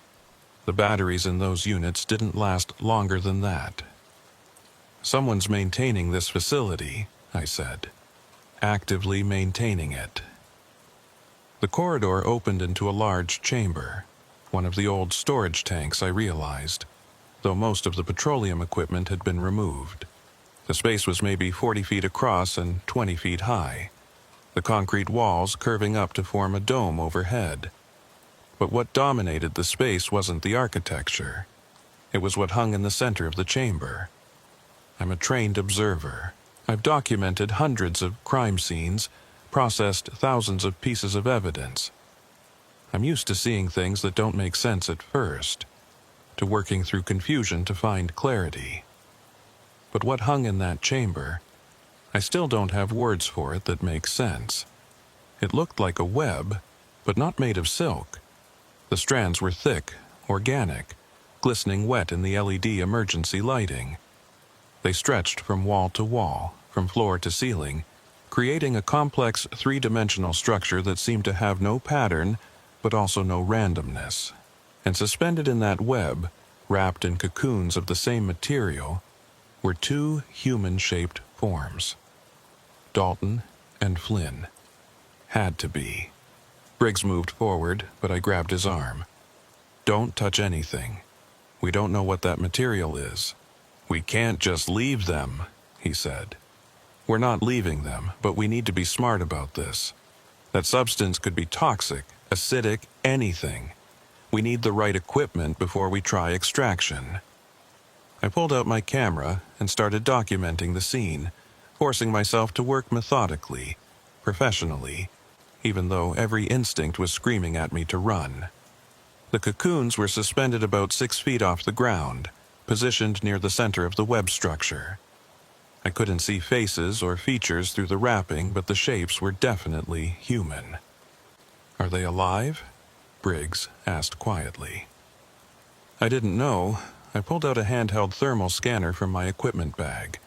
The batteries in those units didn't last longer than that. Someone's maintaining this facility, I said. Actively maintaining it. The corridor opened into a large chamber, one of the old storage tanks, I realized, though most of the petroleum equipment had been removed. The space was maybe 40 feet across and 20 feet high, the concrete walls curving up to form a dome overhead. But what dominated the space wasn't the architecture. It was what hung in the center of the chamber. I'm a trained observer. I've documented hundreds of crime scenes, processed thousands of pieces of evidence. I'm used to seeing things that don't make sense at first, to working through confusion to find clarity. But what hung in that chamber, I still don't have words for it that make sense. It looked like a web, but not made of silk. The strands were thick, organic, glistening wet in the LED emergency lighting. They stretched from wall to wall, from floor to ceiling, creating a complex three-dimensional structure that seemed to have no pattern, but also no randomness. And suspended in that web, wrapped in cocoons of the same material, were two human-shaped forms. Dalton and Flynn. Had to be. Briggs moved forward, but I grabbed his arm. Don't touch anything. We don't know what that material is. We can't just leave them, he said. We're not leaving them, but we need to be smart about this. That substance could be toxic, acidic, anything. We need the right equipment before we try extraction. I pulled out my camera and started documenting the scene, forcing myself to work methodically, professionally, even though every instinct was screaming at me to run. The cocoons were suspended about 6 feet off the ground, positioned near the center of the web structure. I couldn't see faces or features through the wrapping, but the shapes were definitely human. Are they alive? Briggs asked quietly. I didn't know. I pulled out a handheld thermal scanner from my equipment bag.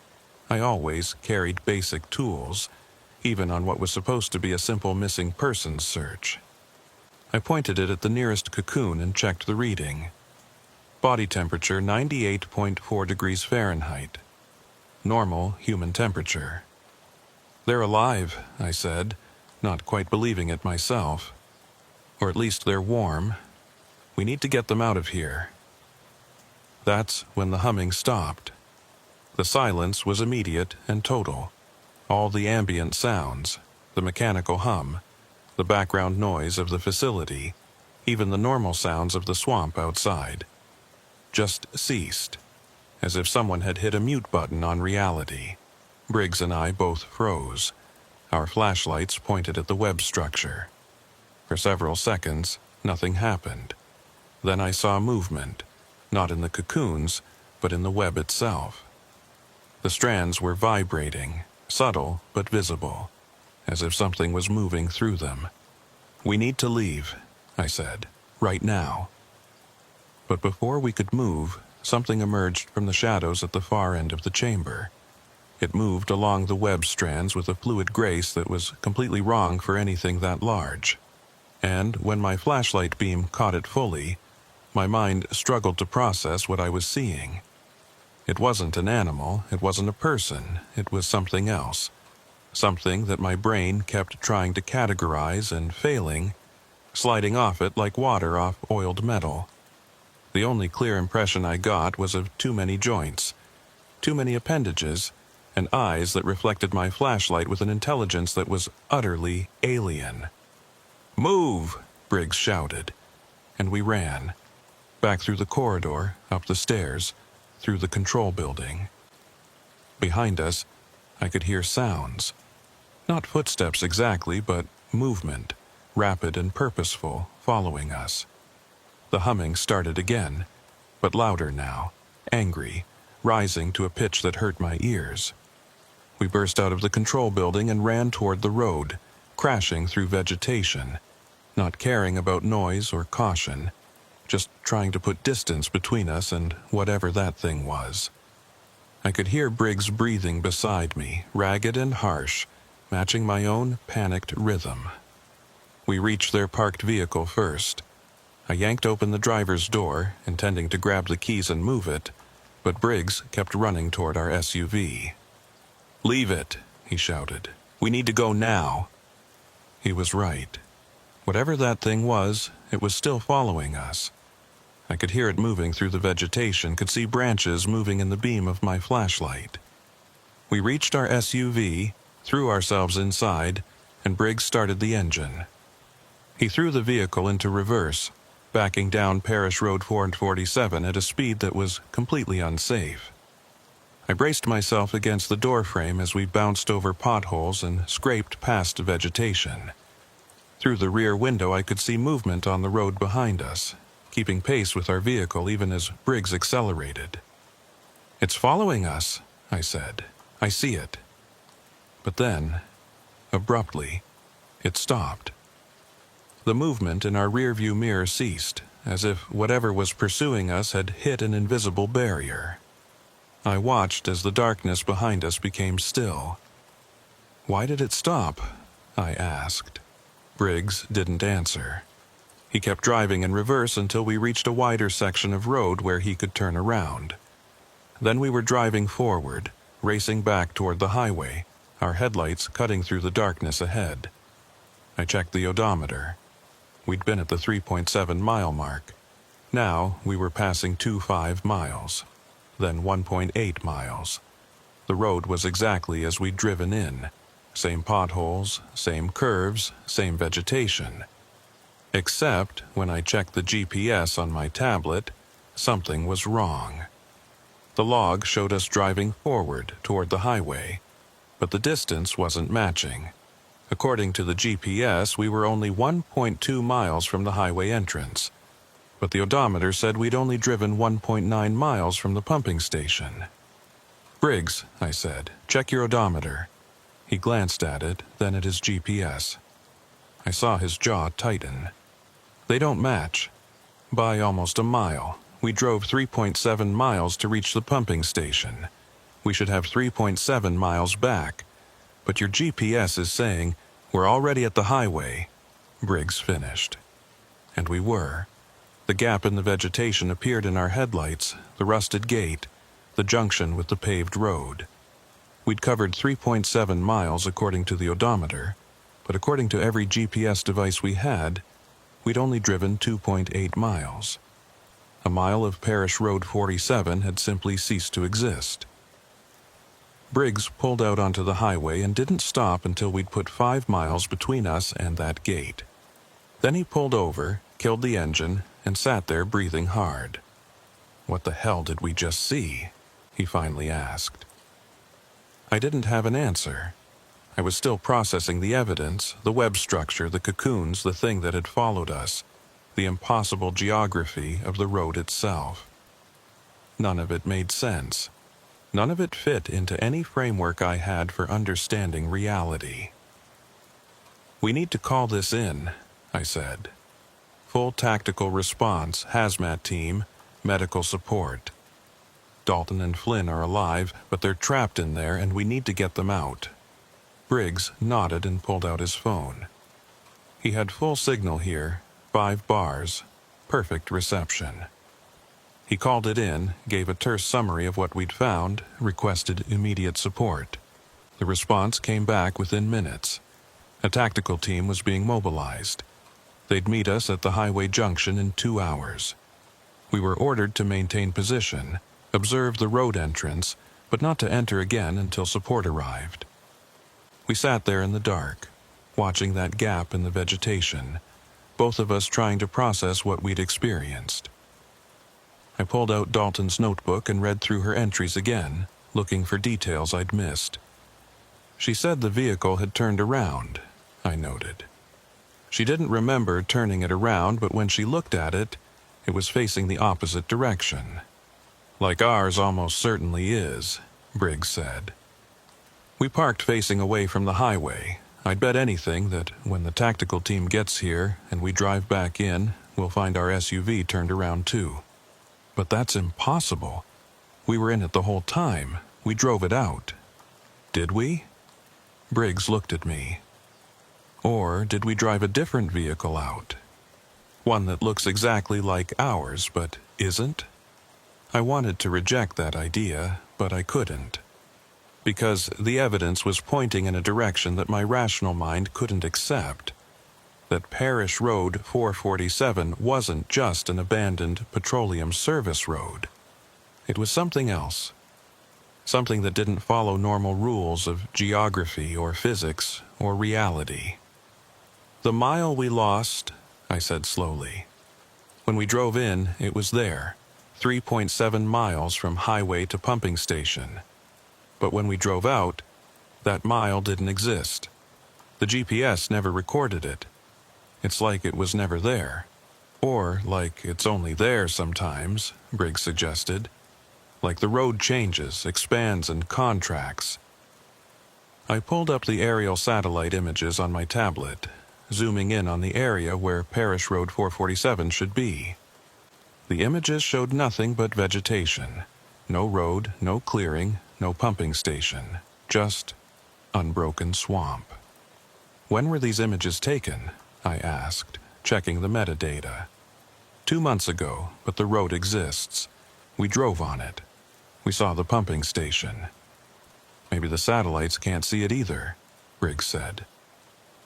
I always carried basic tools, even on what was supposed to be a simple missing persons search. I pointed it at the nearest cocoon and checked the reading. Body temperature 98.4 degrees Fahrenheit. Normal human temperature. They're alive, I said, not quite believing it myself. Or at least they're warm. We need to get them out of here. That's when the humming stopped. The silence was immediate and total. All the ambient sounds, the mechanical hum, the background noise of the facility, even the normal sounds of the swamp outside, just ceased, as if someone had hit a mute button on reality. Briggs and I both froze, our flashlights pointed at the web structure. For several seconds, nothing happened. Then I saw movement, not in the cocoons, but in the web itself. The strands were vibrating, subtle but visible, as if something was moving through them. We need to leave, I said, right now. But before we could move, something emerged from the shadows at the far end of the chamber. It moved along the web strands with a fluid grace that was completely wrong for anything that large. And when my flashlight beam caught it fully, my mind struggled to process what I was seeing. It wasn't an animal, it wasn't a person, it was something else. Something that my brain kept trying to categorize and failing, sliding off it like water off oiled metal. The only clear impression I got was of too many joints, too many appendages, and eyes that reflected my flashlight with an intelligence that was utterly alien. "Move!" Briggs shouted, and we ran. Back through the corridor, up the stairs, through the control building. Behind us, I could hear sounds. Not footsteps exactly, but movement, rapid and purposeful, following us. The humming started again, but louder now, angry, rising to a pitch that hurt my ears. We burst out of the control building and ran toward the road, crashing through vegetation, not caring about noise or caution, just trying to put distance between us and whatever that thing was. I could hear Briggs breathing beside me, ragged and harsh, matching my own panicked rhythm. We reached their parked vehicle first. I yanked open the driver's door, intending to grab the keys and move it, but Briggs kept running toward our SUV. "Leave it," he shouted. "We need to go now." He was right. Whatever that thing was, it was still following us. I could hear it moving through the vegetation, could see branches moving in the beam of my flashlight. We reached our SUV, threw ourselves inside, and Briggs started the engine. He threw the vehicle into reverse, backing down Parish Road 447 at a speed that was completely unsafe. I braced myself against the doorframe as we bounced over potholes and scraped past vegetation. Through the rear window I could see movement on the road behind us, keeping pace with our vehicle even as Briggs accelerated. "It's following us," I said. "I see it." But then, abruptly, it stopped. The movement in our rearview mirror ceased, as if whatever was pursuing us had hit an invisible barrier. I watched as the darkness behind us became still. "Why did it stop?" I asked. Briggs didn't answer. He kept driving in reverse until we reached a wider section of road where he could turn around. Then we were driving forward, racing back toward the highway, our headlights cutting through the darkness ahead. I checked the odometer. We'd been at the 3.7-mile mark. Now we were passing 2.5 miles, then 1.8 miles. The road was exactly as we'd driven in. Same potholes, same curves, same vegetation. Except when I checked the GPS on my tablet, something was wrong. The log showed us driving forward toward the highway, but the distance wasn't matching. According to the GPS, we were only 1.2 miles from the highway entrance, but the odometer said we'd only driven 1.9 miles from the pumping station. "Briggs," I said, "check your odometer." He glanced at it, then at his GPS. I saw his jaw tighten. "They don't match. By almost a mile. We drove 3.7 miles to reach the pumping station. We should have 3.7 miles back. But your GPS is saying we're already at the highway," Briggs finished. And we were. The gap in the vegetation appeared in our headlights, the rusted gate, the junction with the paved road. We'd covered 3.7 miles according to the odometer, but according to every GPS device we had, we'd only driven 2.8 miles. A mile of Parish Road 47 had simply ceased to exist. Briggs pulled out onto the highway and didn't stop until we'd put 5 miles between us and that gate. Then he pulled over, killed the engine, and sat there breathing hard. "What the hell did we just see?" he finally asked. I didn't have an answer. I was still processing the evidence, the web structure, the cocoons, the thing that had followed us, the impossible geography of the road itself. None of it made sense. None of it fit into any framework I had for understanding reality. "We need to call this in," I said. "Full tactical response, hazmat team, medical support. Dalton and Flynn are alive, but they're trapped in there and we need to get them out." Briggs nodded and pulled out his phone. He had full signal here, 5 bars, perfect reception. He called it in, gave a terse summary of what we'd found, requested immediate support. The response came back within minutes. A tactical team was being mobilized. They'd meet us at the highway junction in 2 hours. We were ordered to maintain position, observe the road entrance, but not to enter again until support arrived. We sat there in the dark, watching that gap in the vegetation, both of us trying to process what we'd experienced. I pulled out Dalton's notebook and read through her entries again, looking for details I'd missed. She said the vehicle had turned around, I noted. She didn't remember turning it around, but when she looked at it, it was facing the opposite direction. "Like ours almost certainly is," Briggs said. We parked facing away from the highway. I'd bet anything that when the tactical team gets here and we drive back in, we'll find our SUV turned around too. But that's impossible. We were in it the whole time. We drove it out. Did we? Briggs looked at me. Or did we drive a different vehicle out? One that looks exactly like ours, but isn't? I wanted to reject that idea, but I couldn't. Because the evidence was pointing in a direction that my rational mind couldn't accept. That Parish Road 447 wasn't just an abandoned petroleum service road. It was something else. Something that didn't follow normal rules of geography or physics or reality. "The mile we lost," I said slowly, When we drove in, it was there, 3.7 miles from highway to pumping station. But when we drove out, that mile didn't exist. The GPS never recorded it. It's like it was never there. Or like it's only there sometimes, Briggs suggested. Like the road changes, expands, and contracts. I pulled up the aerial satellite images on my tablet, zooming in on the area where Parish Road 447 should be. The images showed nothing but vegetation. No road, no clearing, no pumping station. Just unbroken swamp. When were these images taken? I asked, checking the metadata. 2 months ago, but the road exists. We drove on it. We saw the pumping station. Maybe the satellites can't see it either, Briggs said.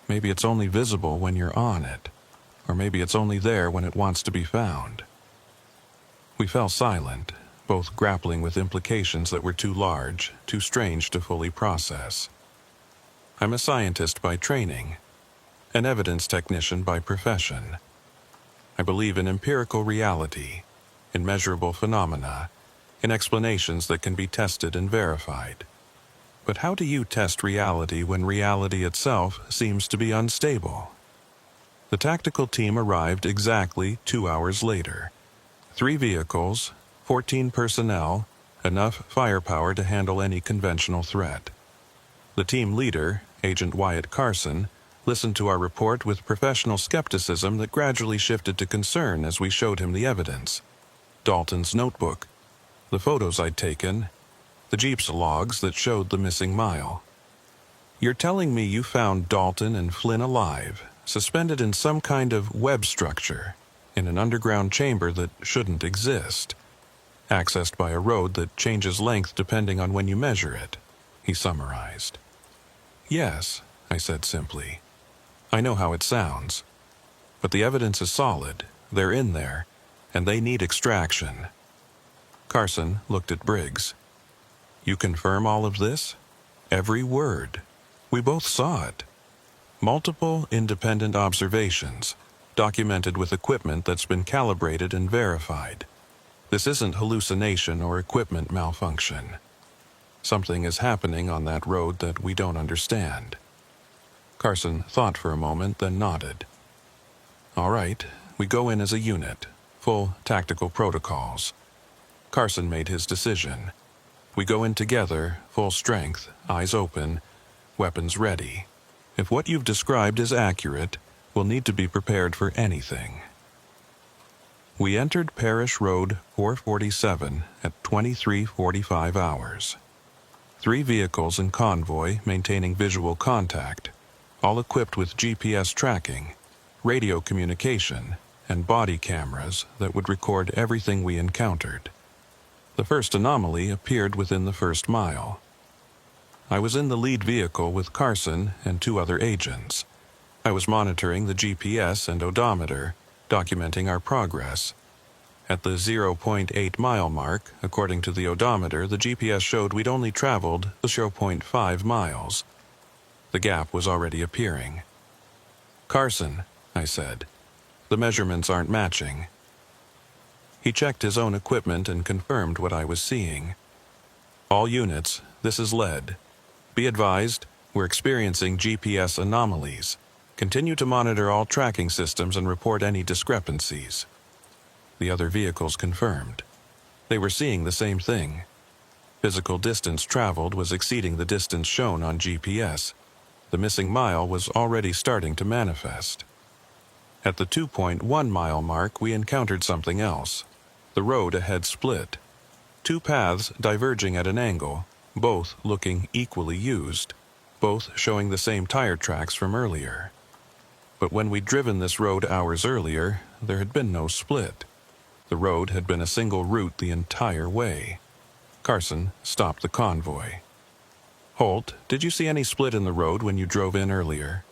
Maybe it's only visible when you're on it, or maybe it's only there when it wants to be found. We fell silent, both grappling with implications that were too large, too strange to fully process. I'm a scientist by training, an evidence technician by profession. I believe in empirical reality, in measurable phenomena, in explanations that can be tested and verified. But how do you test reality when reality itself seems to be unstable? The tactical team arrived exactly 2 hours later. 3 vehicles, 14 personnel, enough firepower to handle any conventional threat. The team leader, Agent Wyatt Carson, listened to our report with professional skepticism that gradually shifted to concern as we showed him the evidence. Dalton's notebook, the photos I'd taken, the Jeep's logs that showed the missing mile. You're telling me you found Dalton and Flynn alive, suspended in some kind of web structure, in an underground chamber that shouldn't exist, accessed by a road that changes length depending on when you measure it, he summarized. Yes, I said simply. I know how it sounds. But the evidence is solid, they're in there, and they need extraction. Carson looked at Briggs. You confirm all of this? Every word. We both saw it. Multiple independent observations, documented with equipment that's been calibrated and verified. This isn't hallucination or equipment malfunction. Something is happening on that road that we don't understand. Carson thought for a moment, then nodded. All right, we go in as a unit, full tactical protocols. Carson made his decision. We go in together, full strength, eyes open, weapons ready. If what you've described is accurate, we'll need to be prepared for anything. We entered Parish Road 447 at 23:45 hours. 3 vehicles in convoy maintaining visual contact, all equipped with GPS tracking, radio communication, and body cameras that would record everything we encountered. The first anomaly appeared within the first mile. I was in the lead vehicle with Carson and 2 other agents. I was monitoring the GPS and odometer, documenting our progress. At the 0.8 mile mark, according to the odometer, the GPS showed we'd only traveled the 0.5 miles. The gap was already appearing. Carson, I said, the measurements aren't matching. He checked his own equipment and confirmed what I was seeing. All units, this is lead. Be advised, we're experiencing GPS anomalies. Continue to monitor all tracking systems and report any discrepancies. The other vehicles confirmed. They were seeing the same thing. Physical distance traveled was exceeding the distance shown on GPS. The missing mile was already starting to manifest. At the 2.1 mile mark, we encountered something else. The road ahead split. 2 paths diverging at an angle, both looking equally used, both showing the same tire tracks from earlier. But when we'd driven this road hours earlier, there had been no split. The road had been a single route the entire way. Carson stopped the convoy. Holt, did you see any split in the road when you drove in earlier?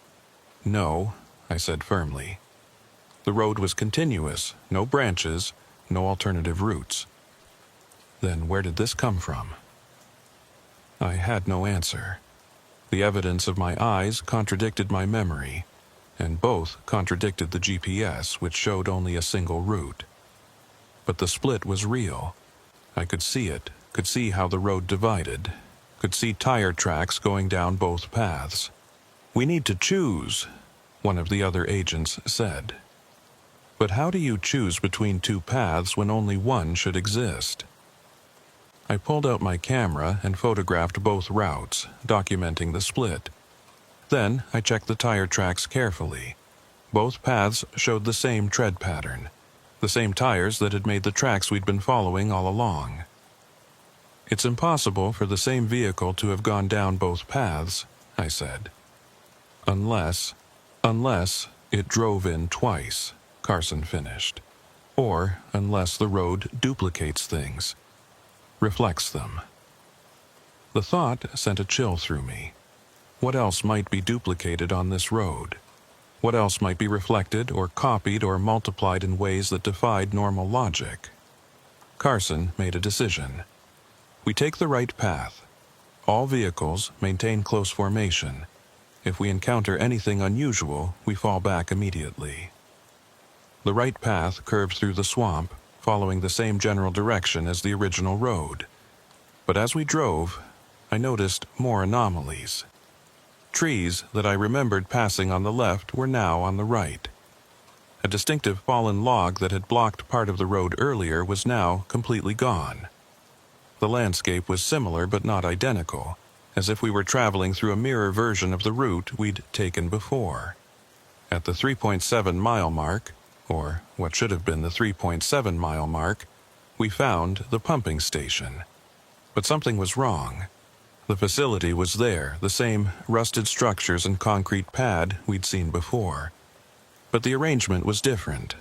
No, I said firmly. The road was continuous, no branches, no alternative routes. Then where did this come from? I had no answer. The evidence of my eyes contradicted my memory. and both contradicted the GPS, which showed only a single route. But the split was real. I could see it, could see how the road divided, could see tire tracks going down both paths. "We need to choose," one of the other agents said. "But how do you choose between two paths when only one should exist?" I pulled out my camera and photographed both routes, documenting the split. Then I checked the tire tracks carefully. Both paths showed the same tread pattern, the same tires that had made the tracks we'd been following all along. "It's impossible for the same vehicle to have gone down both paths," I said. Unless it drove in twice," Carson finished. "Or unless the road duplicates things, reflects them." The thought sent a chill through me. What else might be duplicated on this road? What else might be reflected or copied or multiplied in ways that defied normal logic? Carson made a decision. "We take the right path. All vehicles maintain close formation. If we encounter anything unusual, we fall back immediately." The right path curved through the swamp, following the same general direction as the original road. But as we drove, I noticed more anomalies. Trees that I remembered passing on the left were now on the right. A distinctive fallen log that had blocked part of the road earlier was now completely gone. The landscape was similar but not identical, as if we were traveling through a mirror version of the route we'd taken before. At the 3.7-mile mark, or what should have been the 3.7-mile mark, we found the pumping station. But something was wrong. The facility was there, the same rusted structures and concrete pad we'd seen before. But the arrangement was different.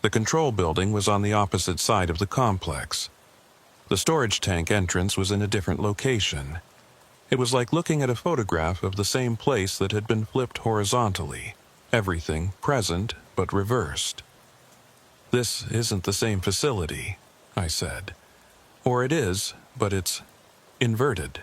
The control building was on the opposite side of the complex. The storage tank entrance was in a different location. It was like looking at a photograph of the same place that had been flipped horizontally, everything present but reversed. "This isn't the same facility," I said. "Or it is, but it's inverted."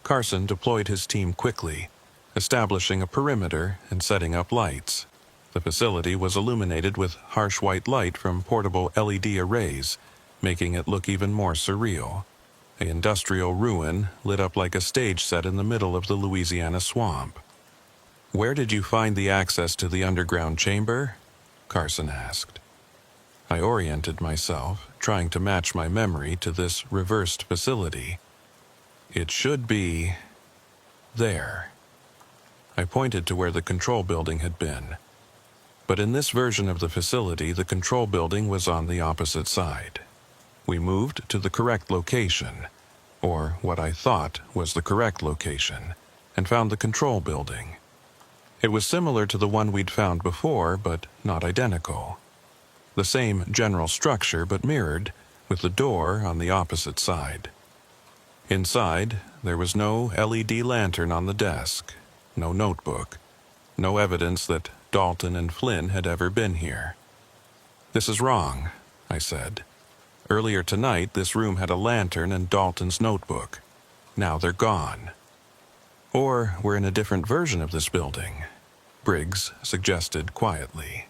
Carson deployed his team quickly, establishing a perimeter and setting up lights. The facility was illuminated with harsh white light from portable LED arrays, making it look even more surreal. An industrial ruin lit up like a stage set in the middle of the Louisiana swamp. "Where did you find the access to the underground chamber?" Carson asked. I oriented myself, trying to match my memory to this reversed facility. "It should be there." I pointed to where the control building had been. But in this version of the facility, the control building was on the opposite side. We moved to the correct location, or what I thought was the correct location, and found the control building. It was similar to the one we'd found before, but not identical. The same general structure, but mirrored, with the door on the opposite side. Inside, there was no LED lantern on the desk, no notebook, no evidence that Dalton and Flynn had ever been here. "This is wrong," I said. "Earlier tonight, this room had a lantern and Dalton's notebook. Now they're gone." "Or we're in a different version of this building," Briggs suggested quietly.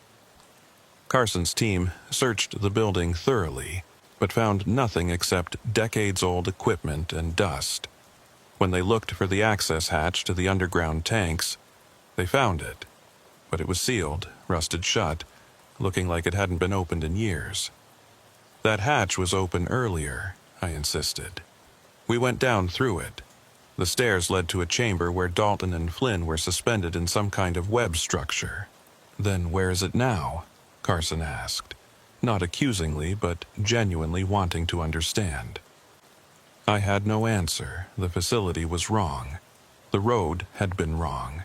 Carson's team searched the building thoroughly, but found nothing except decades-old equipment and dust. When they looked for the access hatch to the underground tanks, they found it, but it was sealed, rusted shut, looking like it hadn't been opened in years. "That hatch was open earlier," I insisted. "We went down through it. The stairs led to a chamber where Dalton and Flynn were suspended in some kind of web structure." "Then where is it now?" Carson asked, not accusingly, but genuinely wanting to understand. I had no answer. The facility was wrong. The road had been wrong.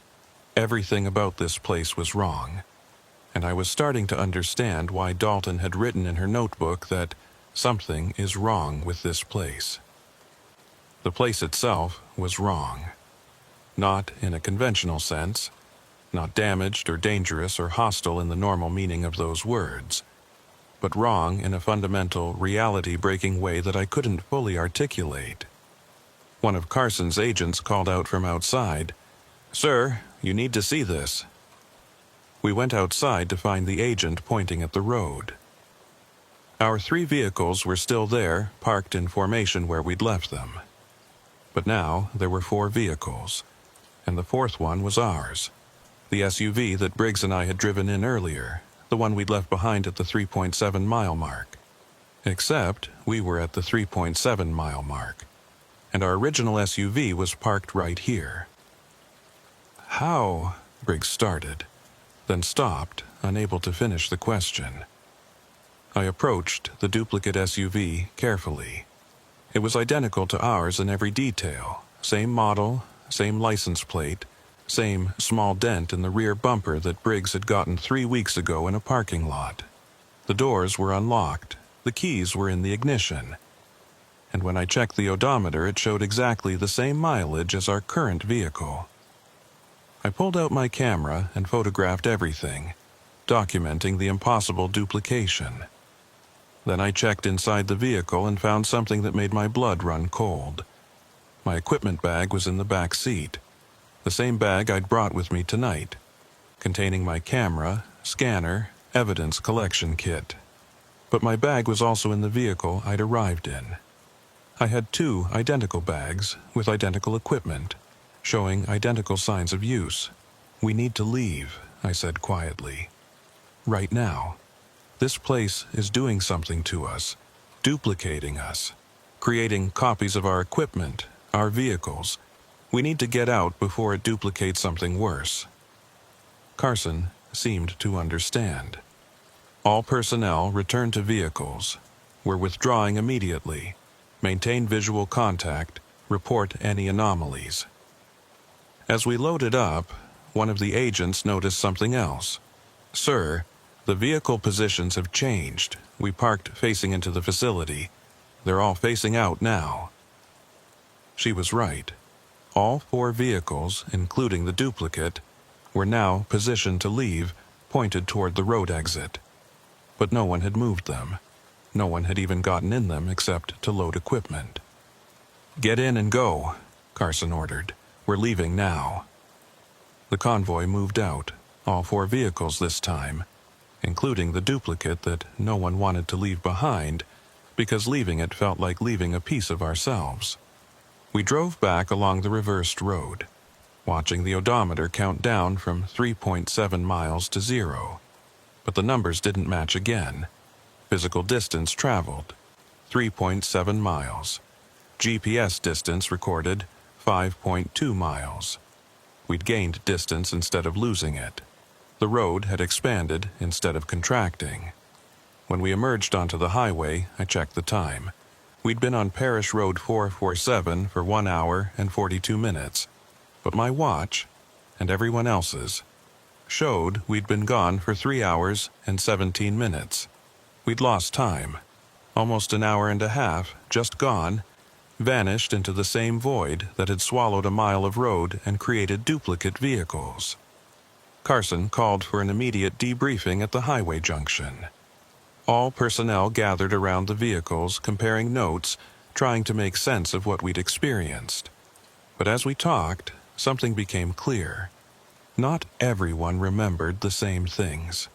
Everything about this place was wrong. And I was starting to understand why Dalton had written in her notebook that something is wrong with this place. The place itself was wrong. Not in a conventional sense, not damaged or dangerous or hostile in the normal meaning of those words, but wrong in a fundamental, reality-breaking way that I couldn't fully articulate. One of Carson's agents called out from outside, "Sir, you need to see this." We went outside to find the agent pointing at the road. Our 3 vehicles were still there, parked in formation where we'd left them. But now there were 4 vehicles, and the 4th one was ours. The SUV that Briggs and I had driven in earlier, the one we'd left behind at the 3.7-mile mark. Except we were at the 3.7-mile mark, and our original SUV was parked right here. "How?" Briggs started, then stopped, unable to finish the question. I approached the duplicate SUV carefully. It was identical to ours in every detail. Same model, same license plate, same small dent in the rear bumper that Briggs had gotten 3 weeks ago in a parking lot. The doors were unlocked. The keys were in the ignition. And when I checked the odometer, it showed exactly the same mileage as our current vehicle. I pulled out my camera and photographed everything, documenting the impossible duplication. Then I checked inside the vehicle and found something that made my blood run cold. My equipment bag was in the back seat, the same bag I'd brought with me tonight, containing my camera, scanner, evidence collection kit. But my bag was also in the vehicle I'd arrived in. I had 2 identical bags with identical equipment, showing identical signs of use. "We need to leave," I said quietly. "Right now. This place is doing something to us, duplicating us, creating copies of our equipment, our vehicles. We need to get out before it duplicates something worse." Carson seemed to understand. "All personnel return to vehicles. We're withdrawing immediately. Maintain visual contact. Report any anomalies." As we loaded up, one of the agents noticed something else. "Sir, the vehicle positions have changed. We parked facing into the facility. They're all facing out now." She was right. All 4 vehicles, including the duplicate, were now positioned to leave, pointed toward the road exit. But no one had moved them. No one had even gotten in them except to load equipment. "Get in and go," Carson ordered. "We're leaving now." The convoy moved out, all 4 vehicles this time, including the duplicate that no one wanted to leave behind, because leaving it felt like leaving a piece of ourselves. We drove back along the reversed road, watching the odometer count down from 3.7 miles to 0. But the numbers didn't match again. Physical distance traveled, 3.7 miles. GPS distance recorded 5.2 miles. We'd gained distance instead of losing it. The road had expanded instead of contracting. When we emerged onto the highway, I checked the time. We'd been on Parish Road 447 for 1 hour and 42 minutes. But my watch, and everyone else's, showed we'd been gone for 3 hours and 17 minutes. We'd lost time. Almost an hour and a half, just gone, vanished into the same void that had swallowed a mile of road and created duplicate vehicles. Carson called for an immediate debriefing at the highway junction. All personnel gathered around the vehicles, comparing notes, trying to make sense of what we'd experienced. But as we talked, something became clear. Not everyone remembered the same things.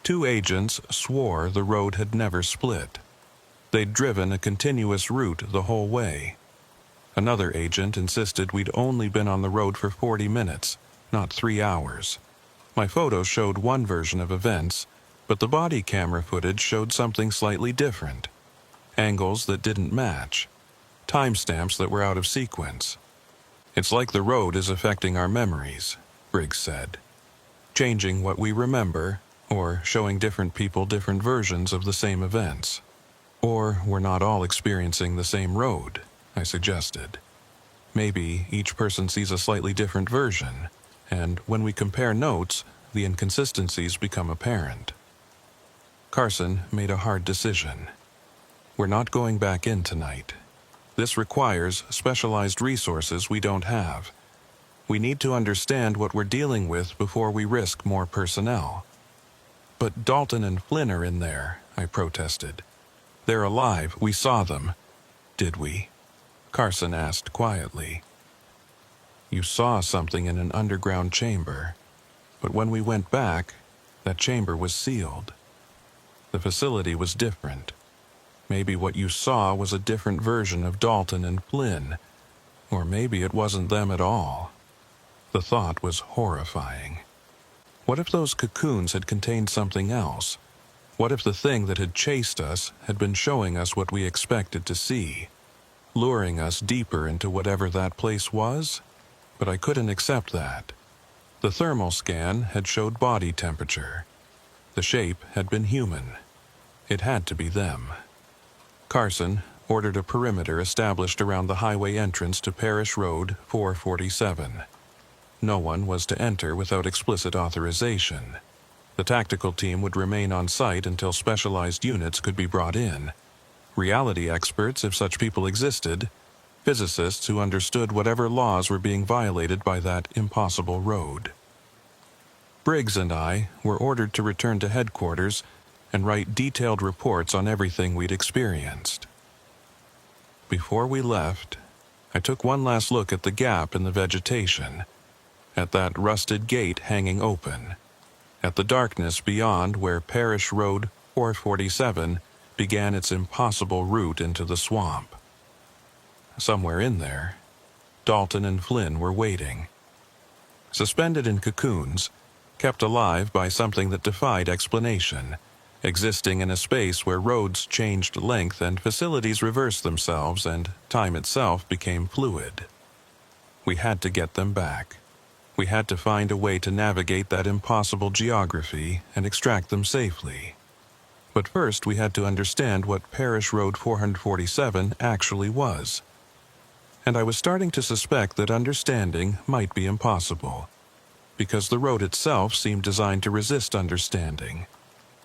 2 agents swore the road had never split. They'd driven a continuous route the whole way. Another agent insisted we'd only been on the road for 40 minutes, not 3 hours. My photos showed one version of events, but the body camera footage showed something slightly different. Angles that didn't match. Timestamps that were out of sequence. "It's like the road is affecting our memories," Briggs said. "Changing what we remember, or showing different people different versions of the same events. Or we're not all experiencing the same road," I suggested. "Maybe each person sees a slightly different version, and when we compare notes, the inconsistencies become apparent." Carson made a hard decision. "We're not going back in tonight. This requires specialized resources we don't have. We need to understand what we're dealing with before we risk more personnel." "But Dalton and Flynn are in there," I protested. "They're alive. We saw them." "Did we?" Carson asked quietly. "You saw something in an underground chamber. But when we went back, that chamber was sealed. The facility was different. Maybe what you saw was a different version of Dalton and Flynn, or maybe it wasn't them at all. The thought was horrifying. What if those cocoons had contained something else? What if the thing that had chased us had been showing us what we expected to see, luring us deeper into whatever that place was? But I couldn't accept that. The thermal scan had showed body temperature. The shape had been human. It had to be them. Carson ordered a perimeter established around the highway entrance to Parish Road 447. No one was to enter without explicit authorization. The tactical team would remain on site until specialized units could be brought in. Reality experts, if such people existed, physicists who understood whatever laws were being violated by that impossible road. Briggs and I were ordered to return to headquarters and write detailed reports on everything we'd experienced. Before we left, I took one last look at the gap in the vegetation, at that rusted gate hanging open, at the darkness beyond where Parish Road 447 began its impossible route into the swamp. Somewhere in there, Dalton and Flynn were waiting. Suspended in cocoons, kept alive by something that defied explanation, existing in a space where roads changed length and facilities reversed themselves and time itself became fluid. We had to get them back. We had to find a way to navigate that impossible geography and extract them safely. But first we had to understand what Parish Road 447 actually was. And I was starting to suspect that understanding might be impossible, because the road itself seemed designed to resist understanding,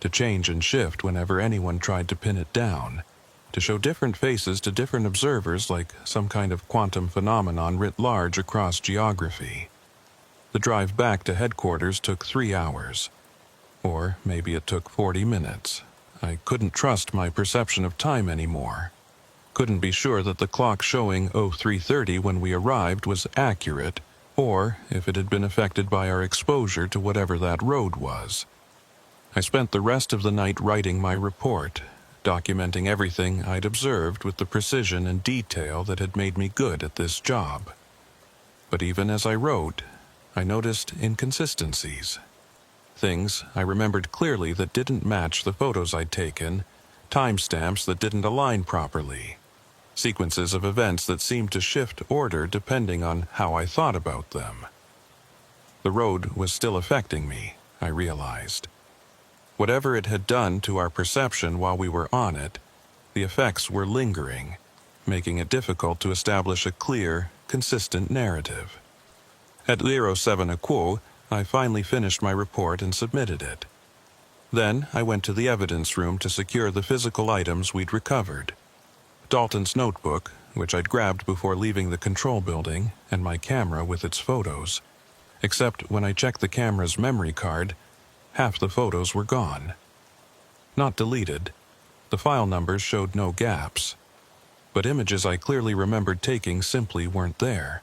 to change and shift whenever anyone tried to pin it down, to show different faces to different observers like some kind of quantum phenomenon writ large across geography. The drive back to headquarters took 3 hours. Or maybe it took 40 minutes. I couldn't trust my perception of time anymore. Couldn't be sure that the clock showing 0330 when we arrived was accurate, or if it had been affected by our exposure to whatever that road was. I spent the rest of the night writing my report, documenting everything I'd observed with the precision and detail that had made me good at this job. But even as I wrote, I noticed inconsistencies. Things I remembered clearly that didn't match the photos I'd taken, timestamps that didn't align properly, sequences of events that seemed to shift order depending on how I thought about them. The road was still affecting me, I realized. Whatever it had done to our perception while we were on it, the effects were lingering, making it difficult to establish a clear, consistent narrative. At 07 Aquo, I finally finished my report and submitted it. Then I went to the evidence room to secure the physical items we'd recovered. Dalton's notebook, which I'd grabbed before leaving the control building, and my camera with its photos. Except when I checked the camera's memory card, half the photos were gone. Not deleted. The file numbers showed no gaps. But images I clearly remembered taking simply weren't there.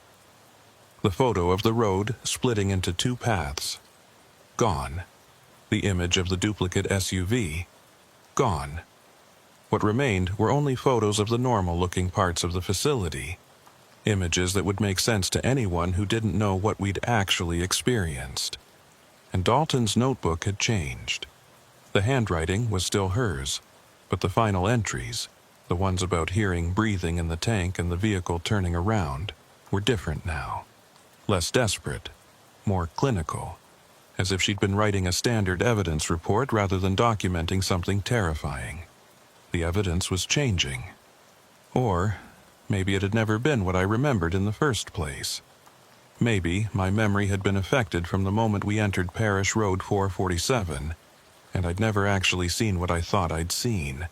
The photo of the road splitting into 2 paths. Gone. The image of the duplicate SUV. Gone. What remained were only photos of the normal-looking parts of the facility. Images that would make sense to anyone who didn't know what we'd actually experienced. And Dalton's notebook had changed. The handwriting was still hers, but the final entries, the ones about hearing breathing in the tank and the vehicle turning around, were different now. Less desperate, more clinical, as if she'd been writing a standard evidence report rather than documenting something terrifying. The evidence was changing. Or maybe it had never been what I remembered in the first place. Maybe my memory had been affected from the moment we entered Parish Road 447, and I'd never actually seen what I thought I'd seen.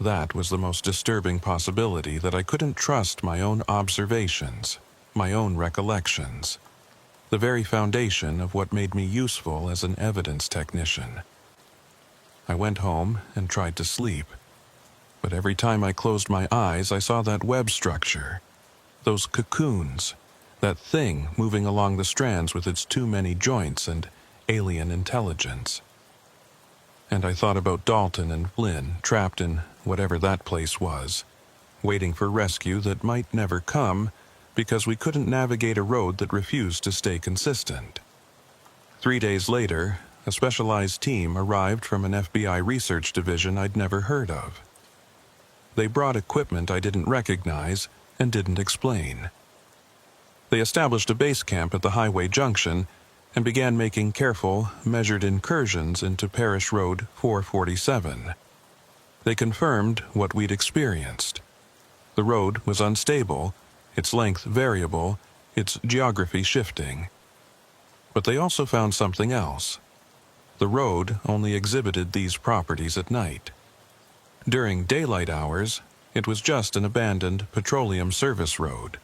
That was the most disturbing possibility, that I couldn't trust my own observations, my own recollections, the very foundation of what made me useful as an evidence technician. I went home and tried to sleep, but every time I closed my eyes I saw that web structure, those cocoons, that thing moving along the strands with its too many joints and alien intelligence. And I thought about Dalton and Flynn trapped in whatever that place was, waiting for rescue that might never come because we couldn't navigate a road that refused to stay consistent. 3 days later, a specialized team arrived from an FBI research division I'd never heard of. They brought equipment I didn't recognize and didn't explain. They established a base camp at the highway junction and began making careful, measured incursions into Parish Road 447. They confirmed what we'd experienced. The road was unstable, its length variable, its geography shifting. But they also found something else. The road only exhibited these properties at night. During daylight hours, it was just an abandoned petroleum service road,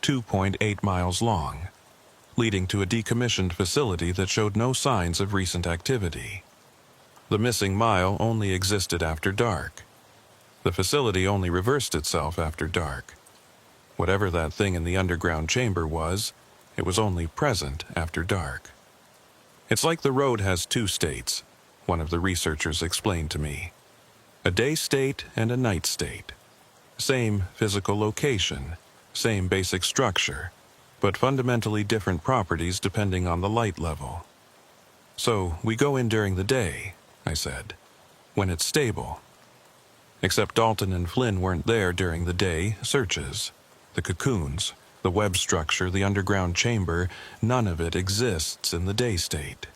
2.8 miles long, leading to a decommissioned facility that showed no signs of recent activity. The missing mile only existed after dark. The facility only reversed itself after dark. Whatever that thing in the underground chamber was, it was only present after dark. It's like the road has two states, one of the researchers explained to me. A day state and a night state. Same physical location, same basic structure, but fundamentally different properties depending on the light level. So we go in during the day, I said, when it's stable. Except Dalton and Flynn weren't there during the day searches. The cocoons, the web structure, the underground chamber, none of it exists in the day state.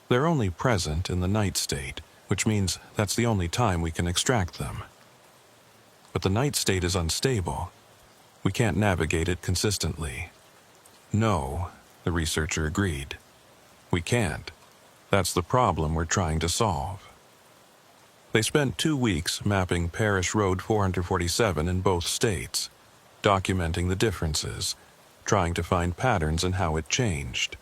They're only present in the night state, which means that's the only time we can extract them. But the night state is unstable. We can't navigate it consistently. No, the researcher agreed. We can't. That's the problem we're trying to solve. They spent 2 weeks mapping Parish Road 447 in both states, documenting the differences, trying to find patterns in how it changed.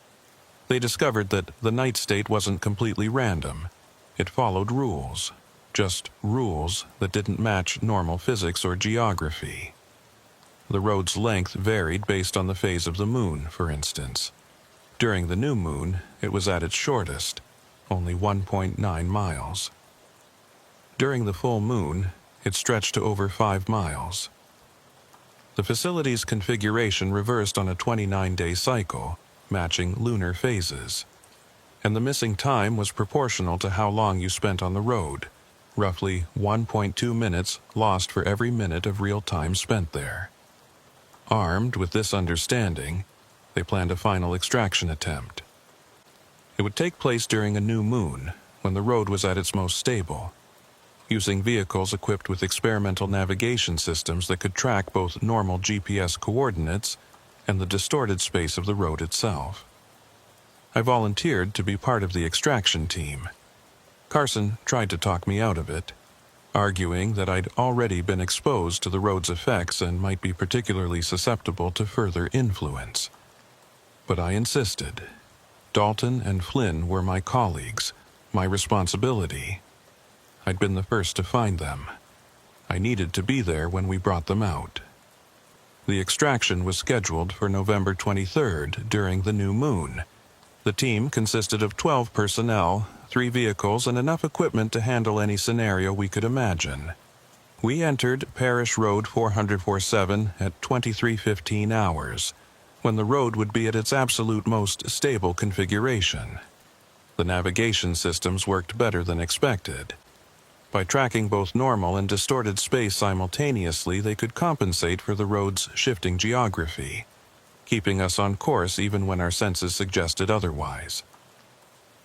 They discovered that the night state wasn't completely random. It followed rules, just rules that didn't match normal physics or geography. The road's length varied based on the phase of the moon, for instance. During the new moon, it was at its shortest, only 1.9 miles. During the full moon, it stretched to over 5 miles. The facility's configuration reversed on a 29-day cycle, matching lunar phases. And the missing time was proportional to how long you spent on the road, roughly 1.2 minutes lost for every minute of real time spent there. Armed with this understanding, they planned a final extraction attempt. It would take place during a new moon, when the road was at its most stable, using vehicles equipped with experimental navigation systems that could track both normal GPS coordinates and the distorted space of the road itself. I volunteered to be part of the extraction team. Carson tried to talk me out of it, arguing that I'd already been exposed to the road's effects and might be particularly susceptible to further influence. But I insisted. Dalton and Flynn were my colleagues, my responsibility. I'd been the first to find them. I needed to be there when we brought them out. The extraction was scheduled for November 23rd during the new moon. The team consisted of 12 personnel, 3 vehicles, and enough equipment to handle any scenario we could imagine. We entered Parish Road 447 at 23:15 hours, when the road would be at its absolute most stable configuration. The navigation systems worked better than expected. By tracking both normal and distorted space simultaneously, they could compensate for the road's shifting geography, keeping us on course even when our senses suggested otherwise.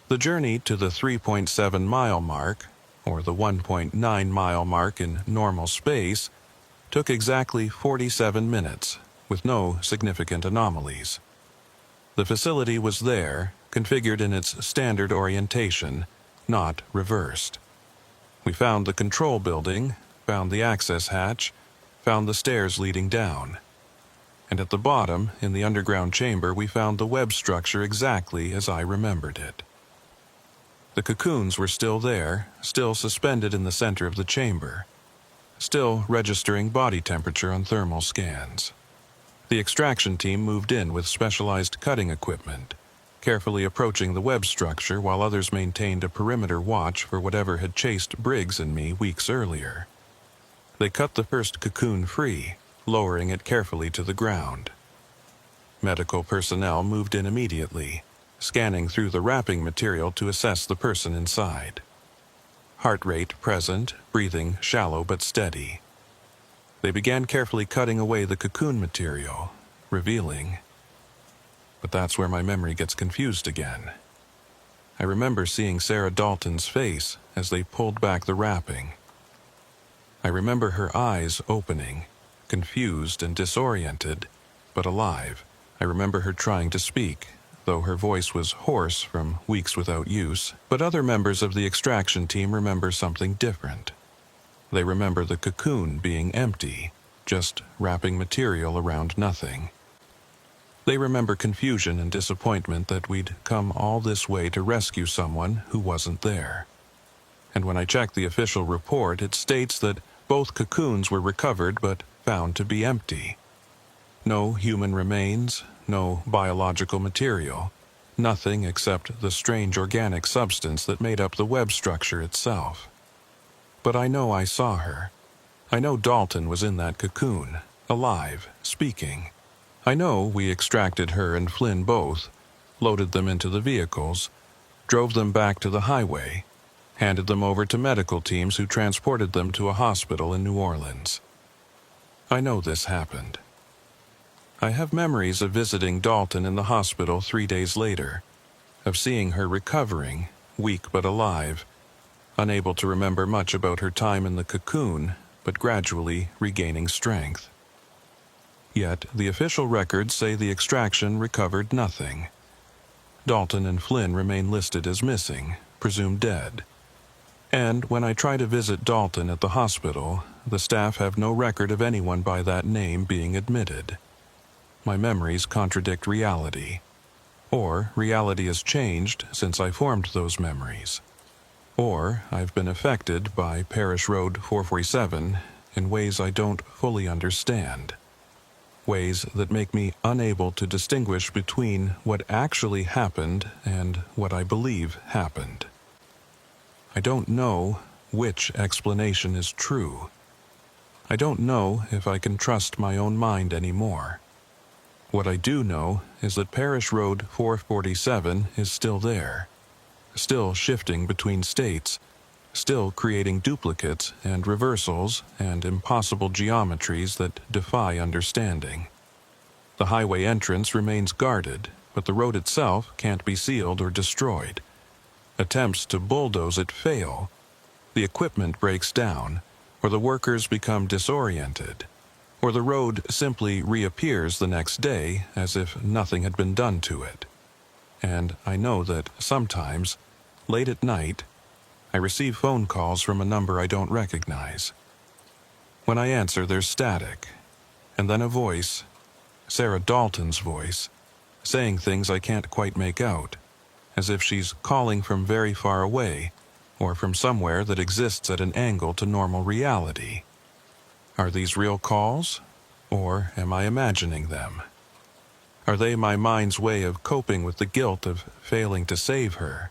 The journey to the 3.7-mile mark, or the 1.9-mile mark in normal space, took exactly 47 minutes, with no significant anomalies. The facility was there, configured in its standard orientation, not reversed. We found the control building, found the access hatch, found the stairs leading down. And at the bottom, in the underground chamber, we found the web structure exactly as I remembered it. The cocoons were still there, still suspended in the center of the chamber, still registering body temperature on thermal scans. The extraction team moved in with specialized cutting equipment, carefully approaching the web structure while others maintained a perimeter watch for whatever had chased Briggs and me weeks earlier. They cut the first cocoon free, lowering it carefully to the ground. Medical personnel moved in immediately, scanning through the wrapping material to assess the person inside. Heart rate present, breathing shallow but steady. They began carefully cutting away the cocoon material, revealing. But that's where my memory gets confused again. I remember seeing Sarah Dalton's face as they pulled back the wrapping. I remember her eyes opening, confused and disoriented, but alive. I remember her trying to speak, though her voice was hoarse from weeks without use, but other members of the extraction team remember something different. They remember the cocoon being empty, just wrapping material around nothing. They remember confusion and disappointment that we'd come all this way to rescue someone who wasn't there. And when I checked the official report, it states that both cocoons were recovered but found to be empty. No human remains, no biological material, nothing except the strange organic substance that made up the web structure itself. But I know I saw her. I know Dalton was in that cocoon, alive, speaking. I know we extracted her and Flynn both, loaded them into the vehicles, drove them back to the highway, handed them over to medical teams who transported them to a hospital in New Orleans. I know this happened. I have memories of visiting Dalton in the hospital 3 days later, of seeing her recovering, weak but alive, unable to remember much about her time in the cocoon, but gradually regaining strength. Yet the official records say the extraction recovered nothing. Dalton and Flynn remain listed as missing, presumed dead. And when I try to visit Dalton at the hospital, the staff have no record of anyone by that name being admitted. My memories contradict reality. Or reality has changed since I formed those memories. Or I've been affected by Parish Road 447 in ways I don't fully understand. Ways that make me unable to distinguish between what actually happened and what I believe happened. I don't know which explanation is true. I don't know if I can trust my own mind anymore. What I do know is that Parish Road 447 is still there, still shifting between states, still creating duplicates and reversals and impossible geometries that defy understanding. The highway entrance remains guarded, but the road itself can't be sealed or destroyed. Attempts to bulldoze it fail, the equipment breaks down, or the workers become disoriented, or the road simply reappears the next day as if nothing had been done to it. And I know that sometimes, late at night, I receive phone calls from a number I don't recognize. When I answer, there's static, and then a voice, Sarah Dalton's voice, saying things I can't quite make out, as if she's calling from very far away, or from somewhere that exists at an angle to normal reality. Are these real calls, or am I imagining them? Are they my mind's way of coping with the guilt of failing to save her?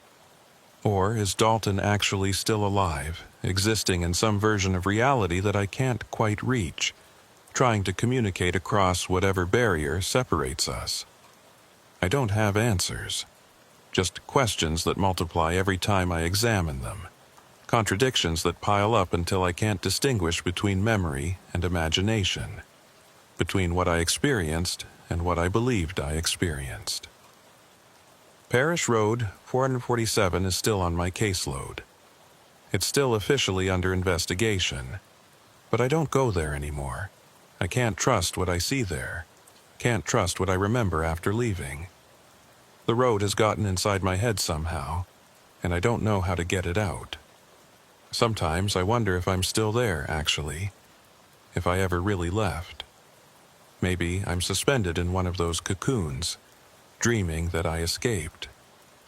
Or is Dalton actually still alive, existing in some version of reality that I can't quite reach, trying to communicate across whatever barrier separates us? I don't have answers, just questions that multiply every time I examine them. Contradictions that pile up until I can't distinguish between memory and imagination, between what I experienced and what I believed I experienced. Parish Road 447 is still on my caseload. It's still officially under investigation, but I don't go there anymore. I can't trust what I see there, can't trust what I remember after leaving. The road has gotten inside my head somehow, and I don't know how to get it out. Sometimes I wonder if I'm still there, actually, if I ever really left. Maybe I'm suspended in one of those cocoons, dreaming that I escaped,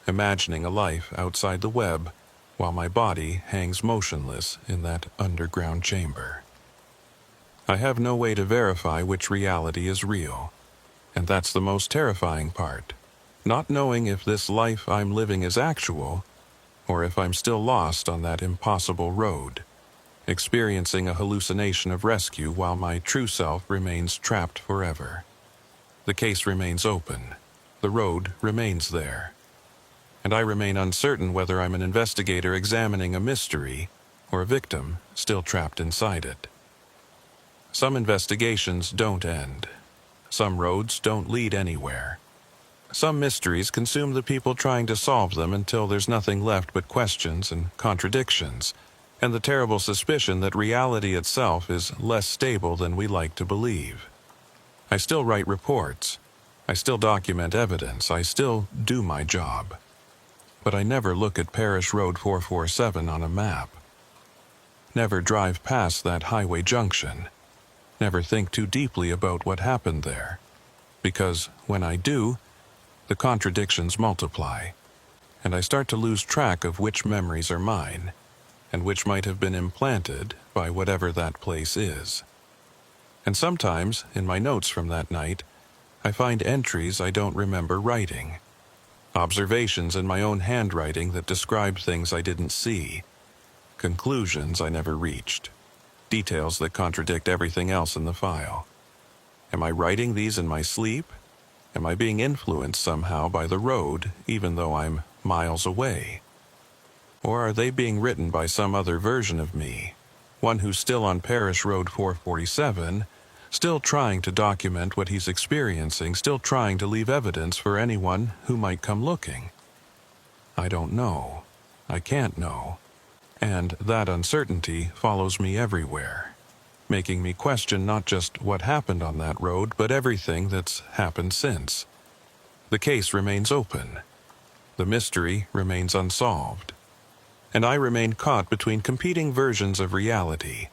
imagining a life outside the web while my body hangs motionless in that underground chamber. I have no way to verify which reality is real, and that's the most terrifying part. not knowing if this life I'm living is actual, or if I'm still lost on that impossible road, experiencing a hallucination of rescue while my true self remains trapped forever. The case remains open. The road remains there. And I remain uncertain whether I'm an investigator examining a mystery or a victim still trapped inside it. Some investigations don't end. Some roads don't lead anywhere. Some mysteries consume the people trying to solve them until there's nothing left but questions and contradictions, and the terrible suspicion that reality itself is less stable than we like to believe. I still write reports. I still document evidence. I still do my job. But I never look at Parish Road 447 on a map. Never drive past that highway junction. Never think too deeply about what happened there. Because when I do, the contradictions multiply, and I start to lose track of which memories are mine, and which might have been implanted by whatever that place is. And sometimes, in my notes from that night, I find entries I don't remember writing. Observations in my own handwriting that describe things I didn't see. Conclusions I never reached. Details that contradict everything else in the file. Am I writing these in my sleep? Am I being influenced somehow by the road, even though I'm miles away? Or are they being written by some other version of me, one who's still on Parish Road 447, still trying to document what he's experiencing, still trying to leave evidence for anyone who might come looking? I don't know. I can't know. And that uncertainty follows me everywhere, making me question not just what happened on that road, but everything that's happened since. The case remains open. The mystery remains unsolved. And I remain caught between competing versions of reality,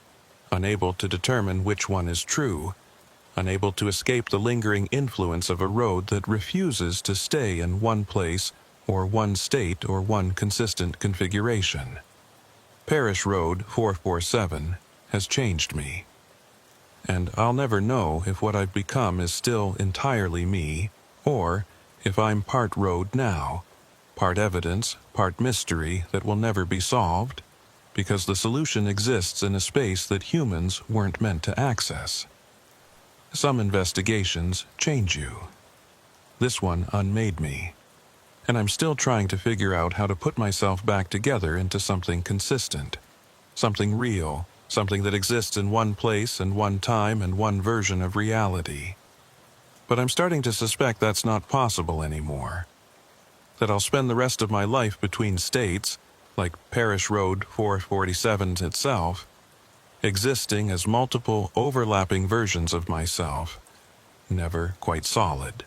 unable to determine which one is true, unable to escape the lingering influence of a road that refuses to stay in one place or one state or one consistent configuration. Parish Road 447 has changed me. And I'll never know if what I've become is still entirely me, or if I'm part road now, part evidence, part mystery that will never be solved, because the solution exists in a space that humans weren't meant to access. Some investigations change you. This one unmade me. And I'm still trying to figure out how to put myself back together into something consistent, something real, something that exists in one place and one time and one version of reality. But I'm starting to suspect that's not possible anymore. That I'll spend the rest of my life between states, like Parish Road 447 itself, existing as multiple overlapping versions of myself, never quite solid,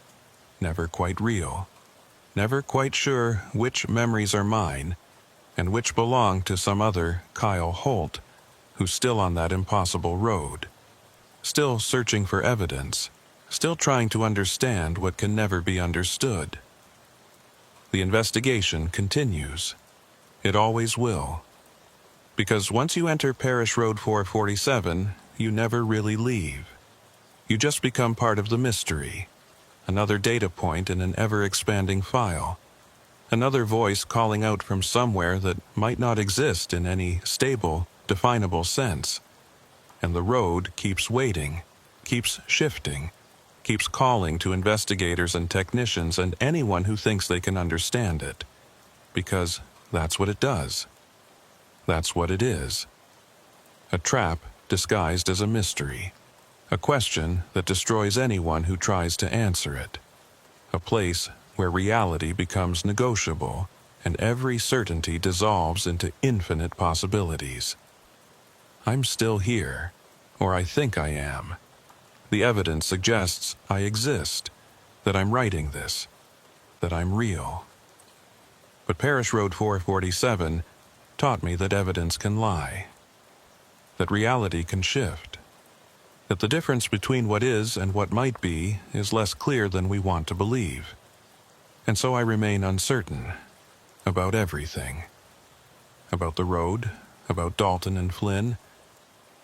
never quite real. Never quite sure which memories are mine and which belong to some other Kyle Holt who's still on that impossible road, still searching for evidence, still trying to understand what can never be understood. The investigation continues. It always will. Because once you enter Parish Road 447, you never really leave. You just become part of the mystery. Another data point in an ever-expanding file. Another voice calling out from somewhere that might not exist in any stable, definable sense. And the road keeps waiting, keeps shifting, keeps calling to investigators and technicians and anyone who thinks they can understand it. Because that's what it does. That's what it is. A trap disguised as a mystery. A question that destroys anyone who tries to answer it. A place where reality becomes negotiable and every certainty dissolves into infinite possibilities. I'm still here, or I think I am. The evidence suggests I exist, that I'm writing this, that I'm real. But Parish Road 447 taught me that evidence can lie, that reality can shift, that the difference between what is and what might be is less clear than we want to believe. And so I remain uncertain about everything. About the road, about Dalton and Flynn,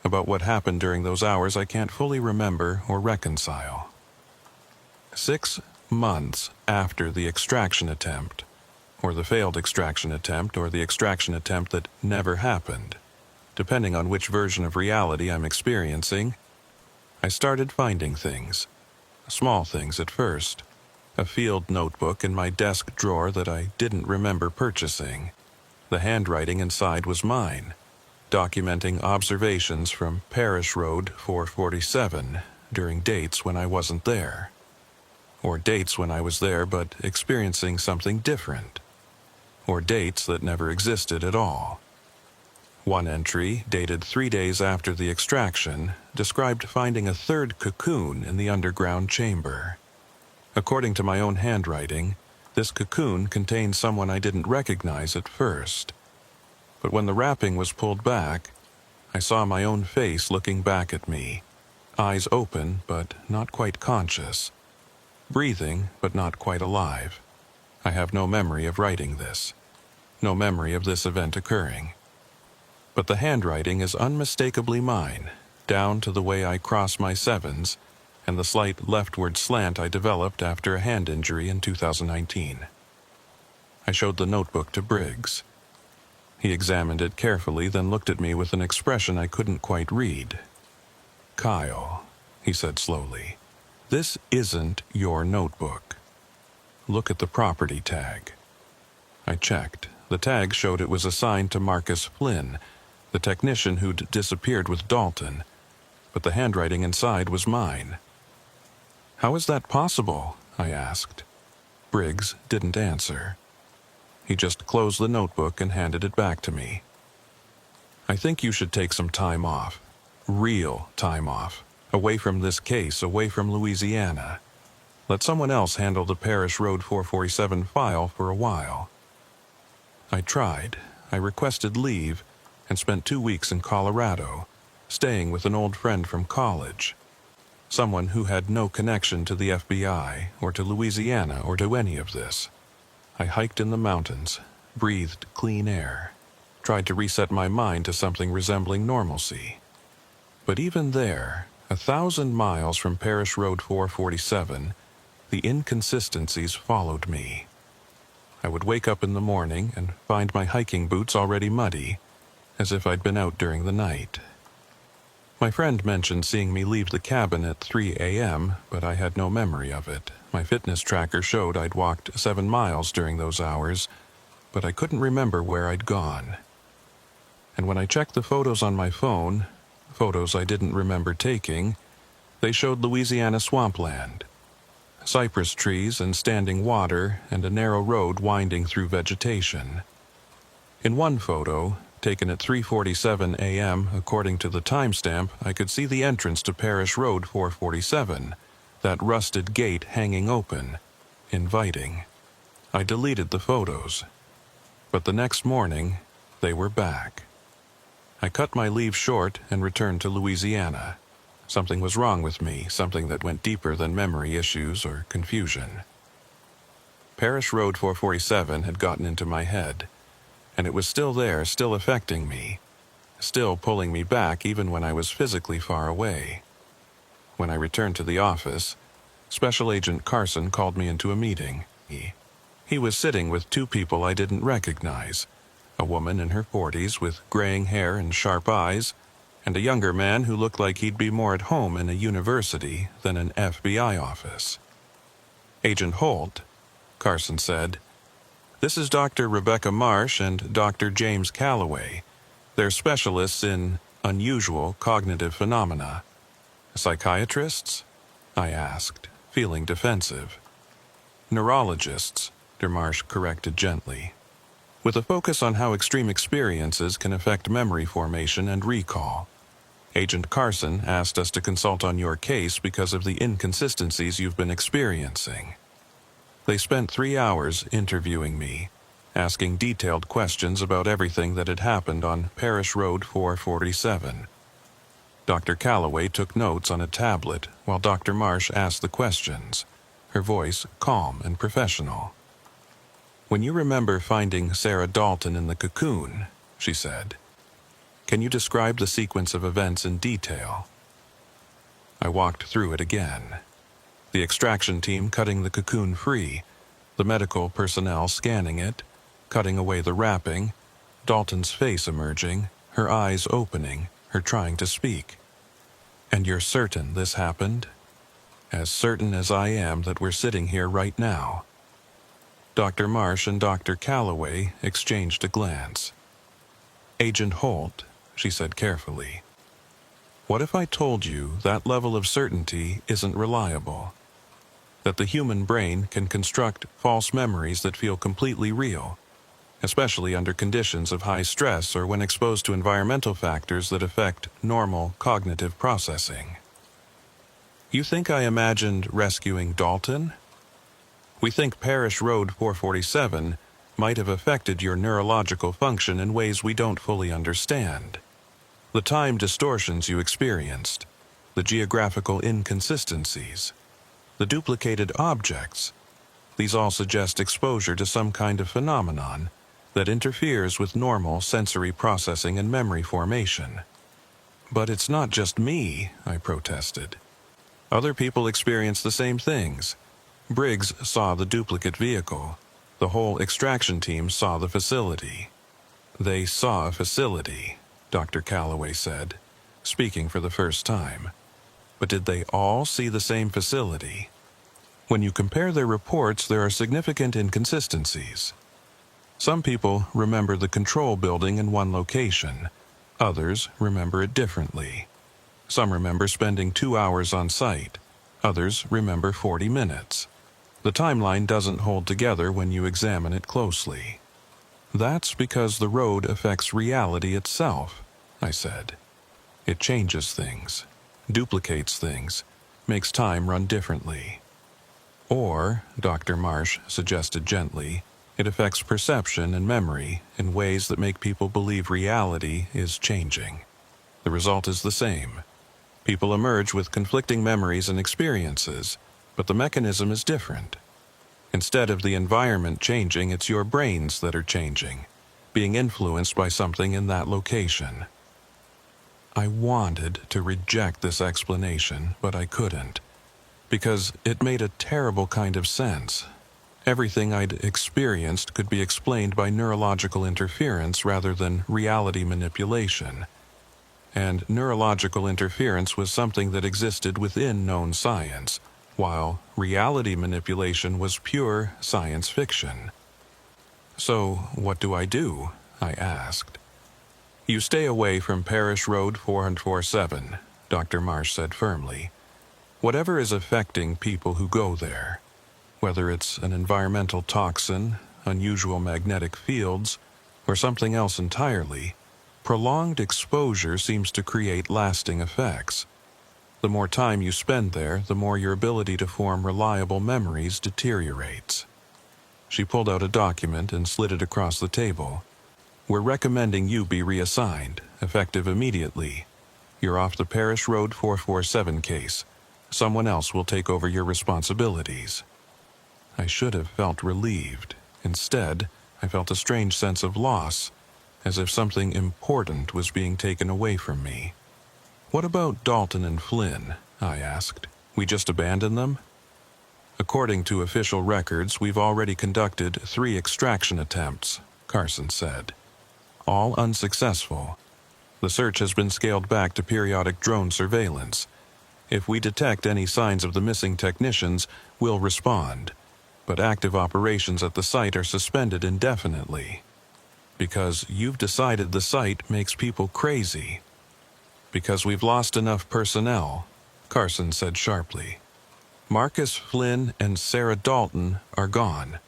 about what happened during those hours I can't fully remember or reconcile. 6 months after the extraction attempt, or the failed extraction attempt, or the extraction attempt that never happened, depending on which version of reality I'm experiencing, I started finding things. Small things at first. A field notebook in my desk drawer that I didn't remember purchasing. The handwriting inside was mine, documenting observations from Parish Road 447 during dates when I wasn't there. Or dates when I was there but experiencing something different. Or dates that never existed at all. One entry, dated 3 days after the extraction, described finding a third cocoon in the underground chamber. According to my own handwriting, this cocoon contained someone I didn't recognize at first. But when the wrapping was pulled back, I saw my own face looking back at me, eyes open but not quite conscious, breathing but not quite alive. I have no memory of writing this, no memory of this event occurring. But the handwriting is unmistakably mine, down to the way I cross my sevens and the slight leftward slant I developed after a hand injury in 2019. I showed the notebook to Briggs. He examined it carefully, then looked at me with an expression I couldn't quite read. "Kyle," he said slowly, "this isn't your notebook. Look at the property tag." I checked. The tag showed it was assigned to Marcus Flynn, the technician who'd disappeared with Dalton, but the handwriting inside was mine. "How is that possible?" I asked. Briggs didn't answer. He just closed the notebook and handed it back to me. "I think you should take some time off. Real time off. Away from this case, away from Louisiana. Let someone else handle the Parish Road 447 file for a while." I tried. I requested leave and spent 2 weeks in Colorado, staying with an old friend from college. Someone who had no connection to the FBI or to Louisiana or to any of this. I hiked in the mountains, breathed clean air, tried to reset my mind to something resembling normalcy. But even there, 1,000 miles from Parish Road 447, the inconsistencies followed me. I would wake up in the morning and find my hiking boots already muddy, as if I'd been out during the night. My friend mentioned seeing me leave the cabin at 3 a.m., but I had no memory of it. My fitness tracker showed I'd walked 7 miles during those hours, but I couldn't remember where I'd gone. And when I checked the photos on my phone, photos I didn't remember taking, they showed Louisiana swampland. Cypress trees and standing water and a narrow road winding through vegetation. In one photo, taken at 3:47 a.m. according to the timestamp, I could see the entrance to Parish Road 447, that rusted gate hanging open, inviting. I deleted the photos, but the next morning, they were back. I cut my leave short and returned to Louisiana. Something was wrong with me, something that went deeper than memory issues or confusion. Parish Road 447 had gotten into my head, and it was still there, still affecting me, still pulling me back even when I was physically far away. When I returned to the office, Special Agent Carson called me into a meeting. He was sitting with 2 people I didn't recognize, a woman in her 40s with graying hair and sharp eyes, and a younger man who looked like he'd be more at home in a university than an FBI office. "Agent Holt," Carson said, "this is Dr. Rebecca Marsh and Dr. James Calloway. They're specialists in unusual cognitive phenomena." "Psychiatrists?" I asked, feeling defensive. "Neurologists," Marsh corrected gently, "with a focus on how extreme experiences can affect memory formation and recall. Agent Carson asked us to consult on your case because of the inconsistencies you've been experiencing." They spent 3 hours interviewing me, asking detailed questions about everything that had happened on Parish Road 447. Dr. Calloway took notes on a tablet while Dr. Marsh asked the questions, her voice calm and professional. "When you remember finding Sarah Dalton in the cocoon," she said, "can you describe the sequence of events in detail?" I walked through it again. The extraction team cutting the cocoon free, the medical personnel scanning it, cutting away the wrapping, Dalton's face emerging, her eyes opening, her trying to speak. "And you're certain this happened?" "As certain as I am that we're sitting here right now." Dr. Marsh and Dr. Calloway exchanged a glance. "Agent Holt," she said carefully, "what if I told you that level of certainty isn't reliable? That the human brain can construct false memories that feel completely real, especially under conditions of high stress or when exposed to environmental factors that affect normal cognitive processing?" "You think I imagined rescuing Dalton? We think Parish Road 447 might have affected your neurological function in ways we don't fully understand. The time distortions you experienced, the geographical inconsistencies, the duplicated objects, these all suggest exposure to some kind of phenomenon that interferes with normal sensory processing and memory formation." "But it's not just me," I protested. "Other people experience the same things. Briggs saw the duplicate vehicle. The whole extraction team saw the facility." "They saw a facility," Dr. Calloway said, speaking for the first time. "But did they all see the same facility? When you compare their reports, there are significant inconsistencies. Some people remember the control building in one location. Others remember it differently. Some remember spending 2 hours on site. Others remember 40 minutes. The timeline doesn't hold together when you examine it closely." "That's because the road affects reality itself," I said. "It changes things, duplicates things, makes time run differently." "Or," Dr. Marsh suggested gently, "it affects perception and memory in ways that make people believe reality is changing. The result is the same. People emerge with conflicting memories and experiences, but the mechanism is different. Instead of the environment changing, it's your brains that are changing, being influenced by something in that location." I wanted to reject this explanation, but I couldn't, because it made a terrible kind of sense. Everything I'd experienced could be explained by neurological interference rather than reality manipulation. And neurological interference was something that existed within known science, while reality manipulation was pure science fiction. "So, what do I do?" I asked. "You stay away from Parish Road 447, Dr. Marsh said firmly. "Whatever is affecting people who go there, whether it's an environmental toxin, unusual magnetic fields, or something else entirely, prolonged exposure seems to create lasting effects. The more time you spend there, the more your ability to form reliable memories deteriorates." She pulled out a document and slid it across the table. "We're recommending you be reassigned, effective immediately. You're off the Parish Road 447 case. Someone else will take over your responsibilities." I should have felt relieved. Instead, I felt a strange sense of loss, as if something important was being taken away from me. "What about Dalton and Flynn?" I asked. "We just abandon them?" "According to official records, we've already conducted 3 extraction attempts," Carson said. "All unsuccessful. The search has been scaled back to periodic drone surveillance. If we detect any signs of the missing technicians, we'll respond. But active operations at the site are suspended indefinitely. Because you've decided the site makes people crazy." "Because we've lost enough personnel," Carson said sharply. "Marcus Flynn and Sarah Dalton are gone.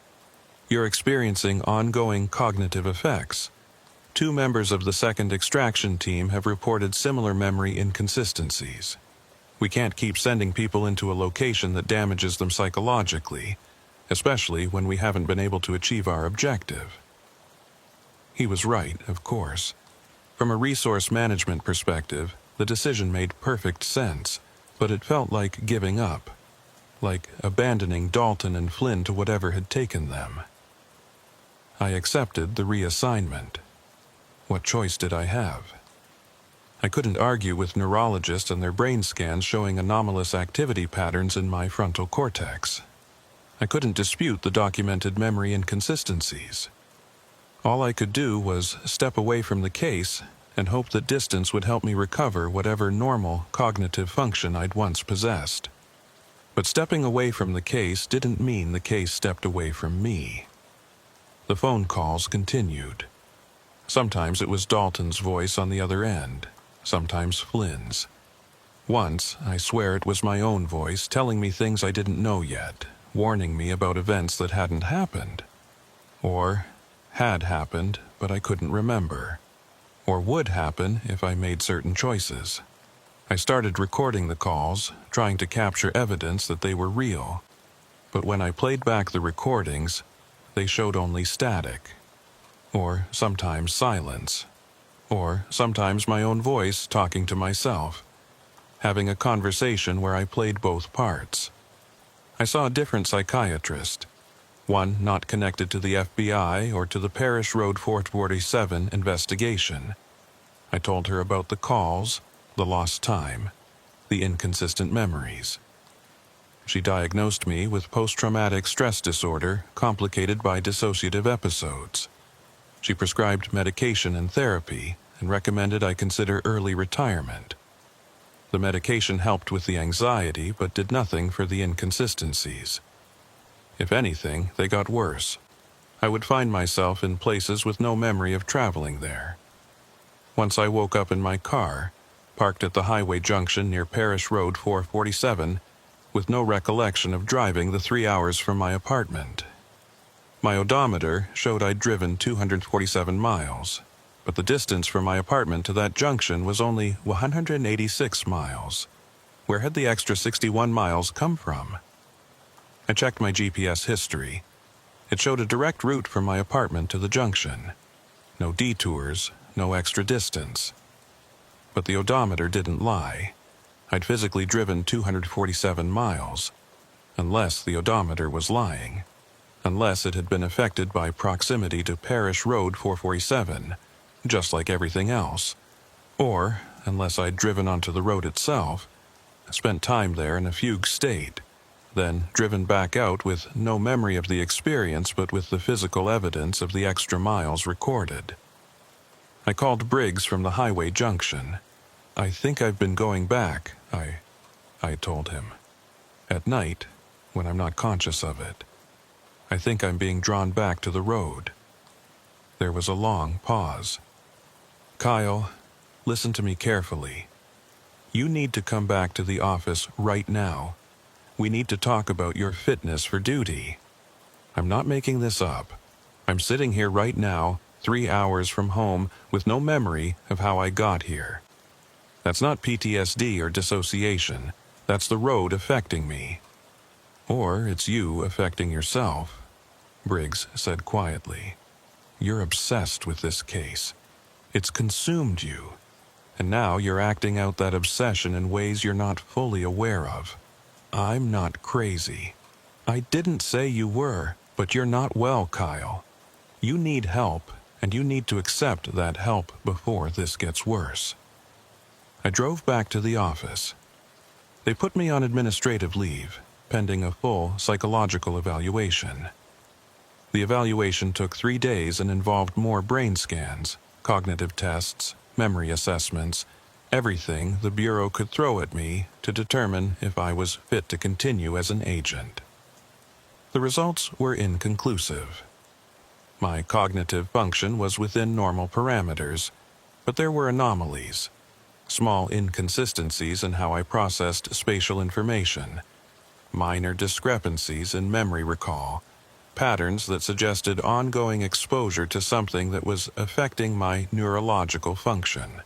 You're experiencing ongoing cognitive effects. 2 members of the second extraction team have reported similar memory inconsistencies. We can't keep sending people into a location that damages them psychologically, especially when we haven't been able to achieve our objective." He was right, of course. From a resource management perspective, the decision made perfect sense, but it felt like giving up, like abandoning Dalton and Flynn to whatever had taken them. I accepted the reassignment. What choice did I have? I couldn't argue with neurologists and their brain scans showing anomalous activity patterns in my frontal cortex. I couldn't dispute the documented memory inconsistencies. All I could do was step away from the case and hope that distance would help me recover whatever normal cognitive function I'd once possessed. But stepping away from the case didn't mean the case stepped away from me. The phone calls continued. Sometimes it was Dalton's voice on the other end, sometimes Flynn's. Once, I swear it was my own voice telling me things I didn't know yet, warning me about events that hadn't happened. Or had happened, but I couldn't remember. Or would happen if I made certain choices. I started recording the calls, trying to capture evidence that they were real. But when I played back the recordings, they showed only static. Or sometimes silence. Or sometimes my own voice talking to myself, having a conversation where I played both parts. I saw a different psychiatrist, one not connected to the FBI or to the Parish Road 447 investigation. I told her about the calls, the lost time, the inconsistent memories. She diagnosed me with post-traumatic stress disorder complicated by dissociative episodes. She prescribed medication and therapy and recommended I consider early retirement. The medication helped with the anxiety but did nothing for the inconsistencies. If anything, they got worse. I would find myself in places with no memory of traveling there. Once I woke up in my car, parked at the highway junction near Parish Road 447, with no recollection of driving the 3 hours from my apartment. My odometer showed I'd driven 247 miles, but the distance from my apartment to that junction was only 186 miles. Where had the extra 61 miles come from? I checked my GPS history. It showed a direct route from my apartment to the junction. No detours, no extra distance. But the odometer didn't lie. I'd physically driven 247 miles, unless the odometer was lying, unless it had been affected by proximity to Parish Road 447, just like everything else, or unless I'd driven onto the road itself, spent time there in a fugue state, then driven back out with no memory of the experience but with the physical evidence of the extra miles recorded. I called Briggs from the highway junction. "I think I've been going back," I told him. "At night, when I'm not conscious of it. I think I'm being drawn back to the road." There was a long pause. "Kyle, listen to me carefully. You need to come back to the office right now. We need to talk about your fitness for duty. I'm not making this up. I'm sitting here right now, 3 hours from home, with no memory of how I got here. That's not PTSD or dissociation. That's the road affecting me. Or it's you affecting yourself," Briggs said quietly. "You're obsessed with this case. It's consumed you. And now you're acting out that obsession in ways you're not fully aware of. I'm not crazy. I didn't say you were, but you're not well, Kyle. You need help, and you need to accept that help before this gets worse." I drove back to the office. They put me on administrative leave, pending a full psychological evaluation. The evaluation took 3 days and involved more brain scans, cognitive tests, memory assessments, everything the Bureau could throw at me to determine if I was fit to continue as an agent. The results were inconclusive. My cognitive function was within normal parameters, but there were anomalies, small inconsistencies in how I processed spatial information, minor discrepancies in memory recall, patterns that suggested ongoing exposure to something that was affecting my neurological function.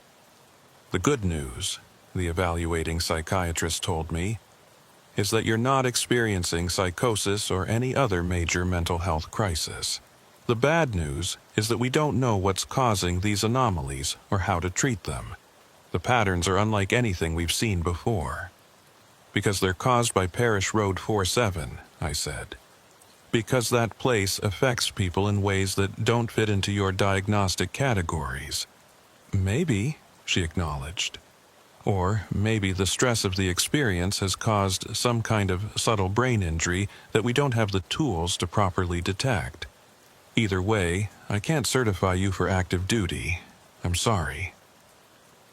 The good news, the evaluating psychiatrist told me, is that you're not experiencing psychosis or any other major mental health crisis. The bad news is that we don't know what's causing these anomalies or how to treat them. The patterns are unlike anything we've seen before. "Because they're caused by Parish Road 47, I said. "Because that place affects people in ways that don't fit into your diagnostic categories." "Maybe," she acknowledged. Or maybe the stress of the experience has caused some kind of subtle brain injury that we don't have the tools to properly detect. Either way, I can't certify you for active duty. I'm sorry.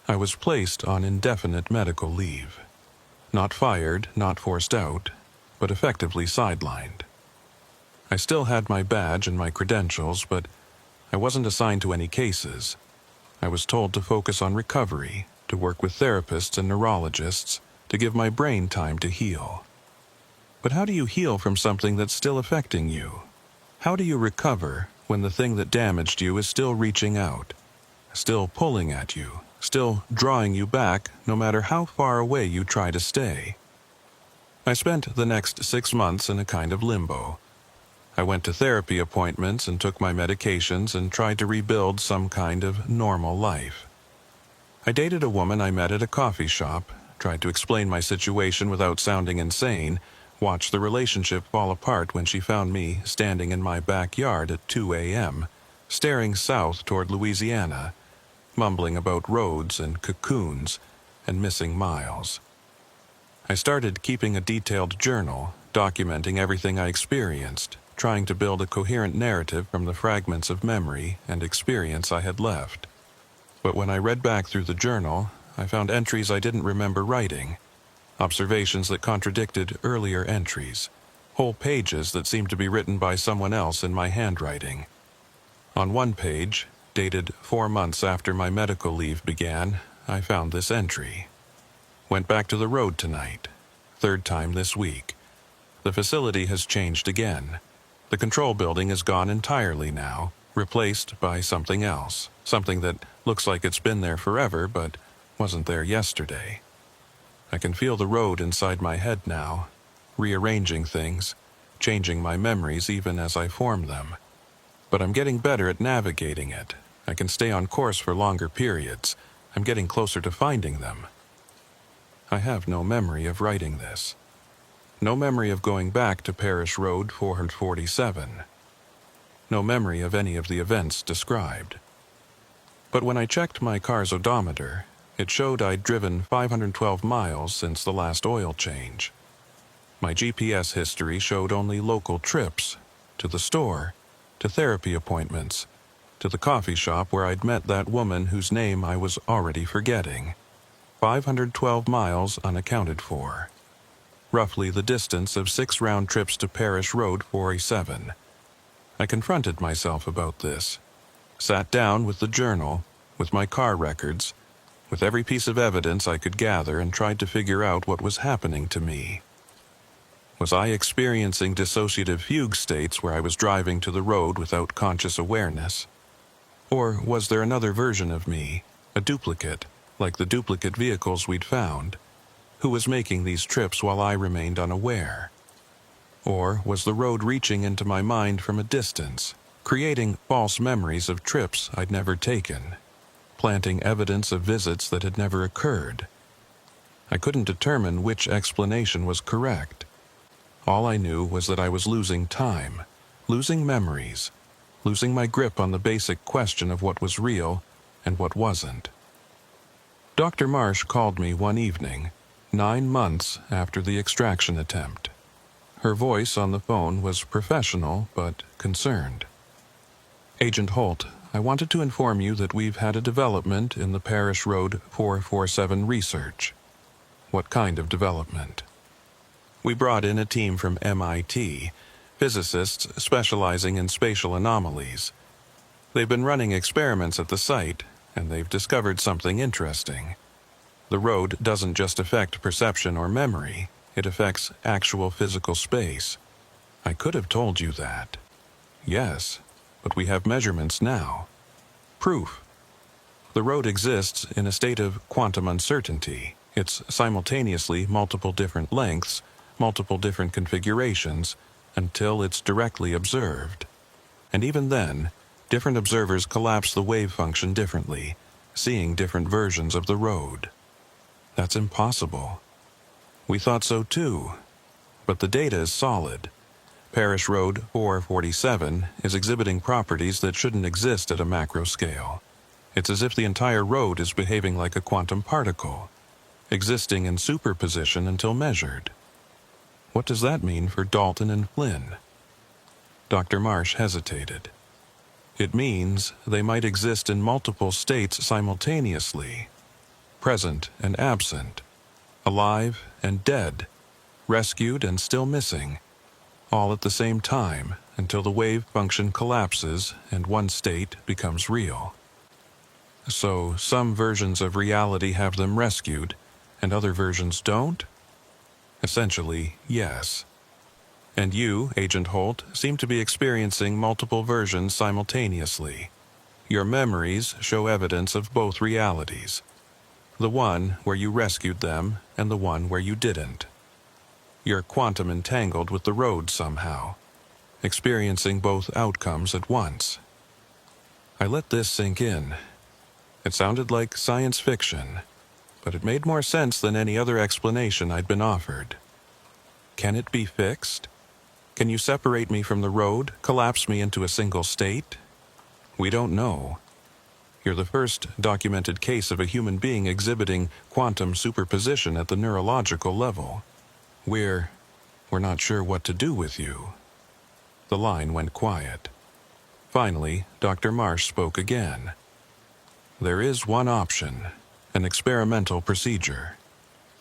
I was placed on indefinite medical leave. Not fired, not forced out, but effectively sidelined. I still had my badge and my credentials, but I wasn't assigned to any cases. I was told to focus on recovery, to work with therapists and neurologists, to give my brain time to heal. But how do you heal from something that's still affecting you? How do you recover when the thing that damaged you is still reaching out, still pulling at you, still drawing you back no matter how far away you try to stay? I spent the next 6 months in a kind of limbo. I went to therapy appointments and took my medications and tried to rebuild some kind of normal life. I dated a woman I met at a coffee shop, tried to explain my situation without sounding insane, watched the relationship fall apart when she found me standing in my backyard at 2 a.m., staring south toward Louisiana, mumbling about roads and cocoons and missing miles. I started keeping a detailed journal, documenting everything I experienced, trying to build a coherent narrative from the fragments of memory and experience I had left. But when I read back through the journal, I found entries I didn't remember writing, observations that contradicted earlier entries, whole pages that seemed to be written by someone else in my handwriting. On one page, dated 4 months after my medical leave began, I found this entry. Went back to the road tonight, 3rd time this week. The facility has changed again. The control building is gone entirely now, replaced by something else, something that looks like it's been there forever but wasn't there yesterday. I can feel the road inside my head now, rearranging things, changing my memories even as I form them. But I'm getting better at navigating it. I can stay on course for longer periods. I'm getting closer to finding them. I have no memory of writing this. No memory of going back to Parish Road 447. No memory of any of the events described. But when I checked my car's odometer, it showed I'd driven 512 miles since the last oil change. My GPS history showed only local trips, to the store, to therapy appointments, to the coffee shop where I'd met that woman whose name I was already forgetting. 512 miles unaccounted for. Roughly the distance of 6 round trips to Parish Road 407. I confronted myself about this. Sat down with the journal, with my car records, with every piece of evidence I could gather and tried to figure out what was happening to me. Was I experiencing dissociative fugue states where I was driving to the road without conscious awareness? Or was there another version of me, a duplicate, like the duplicate vehicles we'd found, who was making these trips while I remained unaware? Or was the road reaching into my mind from a distance, creating false memories of trips I'd never taken, planting evidence of visits that had never occurred? I couldn't determine which explanation was correct. All I knew was that I was losing time, losing memories, losing my grip on the basic question of what was real and what wasn't. Dr. Marsh called me one evening, 9 months after the extraction attempt. Her voice on the phone was professional but concerned. "Agent Holt, I wanted to inform you that we've had a development in the Parish Road 447 research." "What kind of development?" "We brought in a team from MIT, physicists specializing in spatial anomalies. They've been running experiments at the site, and they've discovered something interesting. The road doesn't just affect perception or memory, it affects actual physical space." "I could have told you that." "Yes, but we have measurements now. Proof. The road exists in a state of quantum uncertainty. It's simultaneously multiple different lengths, multiple different configurations, until it's directly observed. And even then, different observers collapse the wave function differently, seeing different versions of the road. That's impossible." "We thought so too. But the data is solid. Parish Road 447 is exhibiting properties that shouldn't exist at a macro scale. It's as if the entire road is behaving like a quantum particle, existing in superposition until measured. What does that mean for Dalton and Flynn? Dr. Marsh hesitated. It means they might exist in multiple states simultaneously, present and absent, alive and dead, rescued and still missing, all at the same time until the wave function collapses and one state becomes real. So some versions of reality have them rescued and other versions don't? Essentially, yes. And you, Agent Holt, seem to be experiencing multiple versions simultaneously. Your memories show evidence of both realities. The one where you rescued them and the one where you didn't. You're quantum entangled with the road somehow, experiencing both outcomes at once. I let this sink in. It sounded like science fiction, but it made more sense than any other explanation I'd been offered. Can it be fixed? Can you separate me from the road, collapse me into a single state? We don't know. You're the first documented case of a human being exhibiting quantum superposition at the neurological level. We're not sure what to do with you. The line went quiet. Finally, Dr. Marsh spoke again. There is one option, an experimental procedure.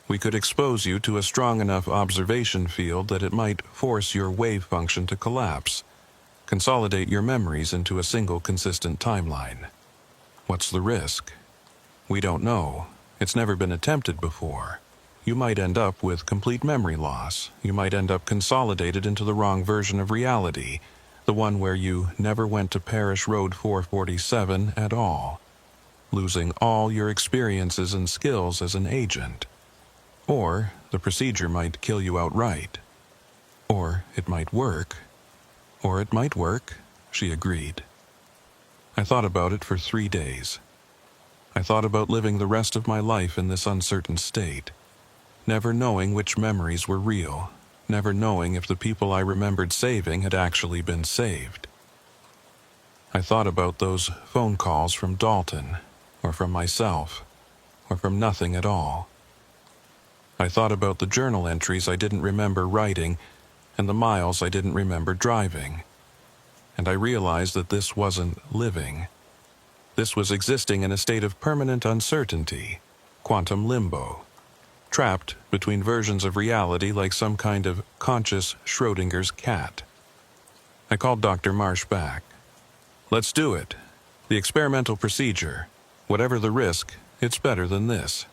We could expose you to a strong enough observation field that it might force your wave function to collapse, consolidate your memories into a single consistent timeline. What's the risk? We don't know. It's never been attempted before. You might end up with complete memory loss. You might end up consolidated into the wrong version of reality, the one where you never went to Parish Road 447 at all, losing all your experiences and skills as an agent. Or the procedure might kill you outright. Or it might work. Or it might work, she agreed. I thought about it for 3 days. I thought about living the rest of my life in this uncertain state, never knowing which memories were real, never knowing if the people I remembered saving had actually been saved. I thought about those phone calls from Dalton, or from myself, or from nothing at all. I thought about the journal entries I didn't remember writing and the miles I didn't remember driving. And I realized that this wasn't living. This was existing in a state of permanent uncertainty, quantum limbo, trapped between versions of reality like some kind of conscious Schrodinger's cat. I called Dr. Marsh back. Let's do it. The experimental procedure. Whatever the risk, it's better than this.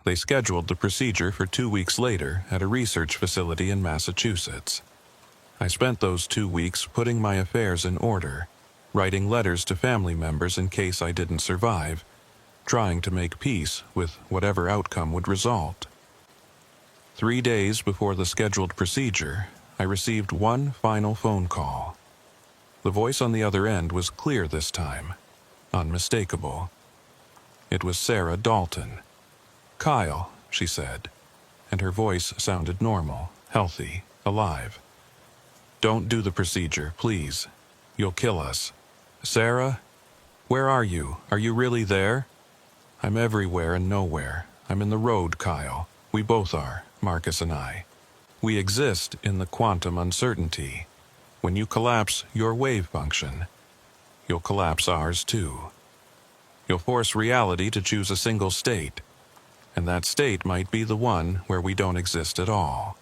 They scheduled the procedure for 2 weeks later at a research facility in Massachusetts. I spent those 2 weeks putting my affairs in order, writing letters to family members in case I didn't survive, trying to make peace with whatever outcome would result. 3 days before the scheduled procedure, I received one final phone call. The voice on the other end was clear this time, unmistakable. It was Sarah Dalton. "Kyle," she said, and her voice sounded normal, healthy, alive. "Don't do the procedure, please. You'll kill us. Sarah? Where are you? Are you really there?" "I'm everywhere and nowhere. I'm in the road, Kyle. We both are, Marcus and I. We exist in the quantum uncertainty. When you collapse your wave function, you'll collapse ours too. You'll force reality to choose a single state, and that state might be the one where we don't exist at all.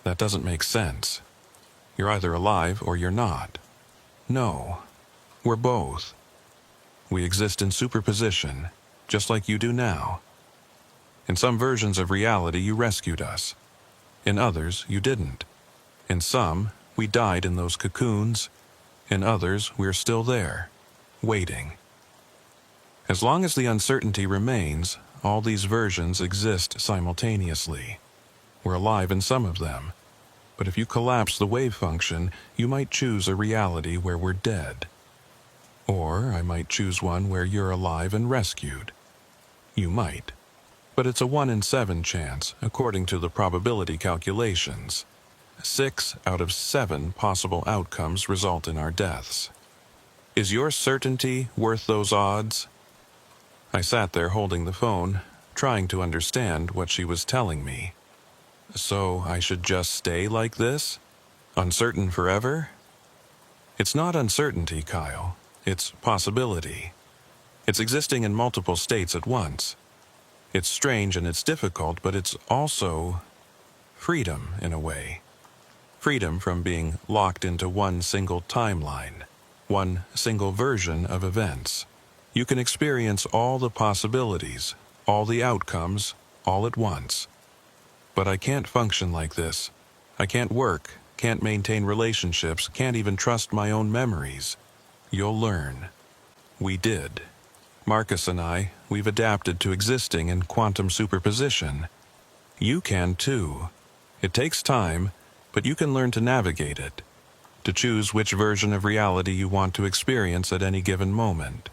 That doesn't make sense. You're either alive or you're not. No, we're both. We exist in superposition, just like you do now. In some versions of reality, you rescued us. In others, you didn't. In some, we died in those cocoons. In others, we're still there, waiting. As long as the uncertainty remains, all these versions exist simultaneously. We're alive in some of them. But if you collapse the wave function, you might choose a reality where we're dead. Or I might choose one where you're alive and rescued. You might. But it's a 1 in 7 chance, according to the probability calculations. 6 out of 7 possible outcomes result in our deaths. Is your certainty worth those odds? I sat there holding the phone, trying to understand what she was telling me. So I should just stay like this? Uncertain forever? It's not uncertainty, Kyle. It's possibility. It's existing in multiple states at once. It's strange and it's difficult, but it's also freedom in a way. Freedom from being locked into one single timeline, one single version of events. You can experience all the possibilities, all the outcomes, all at once. But I can't function like this. I can't work, can't maintain relationships, can't even trust my own memories. You'll learn. We did. Marcus and I, we've adapted to existing in quantum superposition. You can too. It takes time, but you can learn to navigate it, to choose which version of reality you want to experience at any given moment.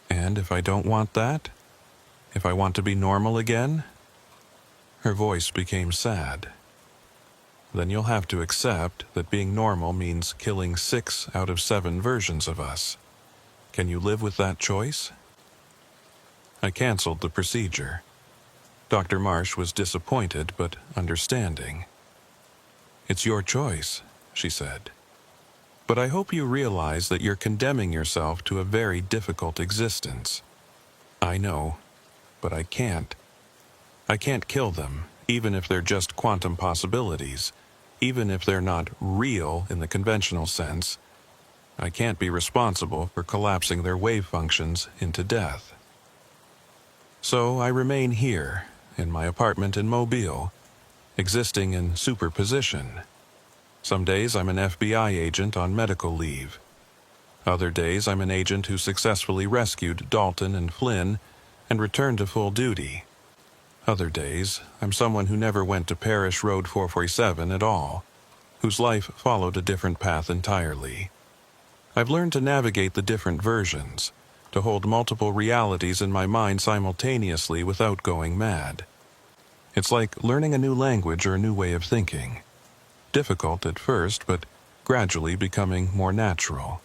And if I don't want that? If I want to be normal again? Her voice became sad. Then you'll have to accept that being normal means killing 6 out of 7 versions of us. Can you live with that choice? I canceled the procedure. Dr. Marsh was disappointed but understanding. It's your choice, she said. But I hope you realize that you're condemning yourself to a very difficult existence. I know, but I can't. I can't kill them, even if they're just quantum possibilities, even if they're not real in the conventional sense. I can't be responsible for collapsing their wave functions into death. So I remain here, in my apartment in Mobile, existing in superposition. Some days I'm an FBI agent on medical leave. Other days I'm an agent who successfully rescued Dalton and Flynn and returned to full duty. Other days I'm someone who never went to Parish Road 447 at all, whose life followed a different path entirely. I've learned to navigate the different versions, to hold multiple realities in my mind simultaneously without going mad. It's like learning a new language or a new way of thinking. Difficult at first, but gradually becoming more natural.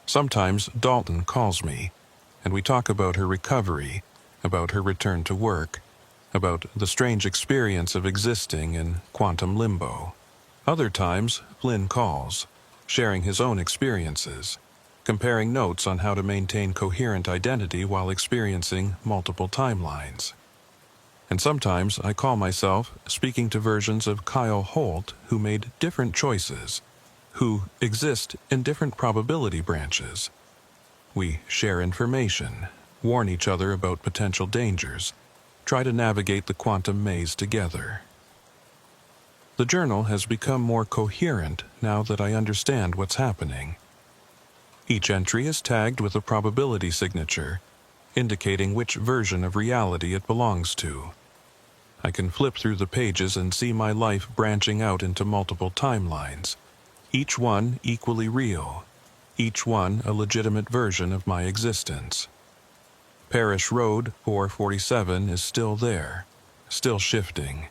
Sometimes Dalton calls me, and we talk about her recovery, about her return to work, about the strange experience of existing in quantum limbo. Other times, Flynn calls, sharing his own experiences, comparing notes on how to maintain coherent identity while experiencing multiple timelines. And sometimes I call myself speaking to versions of Kyle Holt who made different choices, who exist in different probability branches. We share information, warn each other about potential dangers, try to navigate the quantum maze together. The journal has become more coherent now that I understand what's happening. Each entry is tagged with a probability signature, indicating which version of reality it belongs to. I can flip through the pages and see my life branching out into multiple timelines, each one equally real, each one a legitimate version of my existence. Parish Road 447 is still there, still shifting,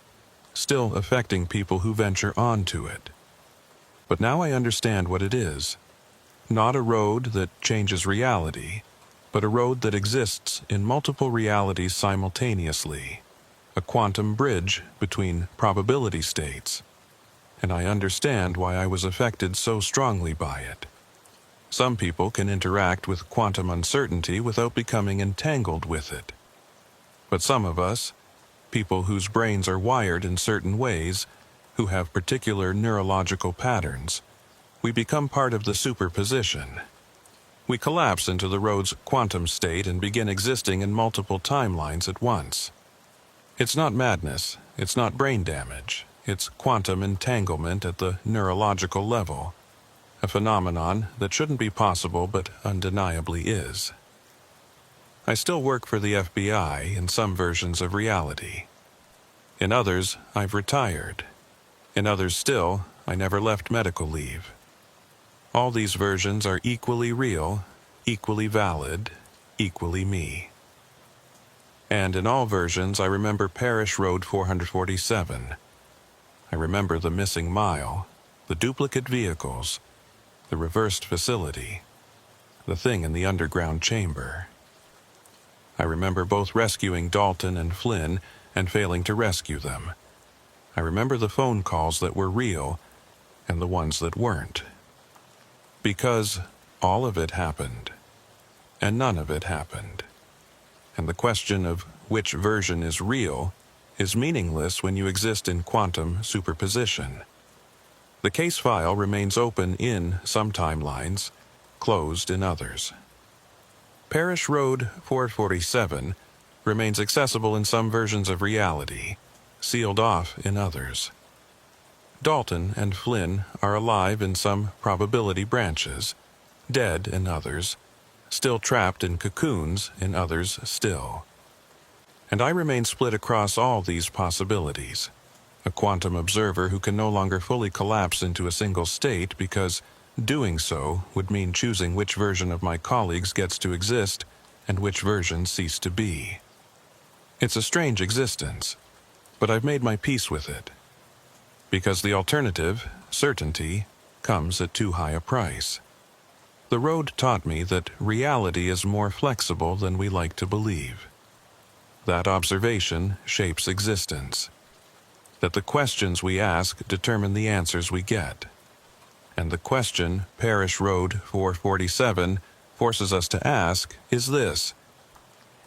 still affecting people who venture onto it. But now I understand what it is. Not a road that changes reality, but a road that exists in multiple realities simultaneously, a quantum bridge between probability states. And I understand why I was affected so strongly by it. Some people can interact with quantum uncertainty without becoming entangled with it. But some of us, people whose brains are wired in certain ways, who have particular neurological patterns, we become part of the superposition. We collapse into the road's quantum state and begin existing in multiple timelines at once. It's not madness, it's not brain damage, it's quantum entanglement at the neurological level, a phenomenon that shouldn't be possible but undeniably is. I still work for the FBI in some versions of reality. In others, I've retired. In others still, I never left medical leave. All these versions are equally real, equally valid, equally me. And in all versions, I remember Parish Road 447. I remember the missing mile, the duplicate vehicles, the reversed facility. the thing in the underground chamber. I remember both rescuing Dalton and Flynn and failing to rescue them. I remember the phone calls that were real and the ones that weren't. Because all of it happened, and none of it happened. And the question of which version is real is meaningless when you exist in quantum superposition. The case file remains open in some timelines, closed in others. Parish Road 447 remains accessible in some versions of reality, sealed off in others. Dalton and Flynn are alive in some probability branches, dead in others, still trapped in cocoons in others still. And I remain split across all these possibilities, a quantum observer who can no longer fully collapse into a single state because doing so would mean choosing which version of my colleagues gets to exist and which version cease to be. It's a strange existence, but I've made my peace with it. Because the alternative, certainty, comes at too high a price. The road taught me that reality is more flexible than we like to believe. That observation shapes existence. That the questions we ask determine the answers we get. And the question Parish Road 447 forces us to ask is this: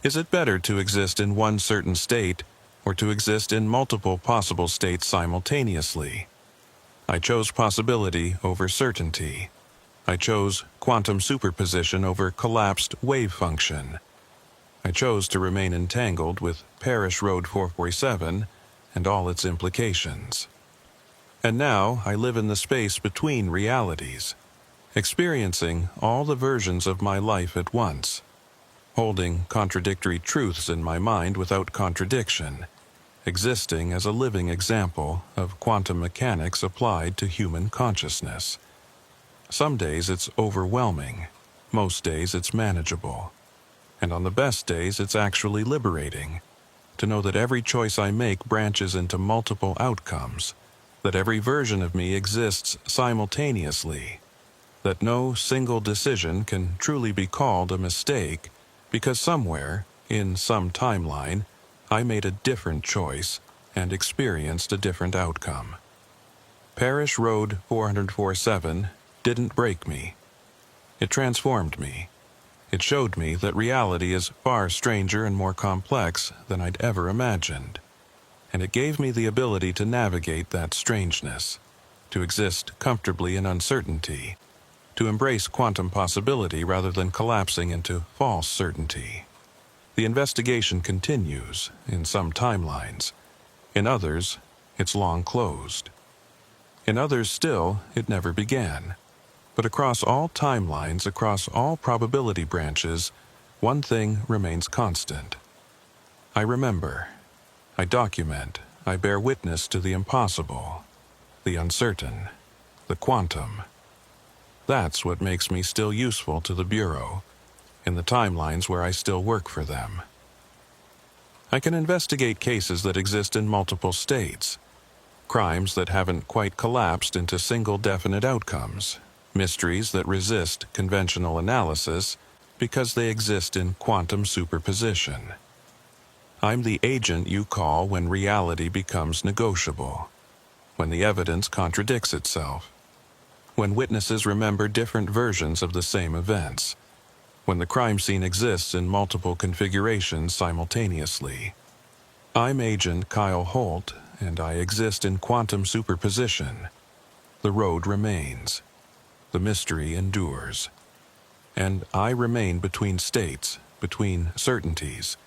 is it better to exist in one certain state or to exist in multiple possible states simultaneously? I chose possibility over certainty. I chose quantum superposition over collapsed wave function. I chose to remain entangled with Parish Road 447 and all its implications. And now I live in the space between realities, experiencing all the versions of my life at once, holding contradictory truths in my mind without contradiction, existing as a living example of quantum mechanics applied to human consciousness. Some days it's overwhelming, most days it's manageable, and on the best days it's actually liberating to know that every choice I make branches into multiple outcomes, that every version of me exists simultaneously, that no single decision can truly be called a mistake because somewhere, in some timeline, I made a different choice and experienced a different outcome. Parish Road 447 didn't break me. It transformed me. It showed me that reality is far stranger and more complex than I'd ever imagined. And it gave me the ability to navigate that strangeness, to exist comfortably in uncertainty, to embrace quantum possibility rather than collapsing into false certainty. The investigation continues in some timelines. In others, it's long closed. In others still, it never began. But across all timelines, across all probability branches, one thing remains constant. I remember. I document. I bear witness to the impossible, the uncertain, the quantum. That's what makes me still useful to the Bureau, in the timelines where I still work for them. I can investigate cases that exist in multiple states, crimes that haven't quite collapsed into single definite outcomes, mysteries that resist conventional analysis because they exist in quantum superposition. I'm the agent you call when reality becomes negotiable, when the evidence contradicts itself, when witnesses remember different versions of the same events, when the crime scene exists in multiple configurations simultaneously. I'm Agent Kyle Holt, and I exist in quantum superposition. The road remains. The mystery endures. And I remain between states, between certainties,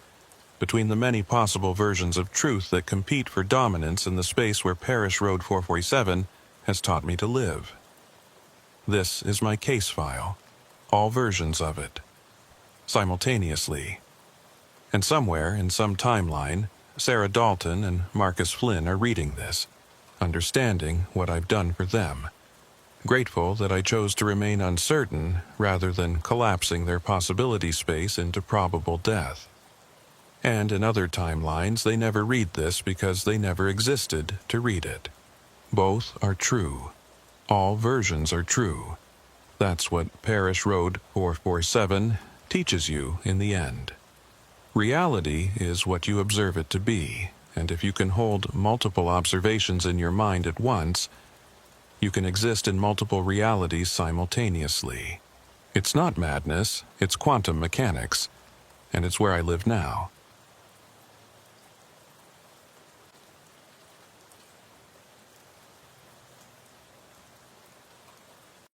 between the many possible versions of truth that compete for dominance in the space where Parish Road 447 has taught me to live. This is my case file, all versions of it, simultaneously. And somewhere in some timeline, Sarah Dalton and Marcus Flynn are reading this, understanding what I've done for them, grateful that I chose to remain uncertain rather than collapsing their possibility space into probable death. And in other timelines, they never read this because they never existed to read it. Both are true. All versions are true. That's what Parish Road 447 teaches you in the end. Reality is what you observe it to be, and if you can hold multiple observations in your mind at once, you can exist in multiple realities simultaneously. It's not madness, it's quantum mechanics, and it's where I live now.